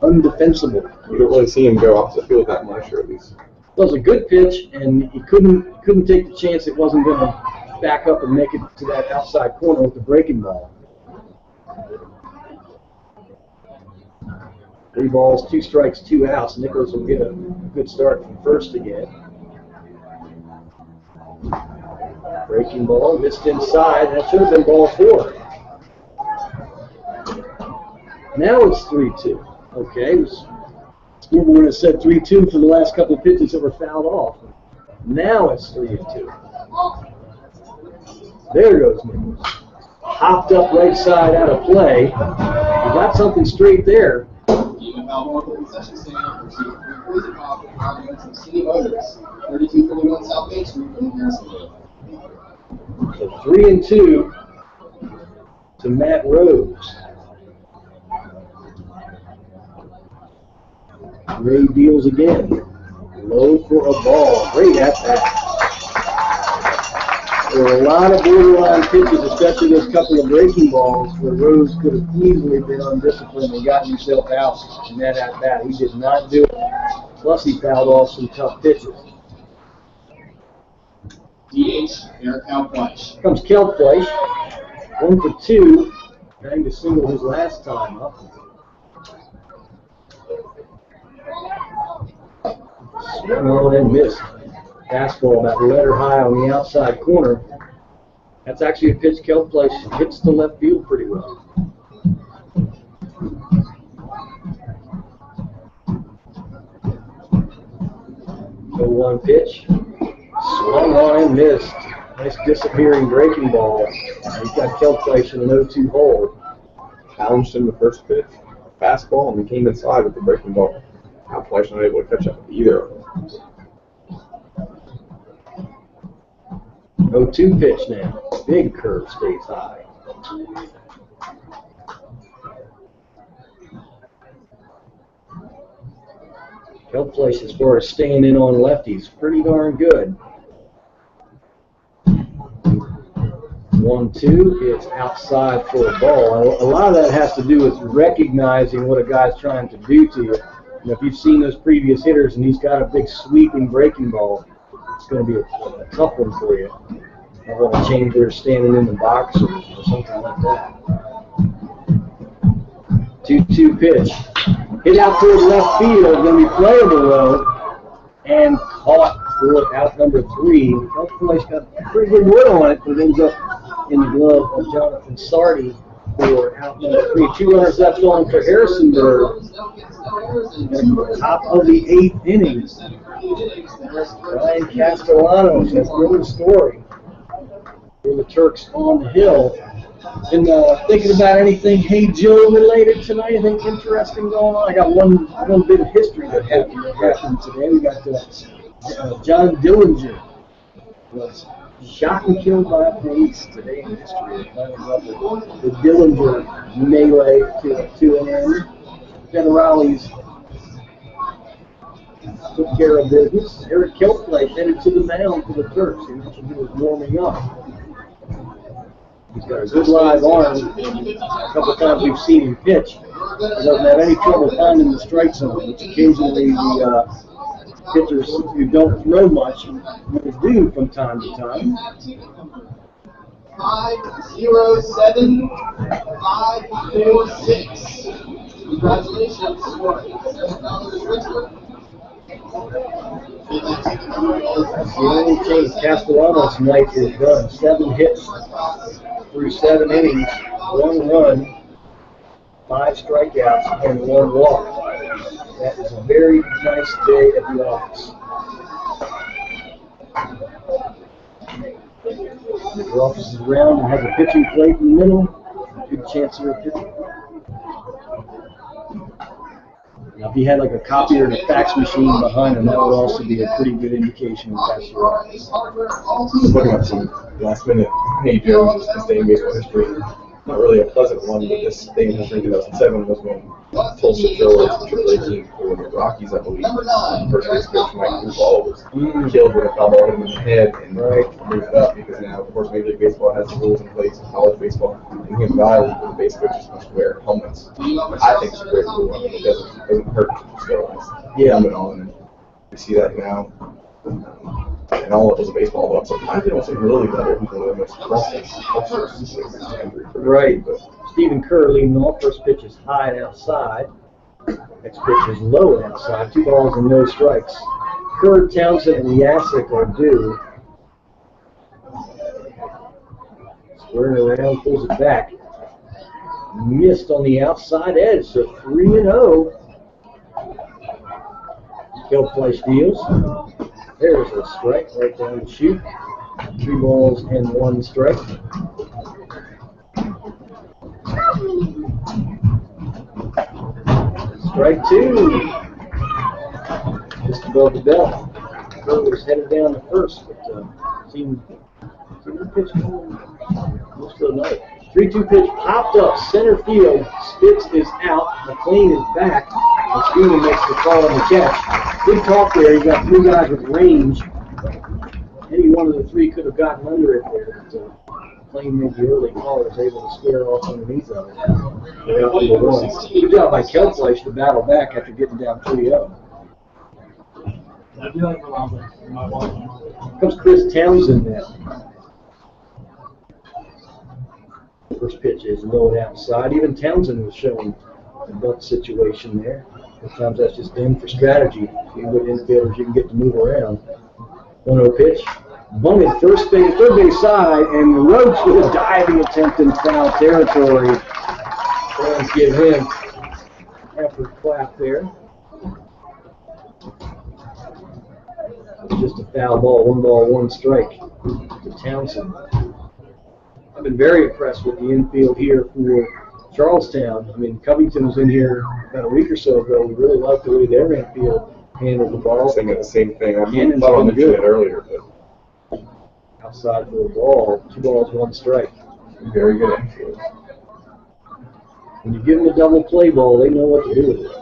undefensible. You don't really see him go off the field that much, or at least. It was a good pitch, and he couldn't take the chance it wasn't going to back up and make it to that outside corner with the breaking ball. 3 balls, 2 strikes, 2 outs. Nichols will get a good start from first again. Breaking ball, missed inside. That should have been ball 4. Now it's 3-2. Okay, scoreboard has said 3-2 for the last couple of pitches that were fouled off. Now it's 3-2. There goes Nichols. Hopped up right side out of play. He got something straight there. Even Balboa concession stand received free cruising off with arguments of City Motors, 3241 South Main Street in Harrisonville. So 3-2 to Matt Rose. Ray deals again. Low for a ball. Great at that. There were a lot of borderline pitches, especially those couple of breaking balls, where Rose could have easily been undisciplined and gotten himself out in that at bat. He did not do it. Plus, he fouled off some tough pitches. DH, Eric Alfleisch. Here comes Kelfleisch. 1 for 2. Trying to single his last time up. Swung on and missed. Fastball about letter high on the outside corner. That's actually a pitch Kelfleisch hits the left field pretty well. So 1 pitch. Swung on and missed. Nice disappearing breaking ball. He's got Kelfleisch in an 0-2 hole. Challenged him the first pitch, fastball, and he came inside with the breaking ball. Alfleisch not able to catch up with either of them. 0-2 pitch now. Big curve stays high. Kelfleisch, as far as staying in on lefties, pretty darn good. 1-2, it's outside for a ball. A lot of that has to do with recognizing what a guy's trying to do to you. If you've seen those previous hitters and he's got a big sweeping breaking ball, it's going to be a tough one for you. I want to change their standing in the box or something like that. 2-2 pitch. Hit out toward left field, going to be playable though, and caught for out number 3. Kelfleisch got pretty good wood on it, but it ends up in the glove of Jonathan Sardi for out number 3. 2 runners left on for Harrisonburg. Top of the 8th inning. Ryan Castellanos has another story for the Turks on the hill. And thinking about anything Hey Joe related tonight, anything interesting going on? I got one bit of history that happened today. We got John Dillinger was shot and killed by police today in history. The Dillinger melee to an end. Generales took care of business. Eric Kelfleisch headed to the mound for the Turks. He was warming up. He's got a good live arm. A couple of times we've seen him pitch. He doesn't have any trouble finding the strike zone, which occasionally the pitchers who don't throw much do from time to time. 5-0-7-5-4-6. Congratulations. That's the only change Castellanos night is done. 7 hits through 7 innings, 1 run, 5 strikeouts, and 1 walk. That is a very nice day at the office. The office is round and has a pitching plate in the middle. Good chance of a pitcher. Now, if he had like a copier and a fax machine behind him, that would also be a pretty good indication of that's right. Just looking at some last minute Hey Joe, just to stay in baseball history. Not really a pleasant one, but this thing in history in 2007 was when Tulsa Joe was the AAA team for the Rockies, I believe. First base coach Mike Grubauer was killed with a foul ball in the head and moved up because now, of course, Major League Baseball has the rules in place in college baseball. And him violate the base coaches must wear helmets. I think it's a great rule. I mean, it doesn't hurt to steroids. Helmet on, and we see that now. And all levels of baseball, but sometimes they don't seem really better. He's one of the most Right. Stephen Kerr leading off. First pitch is high and outside. Next pitch is low and outside. 2 balls and no strikes. Kerr, Townsend, and Yasik are due. Squaring around, pulls it back. Missed on the outside edge, so 3-0. Kelfleisch deals. There's a strike right down the chute. 3 balls and 1 strike. Strike two. Just above the belt. Curler's headed down the first, but seen the pitch most of the night. 3-2 pitch popped up center field. Spitz is out. McLean is back. And Schooney makes the call on the catch. Big talk there. You got three guys with range. Any one of the three could have gotten under it there. But McLean made the early call, was able to square off underneath of it. They're up to 1. Good job by Kelfleisch to battle back after getting down 3-0. Comes Chris Townsend now. First pitch is low and outside. Even Townsend was showing a bunt situation there. Sometimes that's just in for strategy. You can get infielders, you can get to move around. 1-0 pitch. Bunted third base side, and Roach with a diving attempt in foul territory. Fans give him effort clap there. It's just a foul ball, 1 strike to Townsend. I've been very impressed with the infield here for Charlestown. I mean, Covington was in here about a week or so ago. We really liked the way their infield handled the ball. I was thinking the same thing. I Cannon's thought I been mentioned good. it earlier, but Outside for the ball, 2 balls, 1 strike. very good infield. When you give them a double play ball, they know what to do with it.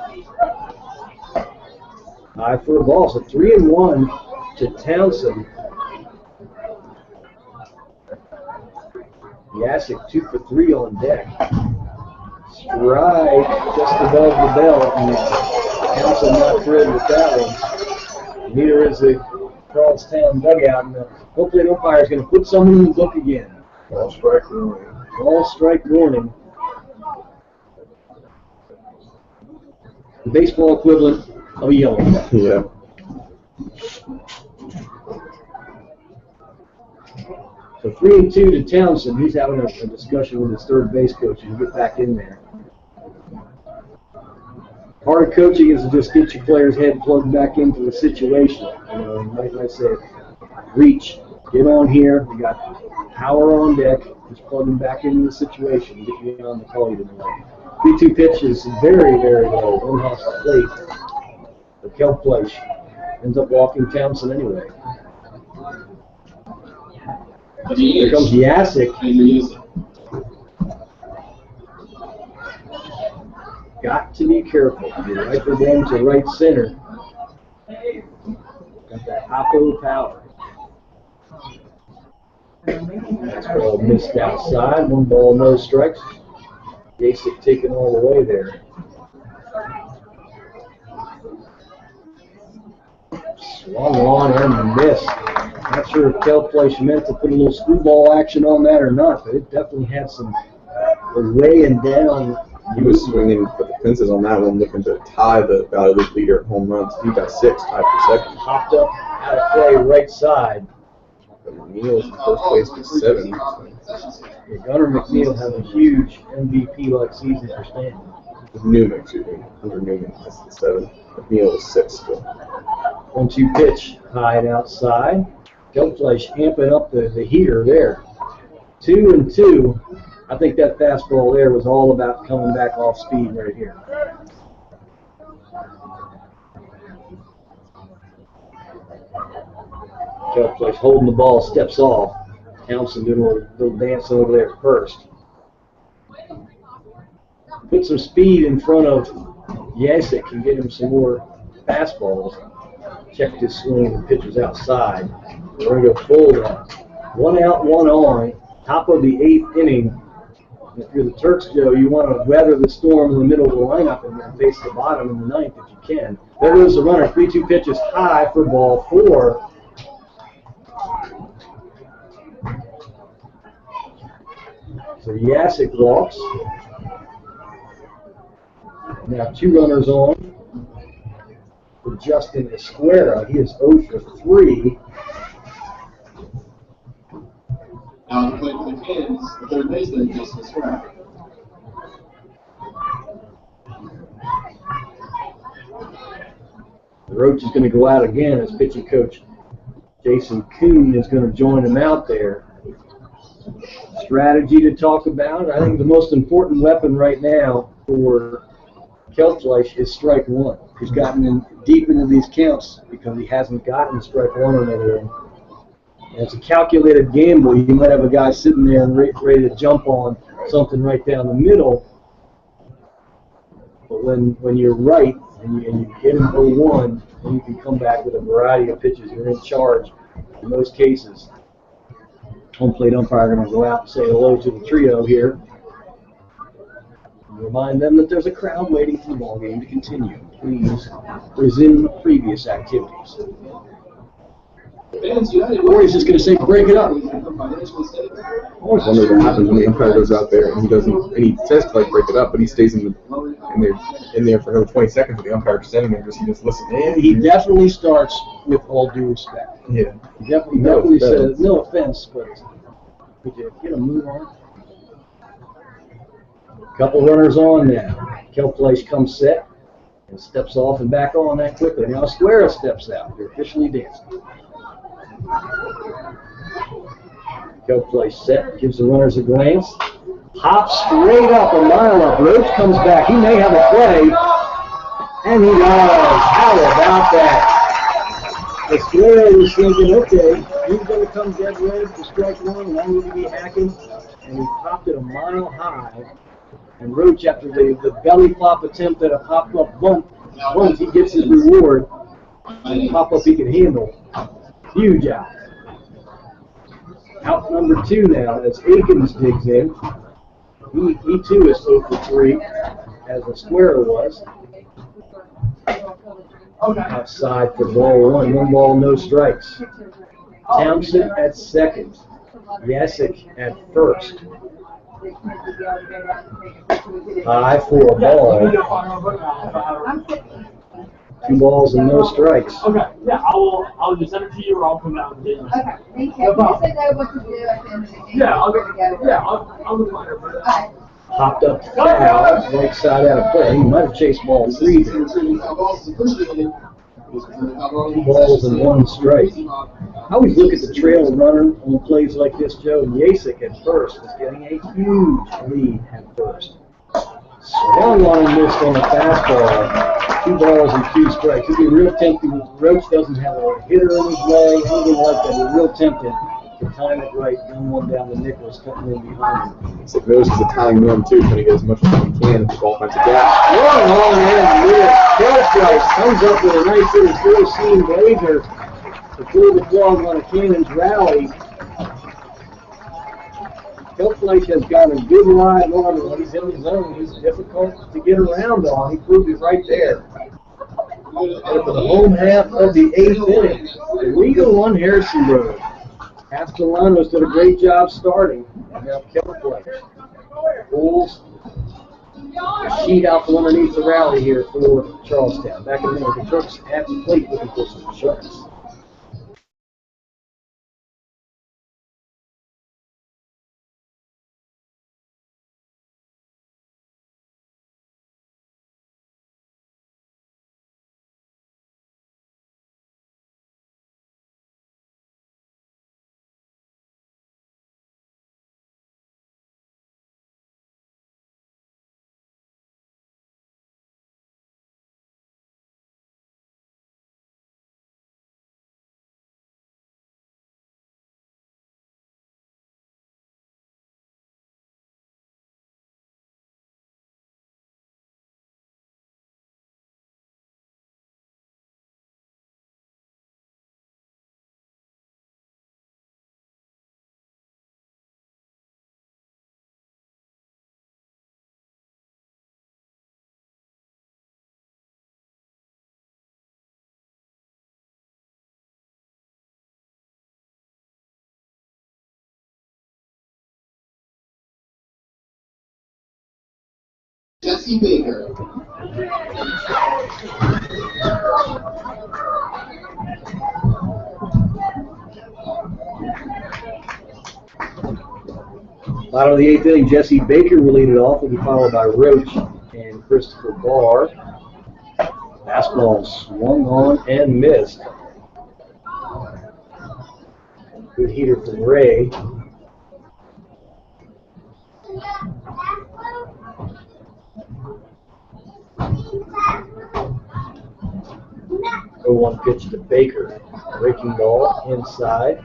High for a ball, so 3-1 to Townsend. Yasik 2 for 3 on deck. Strike just above the belt, and Townsend not thrilled with that one. Neither is the Charlestown dugout, and hopefully the umpire is going to put someone in the book again. Ball strike warning. Ball strike warning. The baseball equivalent of a yellow. Yeah. So 3-2 to Townsend. He's having a discussion with his third base coach and get back in there. Part of coaching is to just get your player's head plugged back into the situation. You know, and like I said, reach, get on here. We got power on deck. Just plug them back into the situation. Get you on the call you tonight. 3-2 pitch is very, very low. 1 off the plate. The Kelfleisch ends up walking Townsend anyway. Here comes Yasik. Got to be careful. You're right for them to right center. Got that oppo power. That's ball missed outside. 1 ball, no strikes. Yasik taking all the way there. Swung on and missed. Not sure if Kelfleisch meant to put a little screwball action on that or not, but it definitely had some weighing down. He was swinging for the fences on that one, looking to tie the Valley League leader at home runs. He got 6, tied for second. Popped up out of play right side. McNeil's in first place with 7. Gunnar McNeil had a huge MVP-like season for Stanton. Newman, excuse me. Under Newman, that's the 7. McNeil was 6 still. 1-2 pitch, high and outside. Kelfleisch amping up the heater there. 2-2. I think that fastball there was all about coming back off speed right here. Kelfleisch holding the ball, steps off. Townsend doing a little dancing over there at first. Put some speed in front of Yasik and get him some more fastballs. Checked his swing, the pitch was outside. We're going to go full now. 1 out, 1 on. Top of the 8th inning. And if you're the Turks, Joe, you want to weather the storm in the middle of the lineup and face the bottom in the 9th if you can. There goes the runner. 3-2 pitch is high for ball 4. So Yasik walks. Now 2 runners on for Justin Esquera. He is 0 for 3. Now, the plate for the Cannons, the third baseman, Justin Esquera. Roach is going to go out again as pitching coach Jason Kuhn is going to join him out there. Strategy to talk about. I think the most important weapon right now for Kelpfleisch is strike one. He's gotten in deep into these counts because he hasn't gotten strike one on anyone. And it's a calculated gamble. You might have a guy sitting there and ready to jump on something right down the middle. But when you're right and you hit him 0-1, then you can come back with a variety of pitches. You're in charge in most cases. Home plate umpire going to go out and say hello to the trio here. And remind them that there's a crowd waiting for the ball game to continue. Please resume previous activities. Or he's just going to say, break it up. I always wonder what happens when the umpire goes out there and he doesn't, and he says to like break it up, but he stays in there for another 20 seconds with the umpire standing there because he just listens. And he definitely starts with all due respect. Yeah. He definitely says, no offense, but could you get a move on? Couple runners on now. Kelpfleisch comes set and steps off and back on that quickly. Now Esquera steps out. They're officially dancing. Kelpfleisch set, gives the runners a glance. Hops straight up, a mile up. Roach comes back. He may have a play. And he does. How about that? Esquera was thinking, okay, he's going to come dead red for strike one, and I'm going to be hacking. And he popped it a mile high. And Roach, after the belly flop attempt at a pop-up bunt, once he gets his reward, and pop-up he can handle. Huge out. Out number 2 now as Akins digs in. He too is 0 for 3, as Esquera was. Outside for ball 1. 1 ball, no strikes. Townsend at second. Yasik at first. High for a ball. 2 balls and no strikes. Okay, yeah, I'll just send it to you or I'll come down and get it. Okay, thank you. You said know what to do at the end of the game. Yeah, I'll remind her for that. Alright. Popped up to foul, right side out of play. He might have chased ball 3 there. 2 balls and 1 strike. I always look at the trail runner on plays like this, Joe. Yasik at first is getting a huge lead at first. Swung on and missed on the fastball. 2 balls and 2 strikes. It'd be real tempting. Roach doesn't have a hitter in his way, anything like that. It'd be real tempting to time it right, run one down the Nichols, cutting in behind him. So Rose is Italian man too, trying to get as much as he can at the offensive gap. One on and missed. Kelpfleisch comes up with a nice little 4-seam blazer to pull the plug on a Cannons rally. Kelpfleisch has got a good line on him. When he's in the zone, he's difficult to get around on. He proved it right there. And for the home half of the 8th inning, the legal one, Harrison Road. Castellanos did a great job starting. And now Kelpfleisch pulls the sheet out from underneath the rally here for Charlestown. Back in the minute, the Crooks at the plate looking for some shots. Jesse Baker. Bottom of the 8th inning, Jesse Baker will lead it off. Will be followed by Roach and Christopher Barr. Fastball swung on and missed. Good heater from Ray. 0-1 pitch to Baker. Breaking ball inside.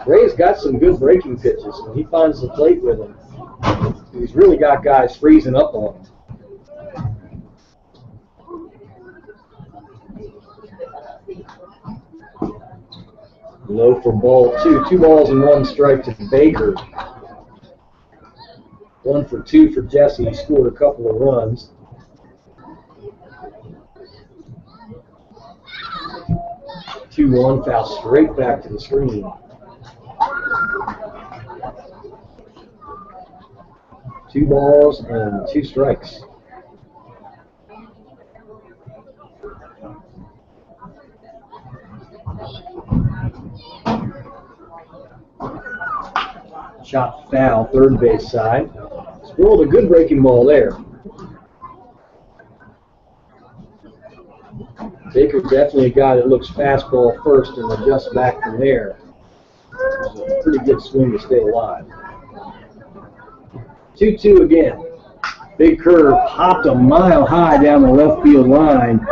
Ray's got some good breaking pitches. When he finds the plate with him, he's really got guys freezing up on him. Low for ball 2. 2 balls and 1 strike to Baker. 1 for 2 for Jesse. He scored a couple of runs. Two 1 foul straight back to the screen. 2 balls and 2 strikes. Shot foul, third base side. Rolled a good breaking ball there. Baker's definitely a guy that looks fastball first and adjusts back from there. It's a pretty good swing to stay alive. 2-2 again. Big curve popped a mile high down the left field line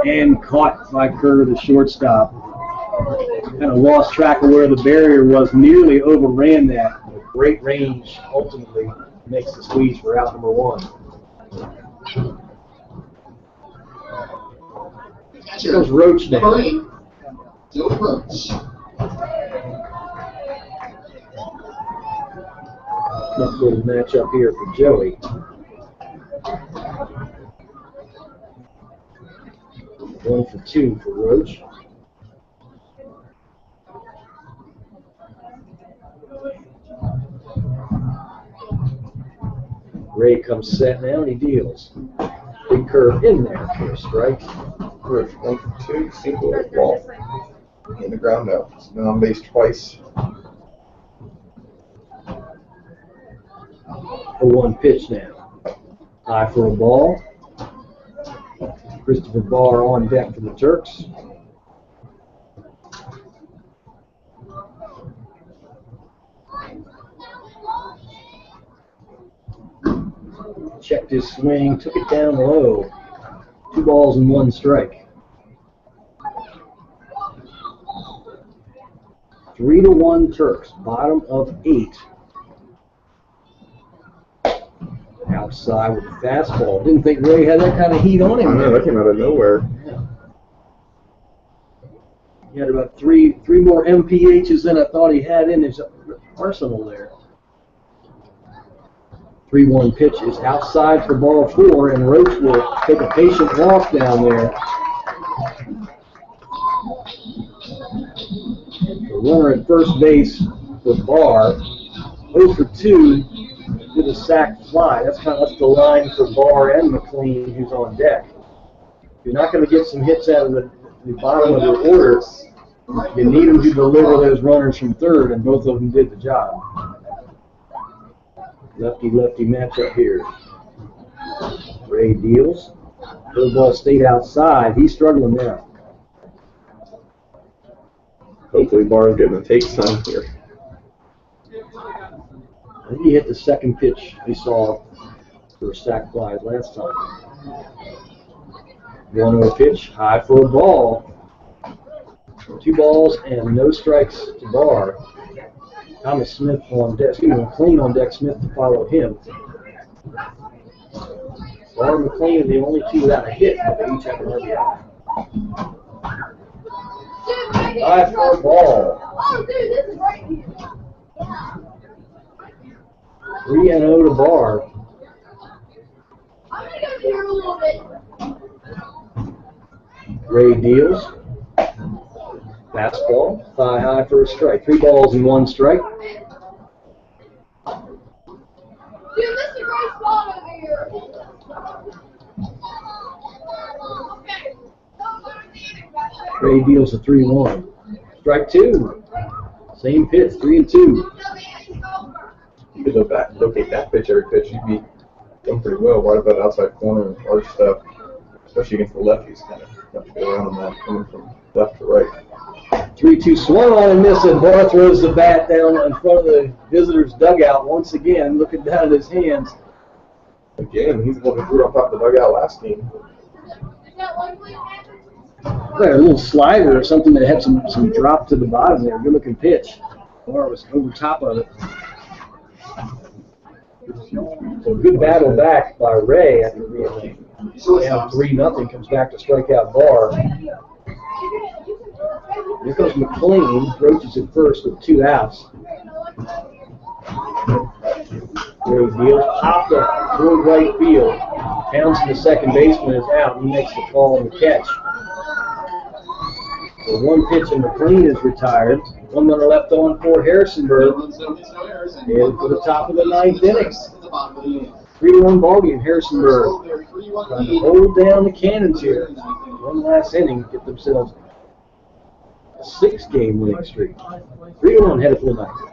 and caught by Kerr, the shortstop. Kind of lost track of where the barrier was, nearly overran that. Great range ultimately makes the squeeze for out number 1. Here goes Roach now. Joe Roach. Nice little matchup here for Joey. One for 2 for Roach. Ray comes set now and he deals. Big curve in there for a strike. Roach 1 for 2, single ball. In the ground now. It's been on base twice. A 1 pitch now. High for a ball. Christopher Barr on deck for the Turks. Checked his swing, took it down low. 2 balls and 1 strike. 3-1 Turks, bottom of 8. Outside with the fastball. Didn't think Ray had that kind of heat on him. I know, that came out of nowhere. Yeah. He had about three more MPHs than I thought he had in his arsenal there. 3-1 pitch is outside for ball 4, and Roach will take a patient walk down there. The runner at first base for Barr. 0 for 2 with a sac fly. That's the line for Barr and McLean, who's on deck. You're not going to get some hits out of the bottom of your order. You need them to deliver those runners from third, and both of them did the job. Lefty-lefty matchup here. Ray deals. The ball stayed outside. He's struggling now. Hopefully Barr's getting to take some here. I think he hit the second pitch he saw for sac flies last time. 1-0 pitch, high for a ball. 2 balls and no strikes to Barr. Thomas Smith on deck, McLean on deck, Smith to follow him. Barr and McLean are the only 2 without a hit, but they each have an RBI. High for a ball. Oh, dude, this is right here. 3-0 to Barr. I'm gonna go here a little bit. Ray deals. Fastball, high for a strike. 3 balls and 1 strike. Dude, this is a great spot over here. Ray deals a 3-1. Strike 2. Same pitch, 3-2. You could locate that pitch every pitch, you'd be doing pretty well. What about outside corner and arch stuff, especially against the lefties? Kind of have to go around on that, coming from left to right. 3-2 swung on and missed, and Barr throws the bat down in front of the visitor's dugout once again, looking down at his hands. Again, he's the one who threw on top of the dugout last game. a little slider or something that had some drop to the bottom there. Good looking pitch. Bar was over top of it. So good battle back by Ray after being down 3-0. Comes back to strike out Barr. Here goes McLean. Roaches at first with 2 outs. Ray deals popped up toward right field. Pounds to the second baseman is out. He makes the call and the catch. So 1 pitch and McLean is retired. 1 runner left on for Harrisonburg. And for the top of the 9th inning. 3-1 ballgame, Harrisonburg. Trying to hold down the Cannons here. One last inning, get themselves a 6-game winning streak. 3-1 headed for the 9th.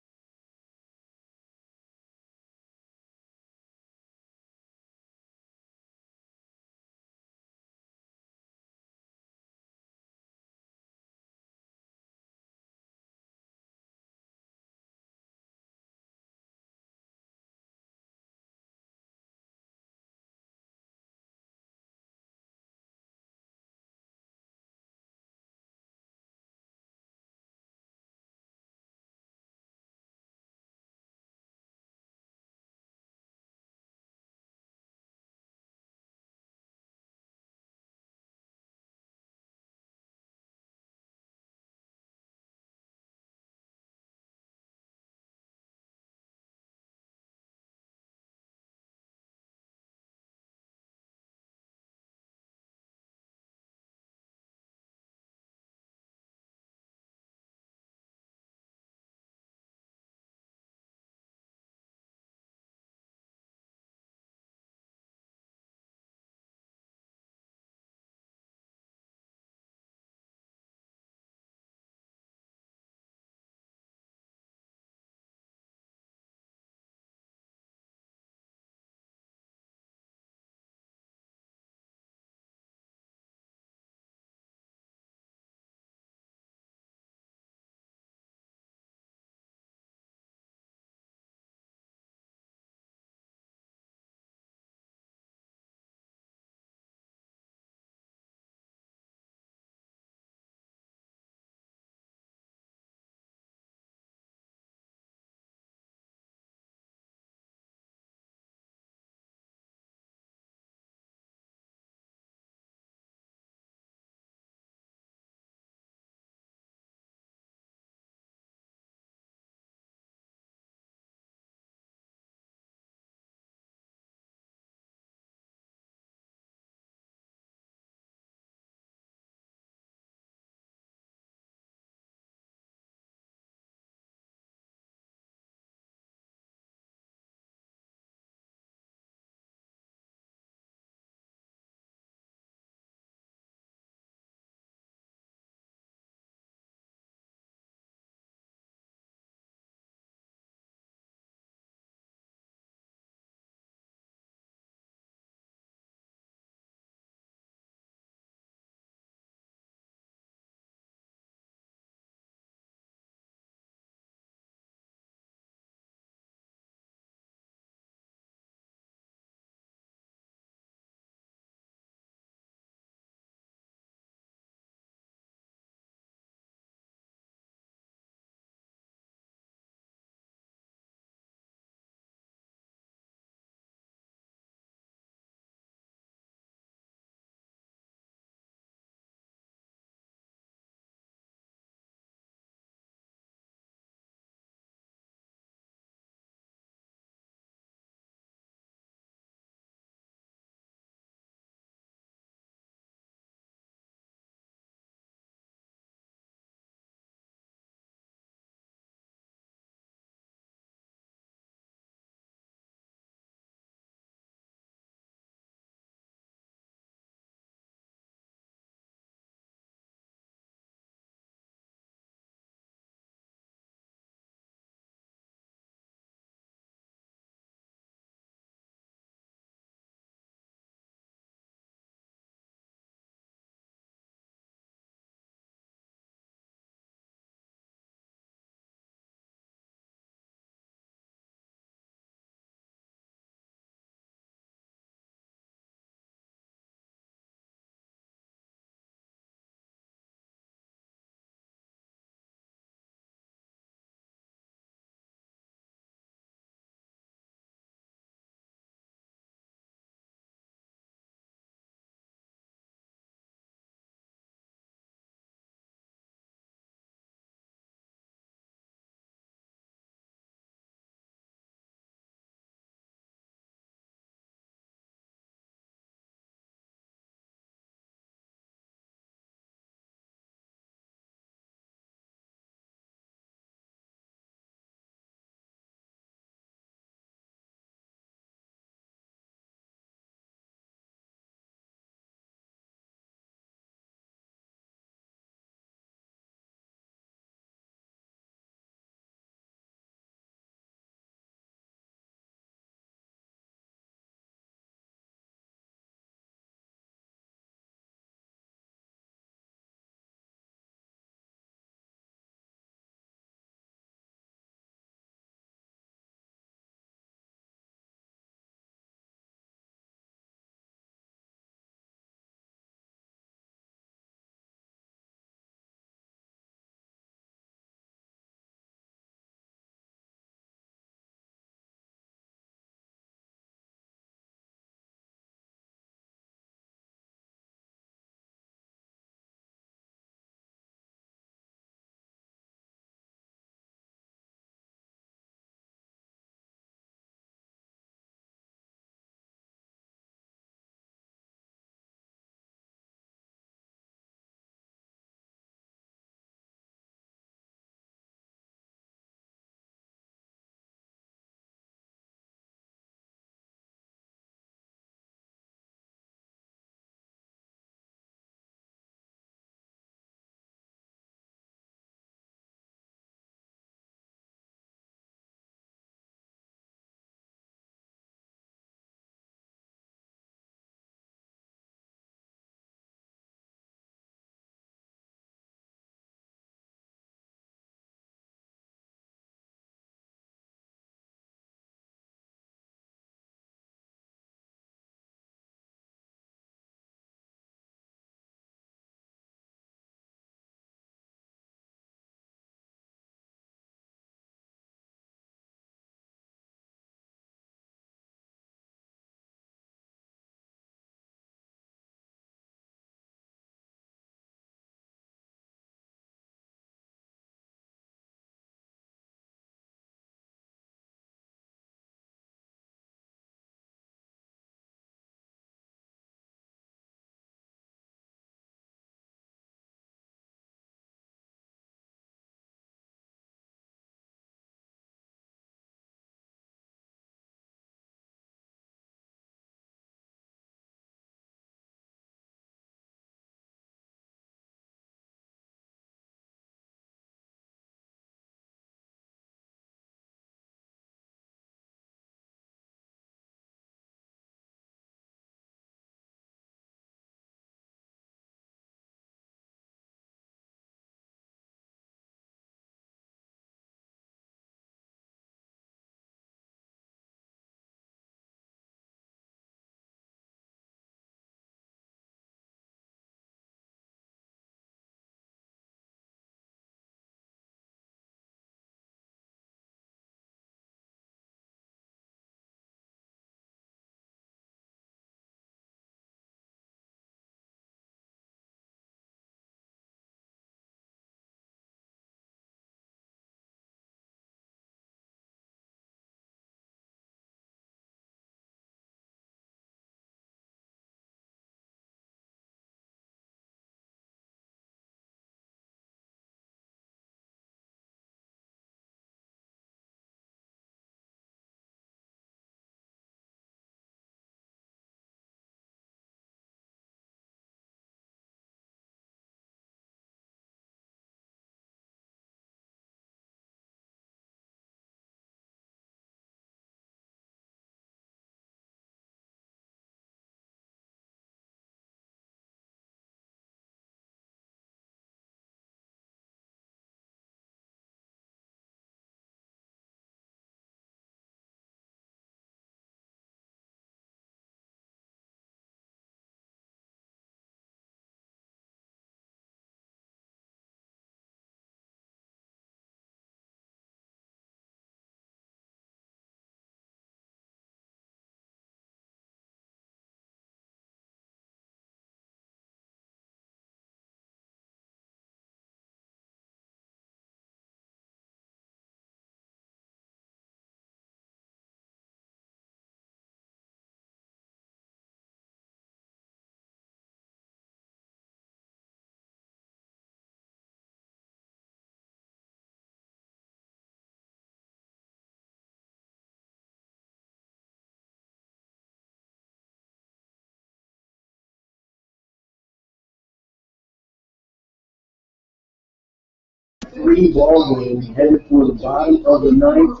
3 ball game headed for the bottom of the ninth.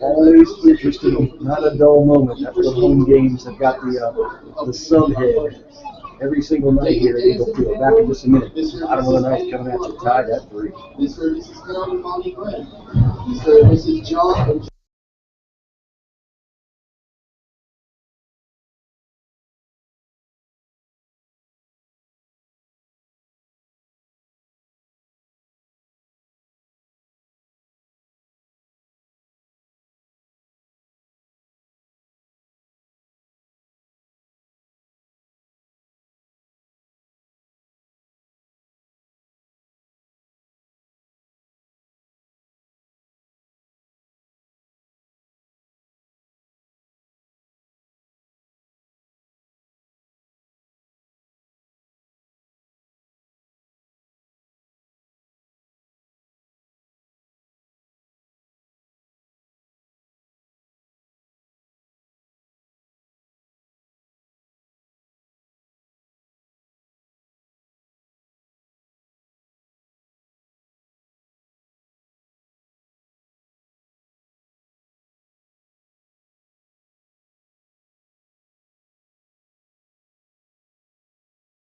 Always interesting, not a dull moment. That's what home games have got the subhead every single night here at Eagle Field. Back in just a minute. Bottom of the ninth coming at you tied at 3. This service is found in Bobby Gray. This service is John.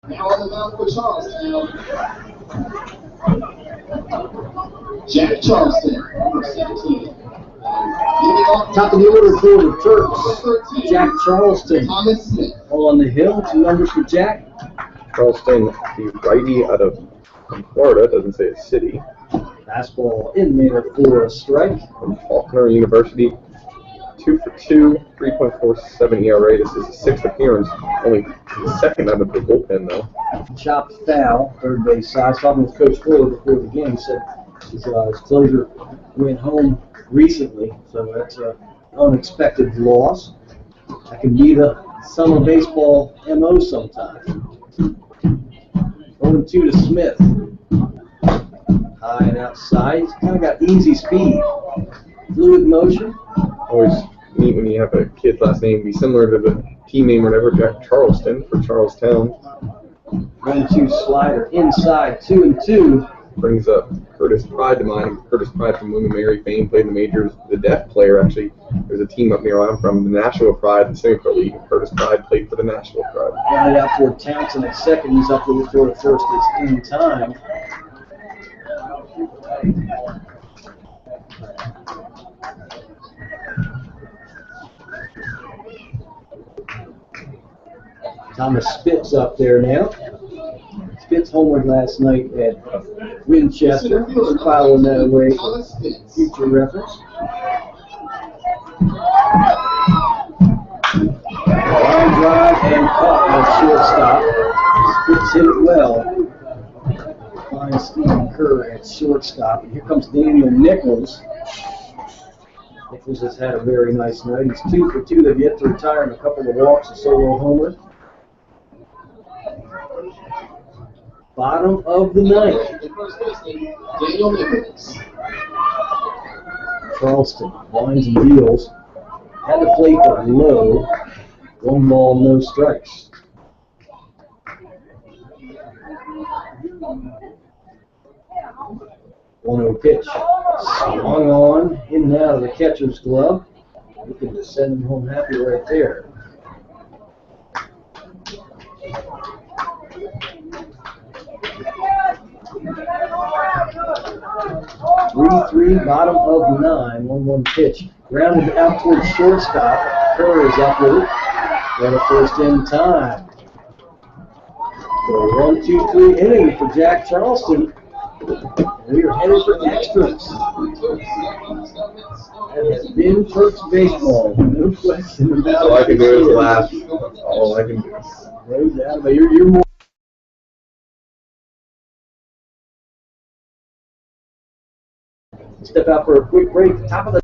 Now on the mound for Charlestown, Jack Charleston, number 17. Top of the order for the Turks, Jack Charleston. Thomas Smith. On the hill, 2 numbers for Jack. Charleston, the righty out of Florida, doesn't say a city. Fastball in there for a strike. From Faulkner University, 2 for 2, 3.47 ERA. This is his 6th appearance, only the 2nd out of the bullpen though. Chopped foul, third base side. I was talking with Coach Fuller before the game. He said his closer went home recently, so that's an unexpected loss. That can be the summer baseball MO sometimes. 0-2 to Smith. High and outside. He's kind of got easy speed. Fluid motion. Always neat when you have a kid's last name be similar to the team name or whatever, Jack Charleston for Charlestown. 1-2 slider inside, 2-2. Brings up Curtis Pride to mind. Curtis Pride from William Mary fame, played in the majors. The deaf player, actually, there's a team up near where I'm from, the Nashville Pride, the semi-pro league. Curtis Pride played for the Nashville Pride. Grounded out toward Townsend at second. He's up to the first. It's in time. Thomas Spitz up there now. Spitz homered last night at Winchester. We're filing that away for future reference. Line drive and caught at shortstop. Spitz hit it well. Finds Stephen Kerr at shortstop. And here comes Daniel Nichols. Nichols has had a very nice night. He's 2 for 2. They've yet to retire in a couple of walks, a solo homer. Bottom of the ninth. Daniel Nichols. Charleston winds and deals. Had the plate but low. 1 ball, no strikes. One-0 pitch. Swung on, in and out of the catcher's glove. We can just send him home happy right there. 3-3, bottom of the 9, 1-1 pitch. Grounded out towards shortstop. Kerr is up with it. Got a first in time. So 1-2-3 inning for Jack Charleston. We are headed for extras. That has been Turks baseball, no question about it. All I can do is laugh. All I can do. No doubt, but you're more. Step out for a quick break. Top of the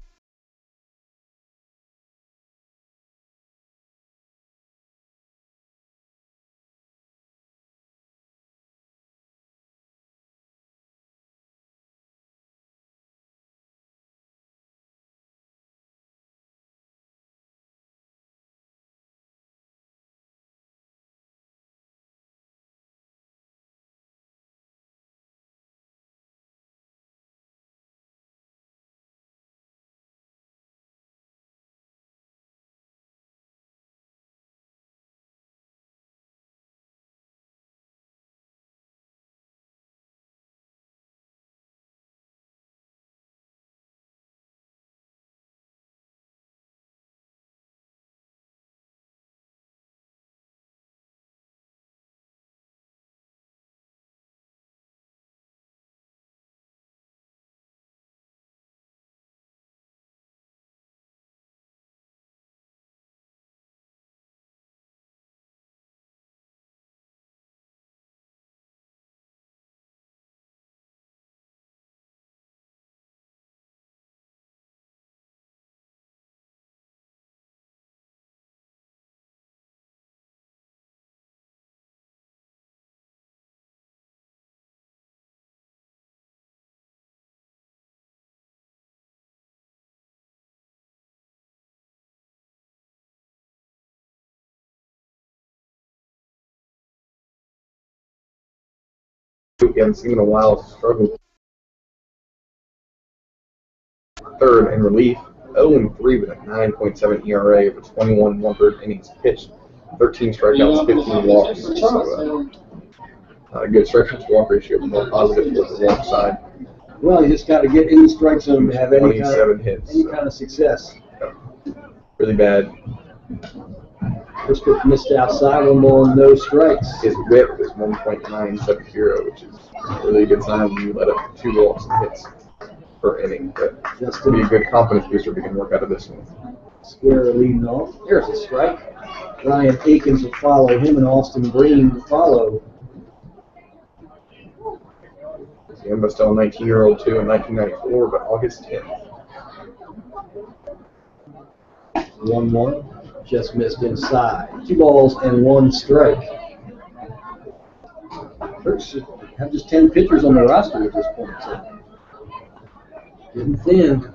We haven't seen in a while. Struggling third in relief. 0-3 with a 9.7 ERA over 21 1/3 innings pitched. 13 strikeouts, 15 walks. So, not a good strikeout to walk ratio, but more positive towards the walk side. Well, you just got to get in the strike zone to have any 27 hits. kind of success. Really bad. First pitch missed outside, 1 ball, no strikes. His whip is 1.970, which is a really good sign when you let up 2 walks and hits per inning. But Just it'll be a good confidence booster if we can work out of this one. Square leading off. There's a strike. Ryan Akins will follow him, and Austin Green will follow. Ziemba still a 19-year-old too in 1994, but August 10th. 1-1. Just missed inside. 2 balls and 1 strike. Turks have just 10 pitchers on the roster at this point. So getting thin.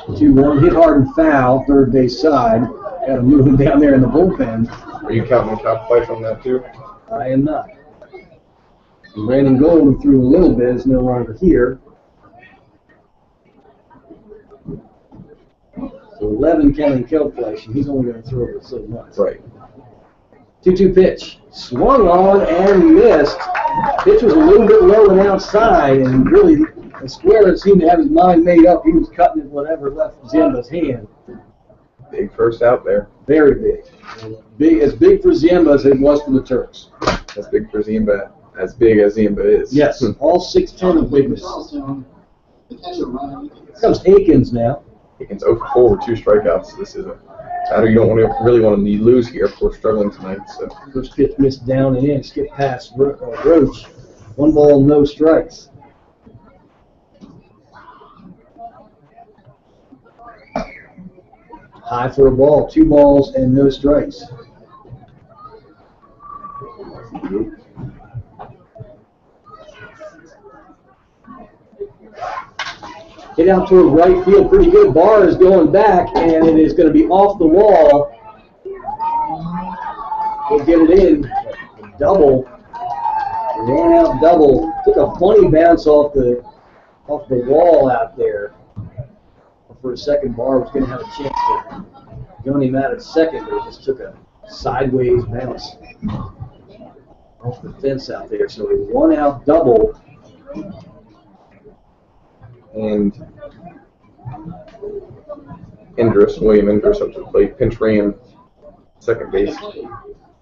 2-1. Hit hard and foul. Third base side. Got to move him down there in the bullpen. Are you counting the top flight on that too? I am not. Brandon Gold, who threw a little bit, is no longer here. So 11 counting calculation. He's only going to throw it so much. Right. 2-2 pitch. Swung on and missed. Pitch was a little bit low and outside, and really, the Square seemed to have his mind made up. He was cutting it whatever left Ziemba's hand. Big first out there. Very big. As big for Ziemba as it was for the Turks. That's big for Ziemba. As big as Ziemba is. Yes, all 6'10" of bigness. The catcher running. Here comes Akins now. Akins 0 for 4 with 2 strikeouts. This is a batter you don't really want to lose here. Of course, struggling tonight. So First pitch missed down and in. Skip past Roach. 1 ball, no strikes. High for a ball. 2 balls and no strikes. Hit out toward right field, pretty good. Barr is going back, and it is going to be off the wall. He'll get it in. Double. Ran out double. Took a funny bounce off the wall out there. For a second, Barr was going to have a chance to gun him out at second, but it just took a sideways bounce off the fence out there. So a 1-out double. and William Indris up to the plate, pinch ran second base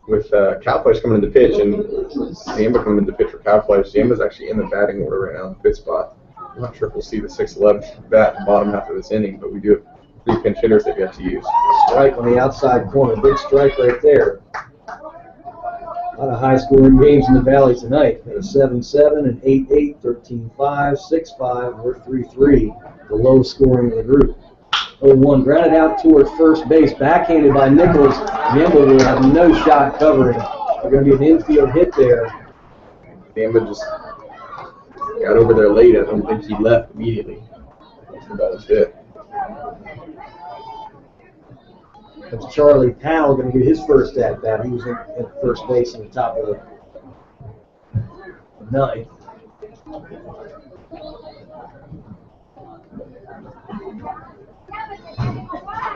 with Cowflash coming into pitch and Ziemba coming into pitch for Cowflash. Ziemba's actually in the batting order right now in the fifth spot. I'm not sure if we'll see the 6-11 bat in the bottom half of this inning, but we do have 3 pinch hitters they've got to use. Strike on the outside corner, big strike right there. A lot of high-scoring games in the Valley tonight. A 7-7, an 8-8, 13-5, 6-5, or 3-3. The low scoring of the group. 0-1 grounded out toward first base, backhanded by Nichols. Ziemba will have no shot covering. There's going to be an infield hit there. Ziemba just got over there late. I don't think he left immediately. The ball was hit. That's Charlie Powell going to get his first at-bat. He was at first base in the top of the ninth.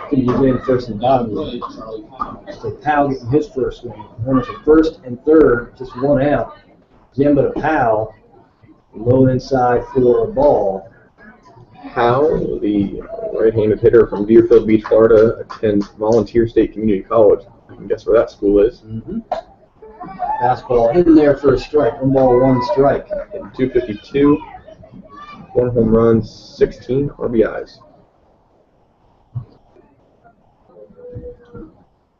Could use in first and bottom. So Powell getting his first swing. Runners at first and third, just 1 out. Ziemba to Powell, low inside for a ball. Powell, the right-handed hitter from Deerfield Beach, Florida, attends Volunteer State Community College. You can guess where that school is. Fastball in there for a strike. 1 ball, 1 strike. Hitting .252, 4 home runs, 16 RBIs.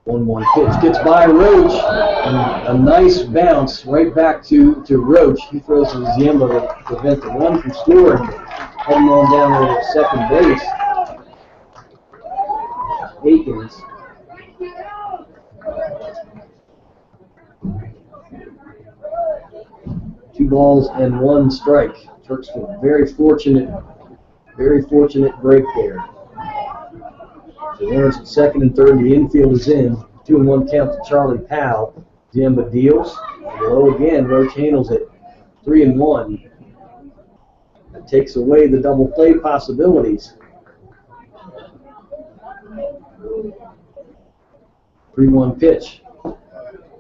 1-1 pitch gets by Roach, and a nice bounce right back to Roach. He throws to Ziemba to prevent the run from scoring. Heading on down to second base. Akins. Two balls and 1 strike. Turks with a very fortunate break there. The runners at second and third, the infield is in. 2-1 count to Charlie Powell. Ziemba deals. Low again. Roach handles it. 3-1. That takes away the double play possibilities. 3-1 pitch.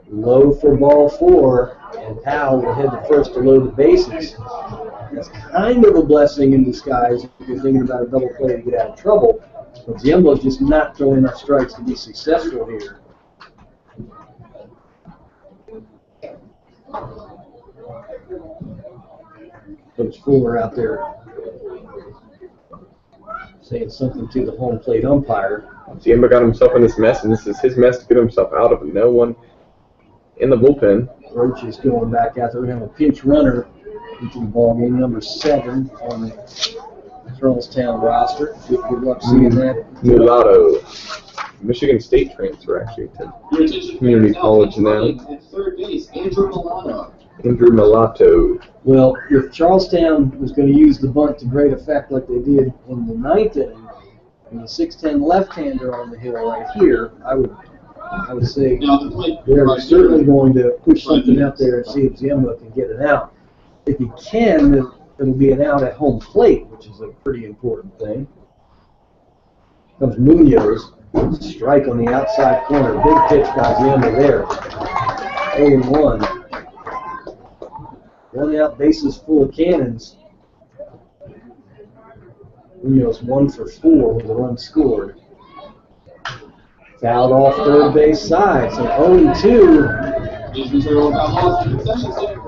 Low for ball 4, and Powell will head to first to load the bases. That's kind of a blessing in disguise if you're thinking about a double play to get out of trouble. But Ziemba's just not throwing enough strikes to be successful here. Coach Fuller out there saying something to the home plate umpire. Ziemba got himself in this mess, and this is his mess to get himself out of. No one in the bullpen. Roach is going back out there. We have a pinch runner into the ball game, number 7 on the Charlestown roster. Good luck seeing that. Mulatto, Michigan State transfer actually to community college now. At third base, Andrew Milano. Andrew Mulatto. Well, if Charlestown was going to use the bunt to great effect like they did in the 9th inning, and the 6'10 left-hander on the hill right here, I would say they're certainly going to push something out there and see if Ziemba can get it out. If he can, then it'll be an out at home plate, which is a pretty important thing. Comes Munoz, strike on the outside corner. Big pitch by Ziemba there. 0-1. 1 out, bases full of cannons. Munoz 1 for 4 with a run scored. Fouled off third base side, so 0-2.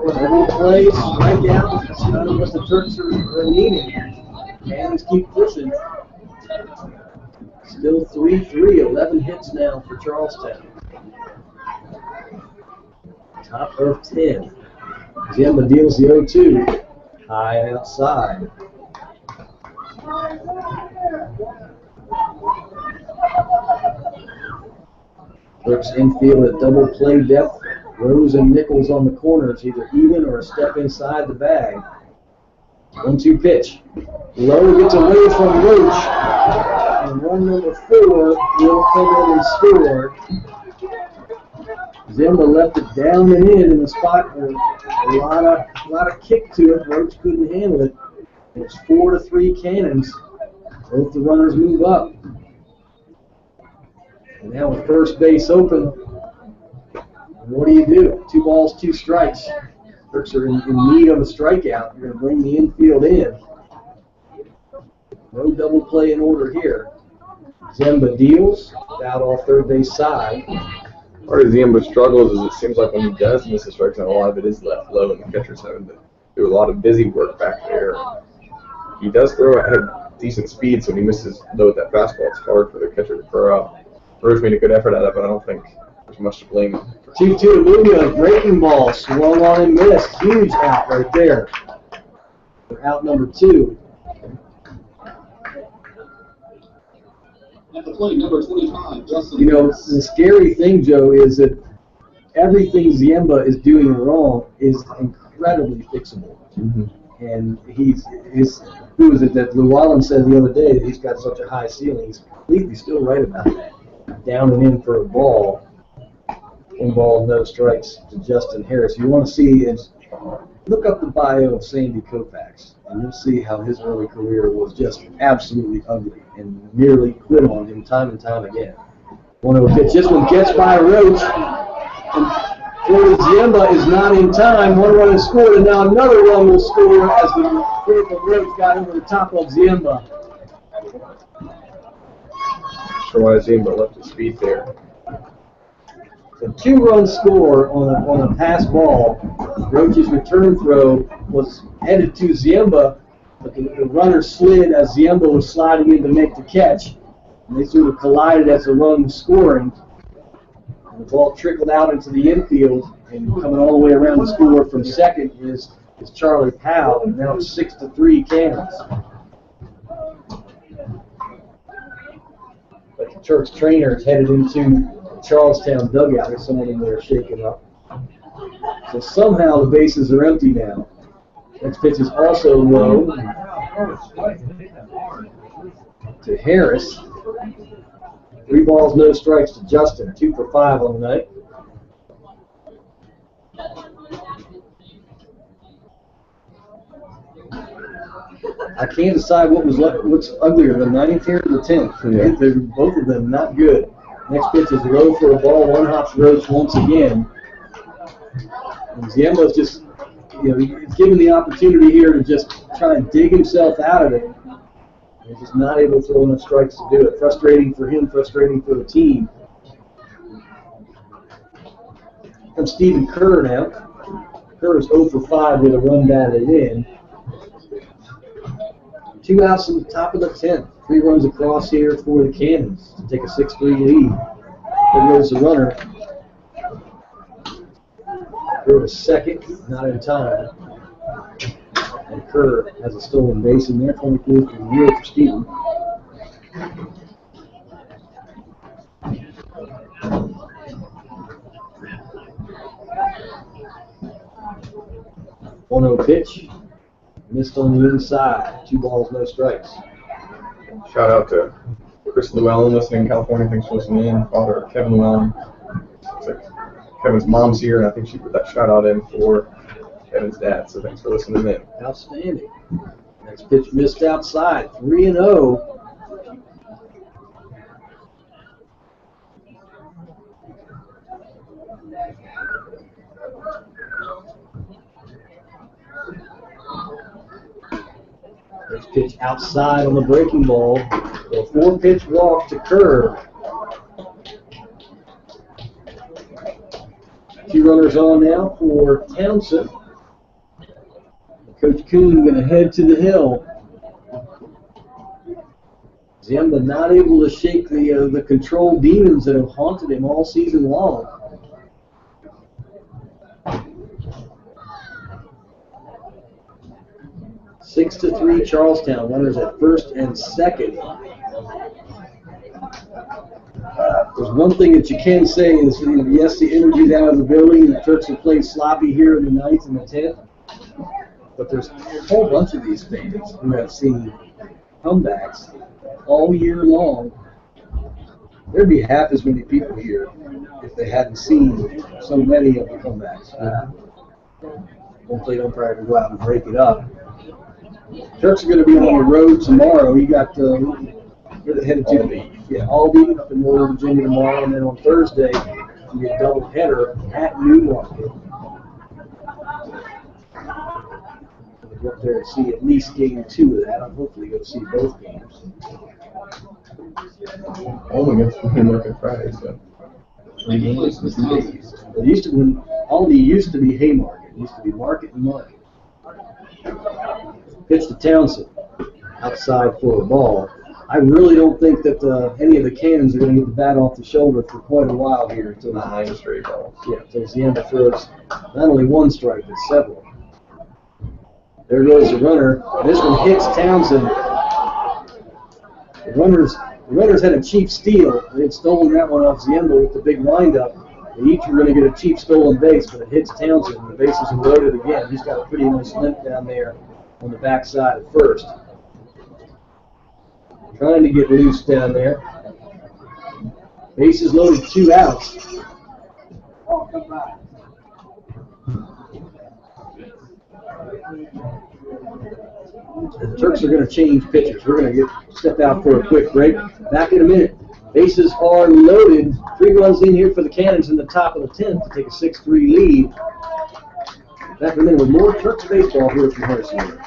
Double play, strikeout. That's kind of what the Turks are needing. Cannons keep pushing. Still 3-3, 11 hits now for Charlestown. Top of 10. Ziemba deals the 0-2. High and outside. Turks infield at double play depth. Rose and Nichols on the corners, either even or a step inside the bag. 1-2 pitch. Low gets away from Roach. And run number 4 will come in and score. Ziemba left it down and in a spot where a lot of kick to it. Roach couldn't handle it. It's 4-3 Cannons. Both the runners move up. And now with first base open, what do? 2 balls, 2 strikes. Turks are in need of a strikeout. You're going to bring the infield in. No double play in order here. Ziemba deals, out off third base side. Part of Ziemba's struggles is it seems like when he does miss a strike zone, a lot of it is left low, and the catcher's having to do a lot of busy work back there. He does throw at decent speed, so when he misses low at that fastball, it's hard for the catcher to throw out. Rose made a good effort at it, but I don't think there's much to blame him. 2-2, Munoz, breaking ball, swung on and missed. Huge out right there. Out number 2. At the plate, number 25, Justin. You know, the scary thing, Joe, is that everything Ziemba is doing wrong is incredibly fixable. Mm-hmm. And who was it that Llewellyn said the other day that he's got such a high ceiling? He's completely still right about that. Down and in for a ball. 1 ball, no strikes to Justin Harris. You want to see is look up the bio of Sandy Koufax, and you'll see how his early career was just absolutely ugly and nearly quit on him time and time again. 1-0 pitch. This one gets by Roach. And Florida Ziemba is not in time. 1 run is scored, and now another run will score as the critical Roach got over the top of Ziemba. Sure why Ziemba left his feet there. A 2-run score on a pass ball. Roach's return throw was headed to Ziemba, but the runner slid as Ziemba was sliding in to make the catch. And they sort of collided as the run was scoring. And the ball trickled out into the infield, and coming all the way around the score from second is Charlie Powell, and now it's 6-3 Cannons. But the Turks trainer is headed into Charlestown dugout. There's someone in there shaking up. So somehow the bases are empty now. Next pitch is also low to Harris. 3 balls, no strikes to Justin. 2 for 5 on the night. I can't decide what's uglier, the 9th here or the 10th. Yeah. They're both of them not good. Next pitch is low for a ball, one hops Roach once again. And Ziemba's just, he's given the opportunity here to just try and dig himself out of it. He's just not able to throw enough strikes to do it. Frustrating for him, frustrating for the team. Comes Stephen Kerr now. Kerr is 0 for 5 with a run batted in. 2 outs in the top of the 10th. 3 runs across here for the Cannons to take a 6-3 lead. There goes the runner. Kerr to second, not in time. And Kerr has a stolen base in there, 24th for the year for Stephen. One-zero pitch. Missed on the inside. 2 balls, no strikes. Shout out to Chris Llewellyn listening in California. Thanks for listening in. Father Kevin Llewellyn. It's like Kevin's mom's here, and I think she put that shout out in for Kevin's dad. So thanks for listening in. Outstanding. Next pitch missed outside. 3-0. Next pitch outside on the breaking ball. A 4-pitch walk to Kerr. 2 runners on now for Townsend. Coach Kuhn going to head to the hill. Ziemba not able to shake the control demons that have haunted him all season long. Six to 3 Charlestown. Runners at first and second. There's one thing that you can say is, yes, the energy's out of the building, and the Turks have played sloppy here in the 9th and the 10th. But there's a whole bunch of these fans who have seen comebacks all year long. There'd be half as many people here if they hadn't seen so many of the comebacks. Home plate umpire to go out and break it up. Turks are going to be on the road tomorrow. You got headed to Albany up in Northern Virginia tomorrow, and then on Thursday you get a double header at Newmarket. We'll go up there and see at least game 2 of that. I'll hopefully go see both games. Only against Newmarket Friday, so. 3 games in 3 days. It used to, when Albany used to be Haymarket. It used to be Market and Market. Pitch to Townsend. Outside for a ball. I really don't think that any of the Cannons are going to get the bat off the shoulder for quite a while here until 9 straight balls. until Ziemba throws not only 1 strike but several. There goes the runner. This one hits Townsend. The runners had a cheap steal. They had stolen that one off Ziemba with the big windup. They each were going to get a cheap stolen base, but it hits Townsend. The bases are loaded again. He's got a pretty nice limp down there on the backside at first. Trying to get loose down there. Bases loaded, 2 outs. The Turks are going to change pitchers. We're going to step out for a quick break. Back in a minute. Bases are loaded. 3 runs in here for the Cannons in the top of the 10th to take a 6-3 lead. Back in a minute with more Turks baseball here from Harrison.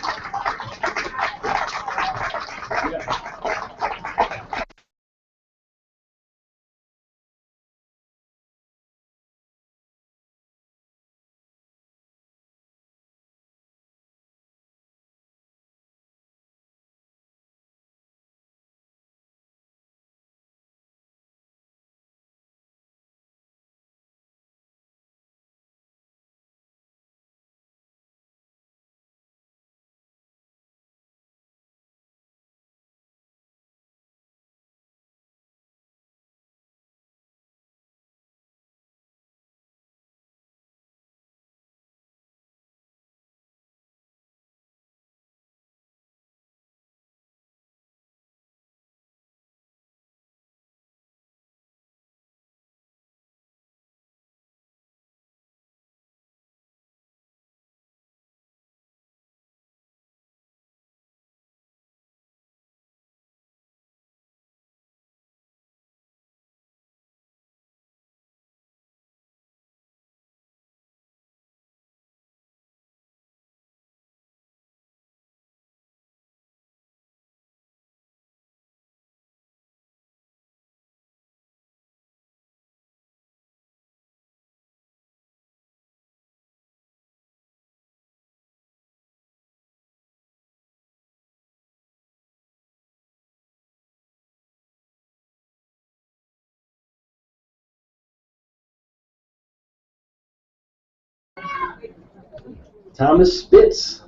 Thomas Spitz.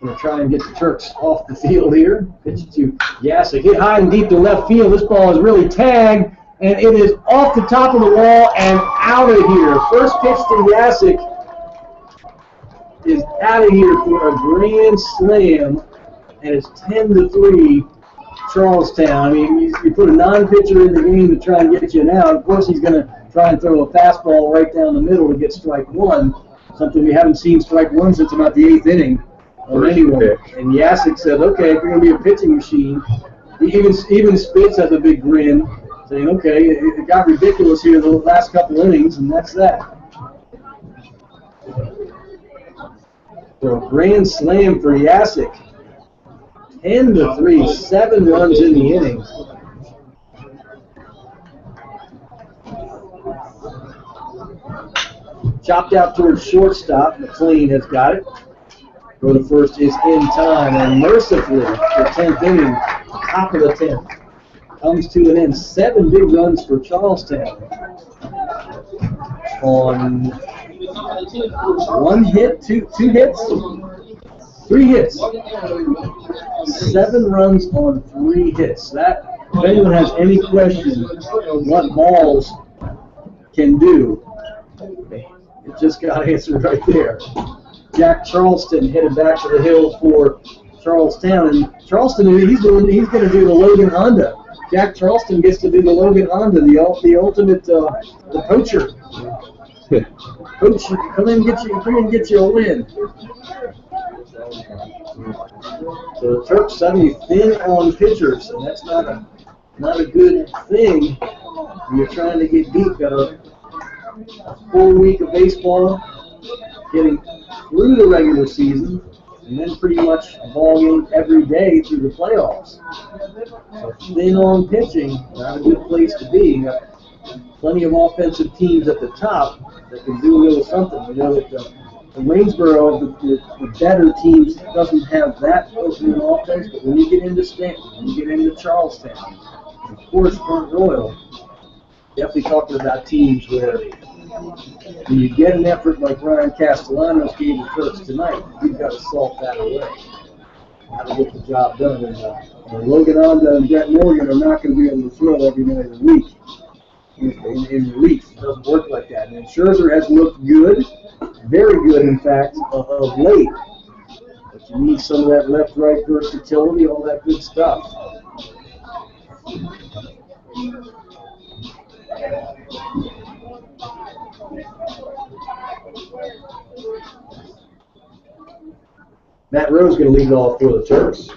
Going to try and get the Turks off the field here. Pitch to Yasik. Hit high and deep to left field. This ball is really tagged, and it is off the top of the wall and out of here. First pitch to Yasik is out of here for a grand slam, and it's 10-3 Charlestown. I mean, you put a non-pitcher in the game to try and get you out. Of course, he's going to try and throw a fastball right down the middle to get strike one, something we haven't seen strike one since about the 8th inning of anyone. And Yasik said, okay, if you're going to be a pitching machine, even Spitz has a big grin, saying, okay, it got ridiculous here the last couple innings, and that's that. So a grand slam for Yasik. 10-3, 7 runs in the inning. Chopped out towards shortstop. McLean has got it. Go to first is in time, and mercifully, the 10th inning, top of the 10th, comes to an end. 7 big runs for Charlestown. On 1 hit, two hits, 3 hits. 7 runs on 3 hits. That, if anyone has any question what balls can do, it just got answered right there. Jack Charleston headed back to the hills for Charlestown, and Charleston, he's going to do the Logan Honda. Jack Charleston gets to do the Logan Honda, the ultimate the poacher. Coach, come in and get you a win. So the Turks suddenly thin on pitchers, and that's not a good thing when you're trying to get deep. Got a full week of baseball, getting through the regular season, and then pretty much a ball game every day through the playoffs. So thin on pitching, not a good place to be. You got plenty of offensive teams at the top that can do a little something. You know that the Waynesboro, the better teams, doesn't have that opening offense, but when you get into Stanton, when you get into Charlestown, of course Front Royal, definitely talking about teams where when you get an effort like Ryan Castellanos gave the Turks tonight, you've got to salt that away. How to get the job done. And Logan Honda and Brett Morgan are not going to be able to throw every night of the week in relief. It doesn't work like that. And Scherzer has looked good, very good, in fact, of late. But you need some of that left-right versatility, all that good stuff. Matt Rose going to lead it off for the Turks.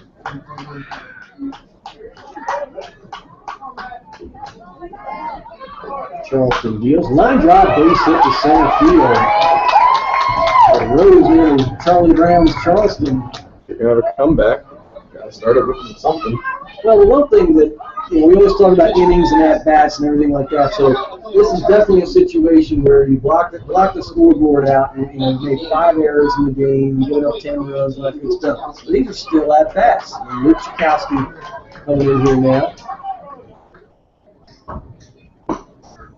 Charleston deals. Line drive, base hit to center field. Rose in Charlie Brown's Charleston. You're going to have a comeback. Got to start it with something. Well, the one thing that, we always talk about innings and at-bats and everything like that, so this is definitely a situation where you block the scoreboard out and you make 5 errors in the game, you get up 10 runs and that good stuff. But these are still at-bats. Luke Chakowski coming in here now.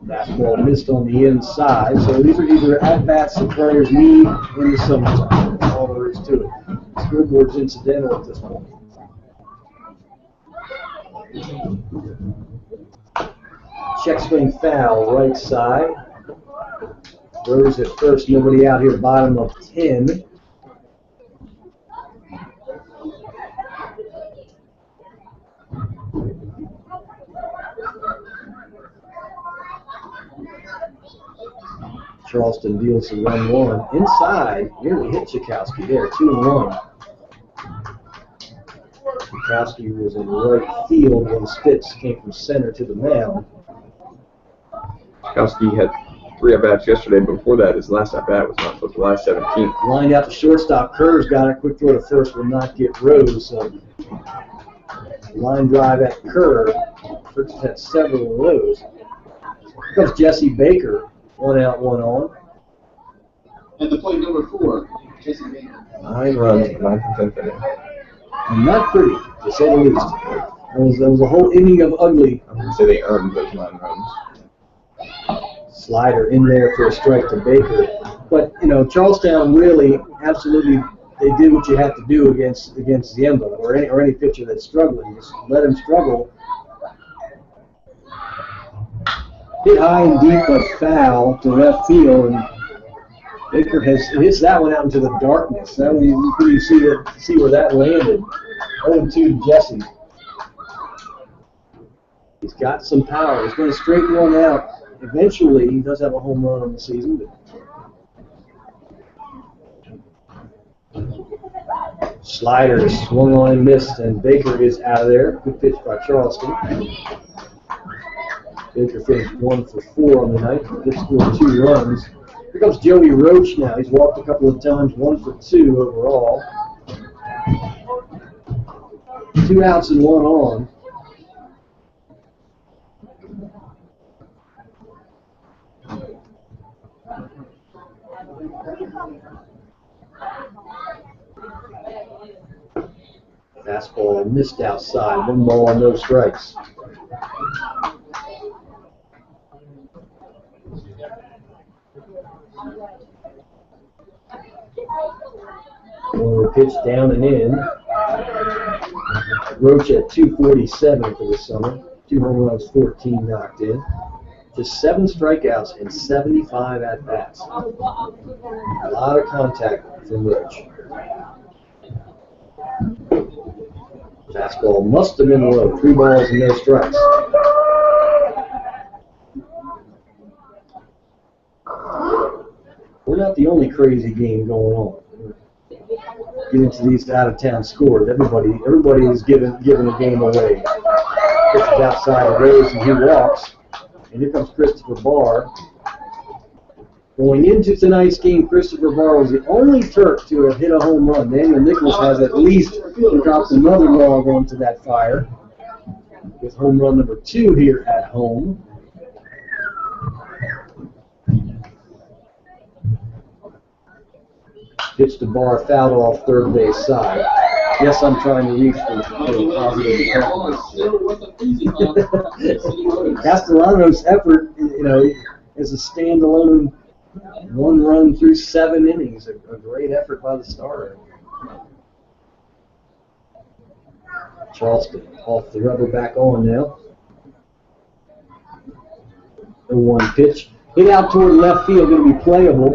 Basketball missed on the inside, so these are at-bats that players need in the summertime. That's all there is to it. The scoreboard's incidental at this point. Check swing foul, right side. Rose at first, nobody out here, bottom of 10. Charleston deals the 1-1. Inside, nearly hit Chakowski there, 2-1. Chakowski was in right field when Spitz came from center to the mound. Chakowski had 3 at-bats yesterday, but before that, his last at-bat was not until July 17th. Lined out to shortstop. Kerr's got it. Quick throw to first will not get Rose. So line drive at Kerr. Turks had several of those. Here comes Jesse Baker. 1 out, 1 on. And the play number 4, Jesse Baker. 9 runs in the 9th and 10th inning. And not pretty, to say the least. There was a whole inning of ugly. I'm going to say they earned those 9 runs. Slider in there for a strike to Baker. But, Charlestown really absolutely, they did what you have to do against Ziemba or any pitcher that's struggling. Just let him struggle. Hit high and deep, but foul to left field, and Baker hits that one out into the darkness. That one, you couldn't see where that landed. 0-2 to Jesse. He's got some power. He's going to straighten one out. Eventually, he does have a home run on the season. But sliders, swung on and missed, and Baker is out of there. Good pitch by Charleston. Baker finished 1 for 4 on the night. Did score 2 runs. Here comes Joey Roach now. He's walked a couple of times, 1 for 2 overall. 2 outs and 1 on. Fastball missed outside. 1 ball, no strikes. One pitch down and in. Roach at 247 for the summer. 2 home runs, 14 knocked in. Just 7 strikeouts and 75 at-bats. A lot of contact from Roach. Fastball must have been low. 3 balls and no strikes. We're not the only crazy game going on. Get into these out-of-town scores. Everybody is giving a game away. Pitches outside of Rose and he walks. And here comes Christopher Barr. Going into tonight's game, Christopher Barr was the only Turk to have hit a home run. Daniel Nichols has at least dropped another log onto that fire with home run number 2 here at home. Pitch to Barr, fouled off third base side. Yes, I'm trying to reach for positive. Castellanos' effort, is a standalone 1 run through 7 innings. A great effort by the starter. Charleston off the rubber, back on now. The 1 pitch. Hit out toward left field, going to be playable.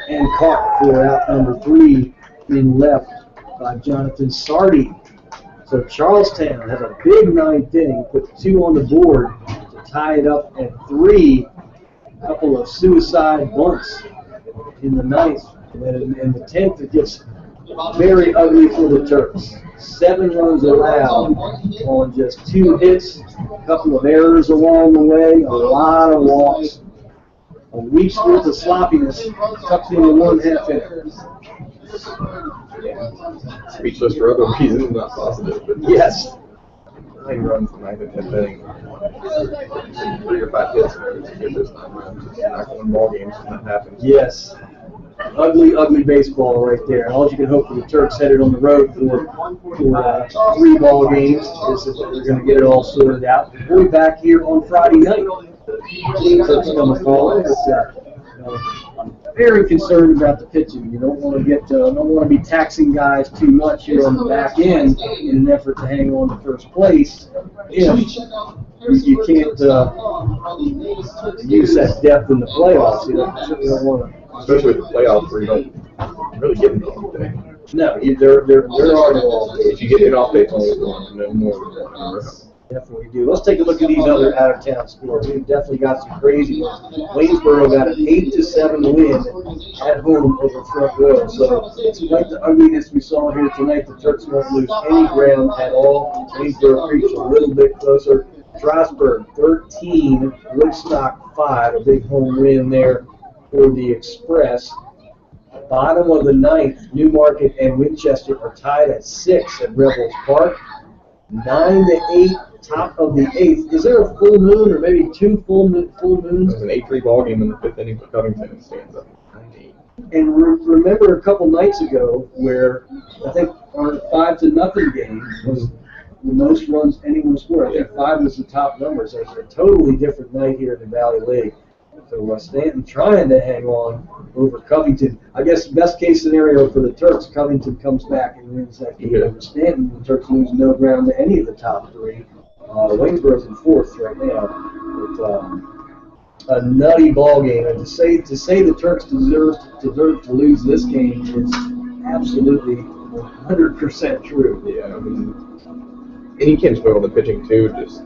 And caught for out number 3 in left by Jonathan Sardi. So Charlestown has a big 9th inning, put 2 on the board to tie it up at 3. A couple of suicide bunts in the 9th. And in the 10th, it gets very ugly for the Turks. 7 runs allowed on just 2 hits, a couple of errors along the way, a lot of walks. A week's worth of sloppiness tucked into 1/2 inning. Speechless for other reasons, not positive. But yes. 9 runs in 9th and 10th inning. 3 or 5 hits. Get those 9 runs. It's not 1 ball games when that happens. Yes. Ugly, ugly baseball right there. And all you can hope for the Turks headed on the road for 3 ball games is that they're going to get it all sorted out. We'll be back here on Friday night. Turks come a call. I'm very concerned about the pitching. You don't want to be taxing guys too much here on the back end in an effort to hang on to first place. If you can't use that depth in the playoffs, you don't want to. Especially with the playoffs where you don't really get an off day. No, there are no off days. If you get an off day, it's only no more than 1 in a row. Definitely do. Let's take a look at these other out-of-town scores. We've definitely got some crazy ones. Waynesboro got an 8-7 win at home over Front Royal. So despite the ugliness we saw here tonight, the Turks won't lose any ground at all. Waynesboro creeps a little bit closer. Strasburg 13, Woodstock 5, a big home win there for the Express. Bottom of the 9th, Newmarket and Winchester are tied at 6 at Rebels Park. 9-8, top of the 8th. Is there a full moon or maybe 2 full moons? There's an 8-3 ball game in the 5th inning for Covington and stands up 9-8. And remember a couple nights ago where I think our 5-0 game was the most runs anyone scored. I think 5 was the top number. So it's a totally different night here at the Valley League. So Stanton trying to hang on over Covington. I guess best case scenario for the Turks, Covington comes back and wins that game over Stanton. The Turks lose no ground to any of the top three. Waynesboro's in fourth right now. But, a nutty ball game, and to say the Turks deserve to lose this game is absolutely 100% true. Yeah, I mean, and you can't just put on the pitching too. Just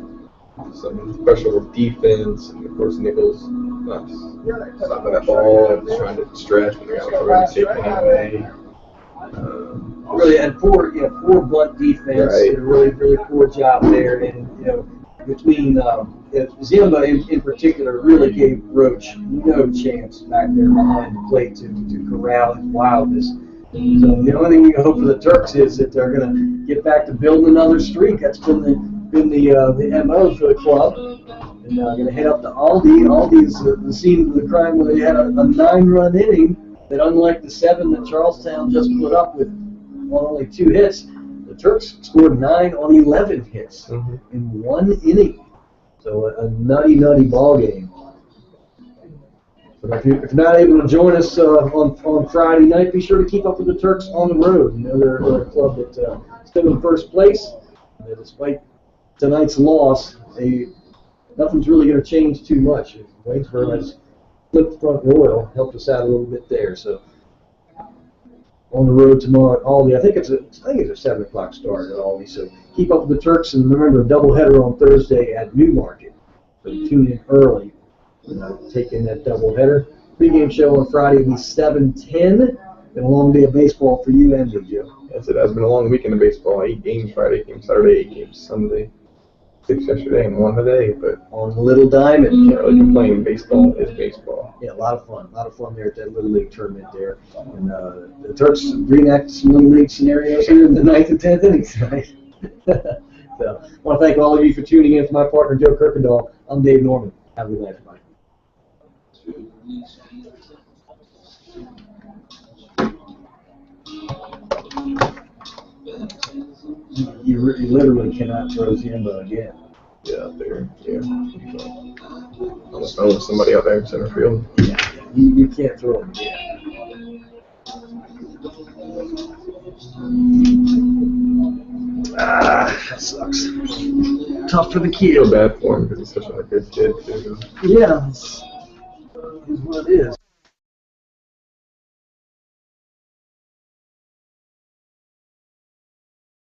some special defense, and of course Nichols stopping that ball, just trying to stretch when the guy was already taken anyway. Really, and poor bunt defense. Right. Did a really poor job there, and between Zimba in particular really gave Roach no chance back there behind the plate to corral his wildness. So the only thing you can hope for the Turks is that they're going to get back to building another streak. That's been the MO for the club. And going to head up to Aldi. Aldi is the scene of the crime where they had a 9-run inning that, unlike the 7 that Charlestown just put up with only 2 hits, the Turks scored 9 on 11 hits in 1 inning. So a nutty ball game. So if you're not able to join us on Friday night, be sure to keep up with the Turks on the road. They're a club that's still in first place. Despite tonight's loss, nothing's really going to change too much. Waynesboro has flipped front royal, helped us out a little bit there. So on the road tomorrow at Aldi, I think it's a 7:00 start at Aldi. So keep up with the Turks, and remember a doubleheader on Thursday at Newmarket. So tune in early. Take in that doubleheader. Pre-game show on Friday will be 7:10. Been a long day of baseball for you and me, Joe. Yes, it has been a long weekend of baseball. 8 games Friday, 8 games Saturday, 8 games Sunday, 6 yesterday, and 1 today. But On the Little Diamond. can't really complain. Baseball is baseball. Yeah, a lot of fun there at that Little League tournament there. And the Turks reenact some Little League scenarios here in the 9th and 10th innings tonight. So I want to thank all of you for tuning in. For my partner, Joe Kirkendall, I'm Dave Norman. Have a good night, everybody. You literally cannot throw Zimba again. Yeah, out there. Yeah. On the phone with somebody out there in center field. Yeah, you can't throw him again. That sucks. Tough for the I kid. feel bad for him because he's such a good kid too. Yeah, it's what it is.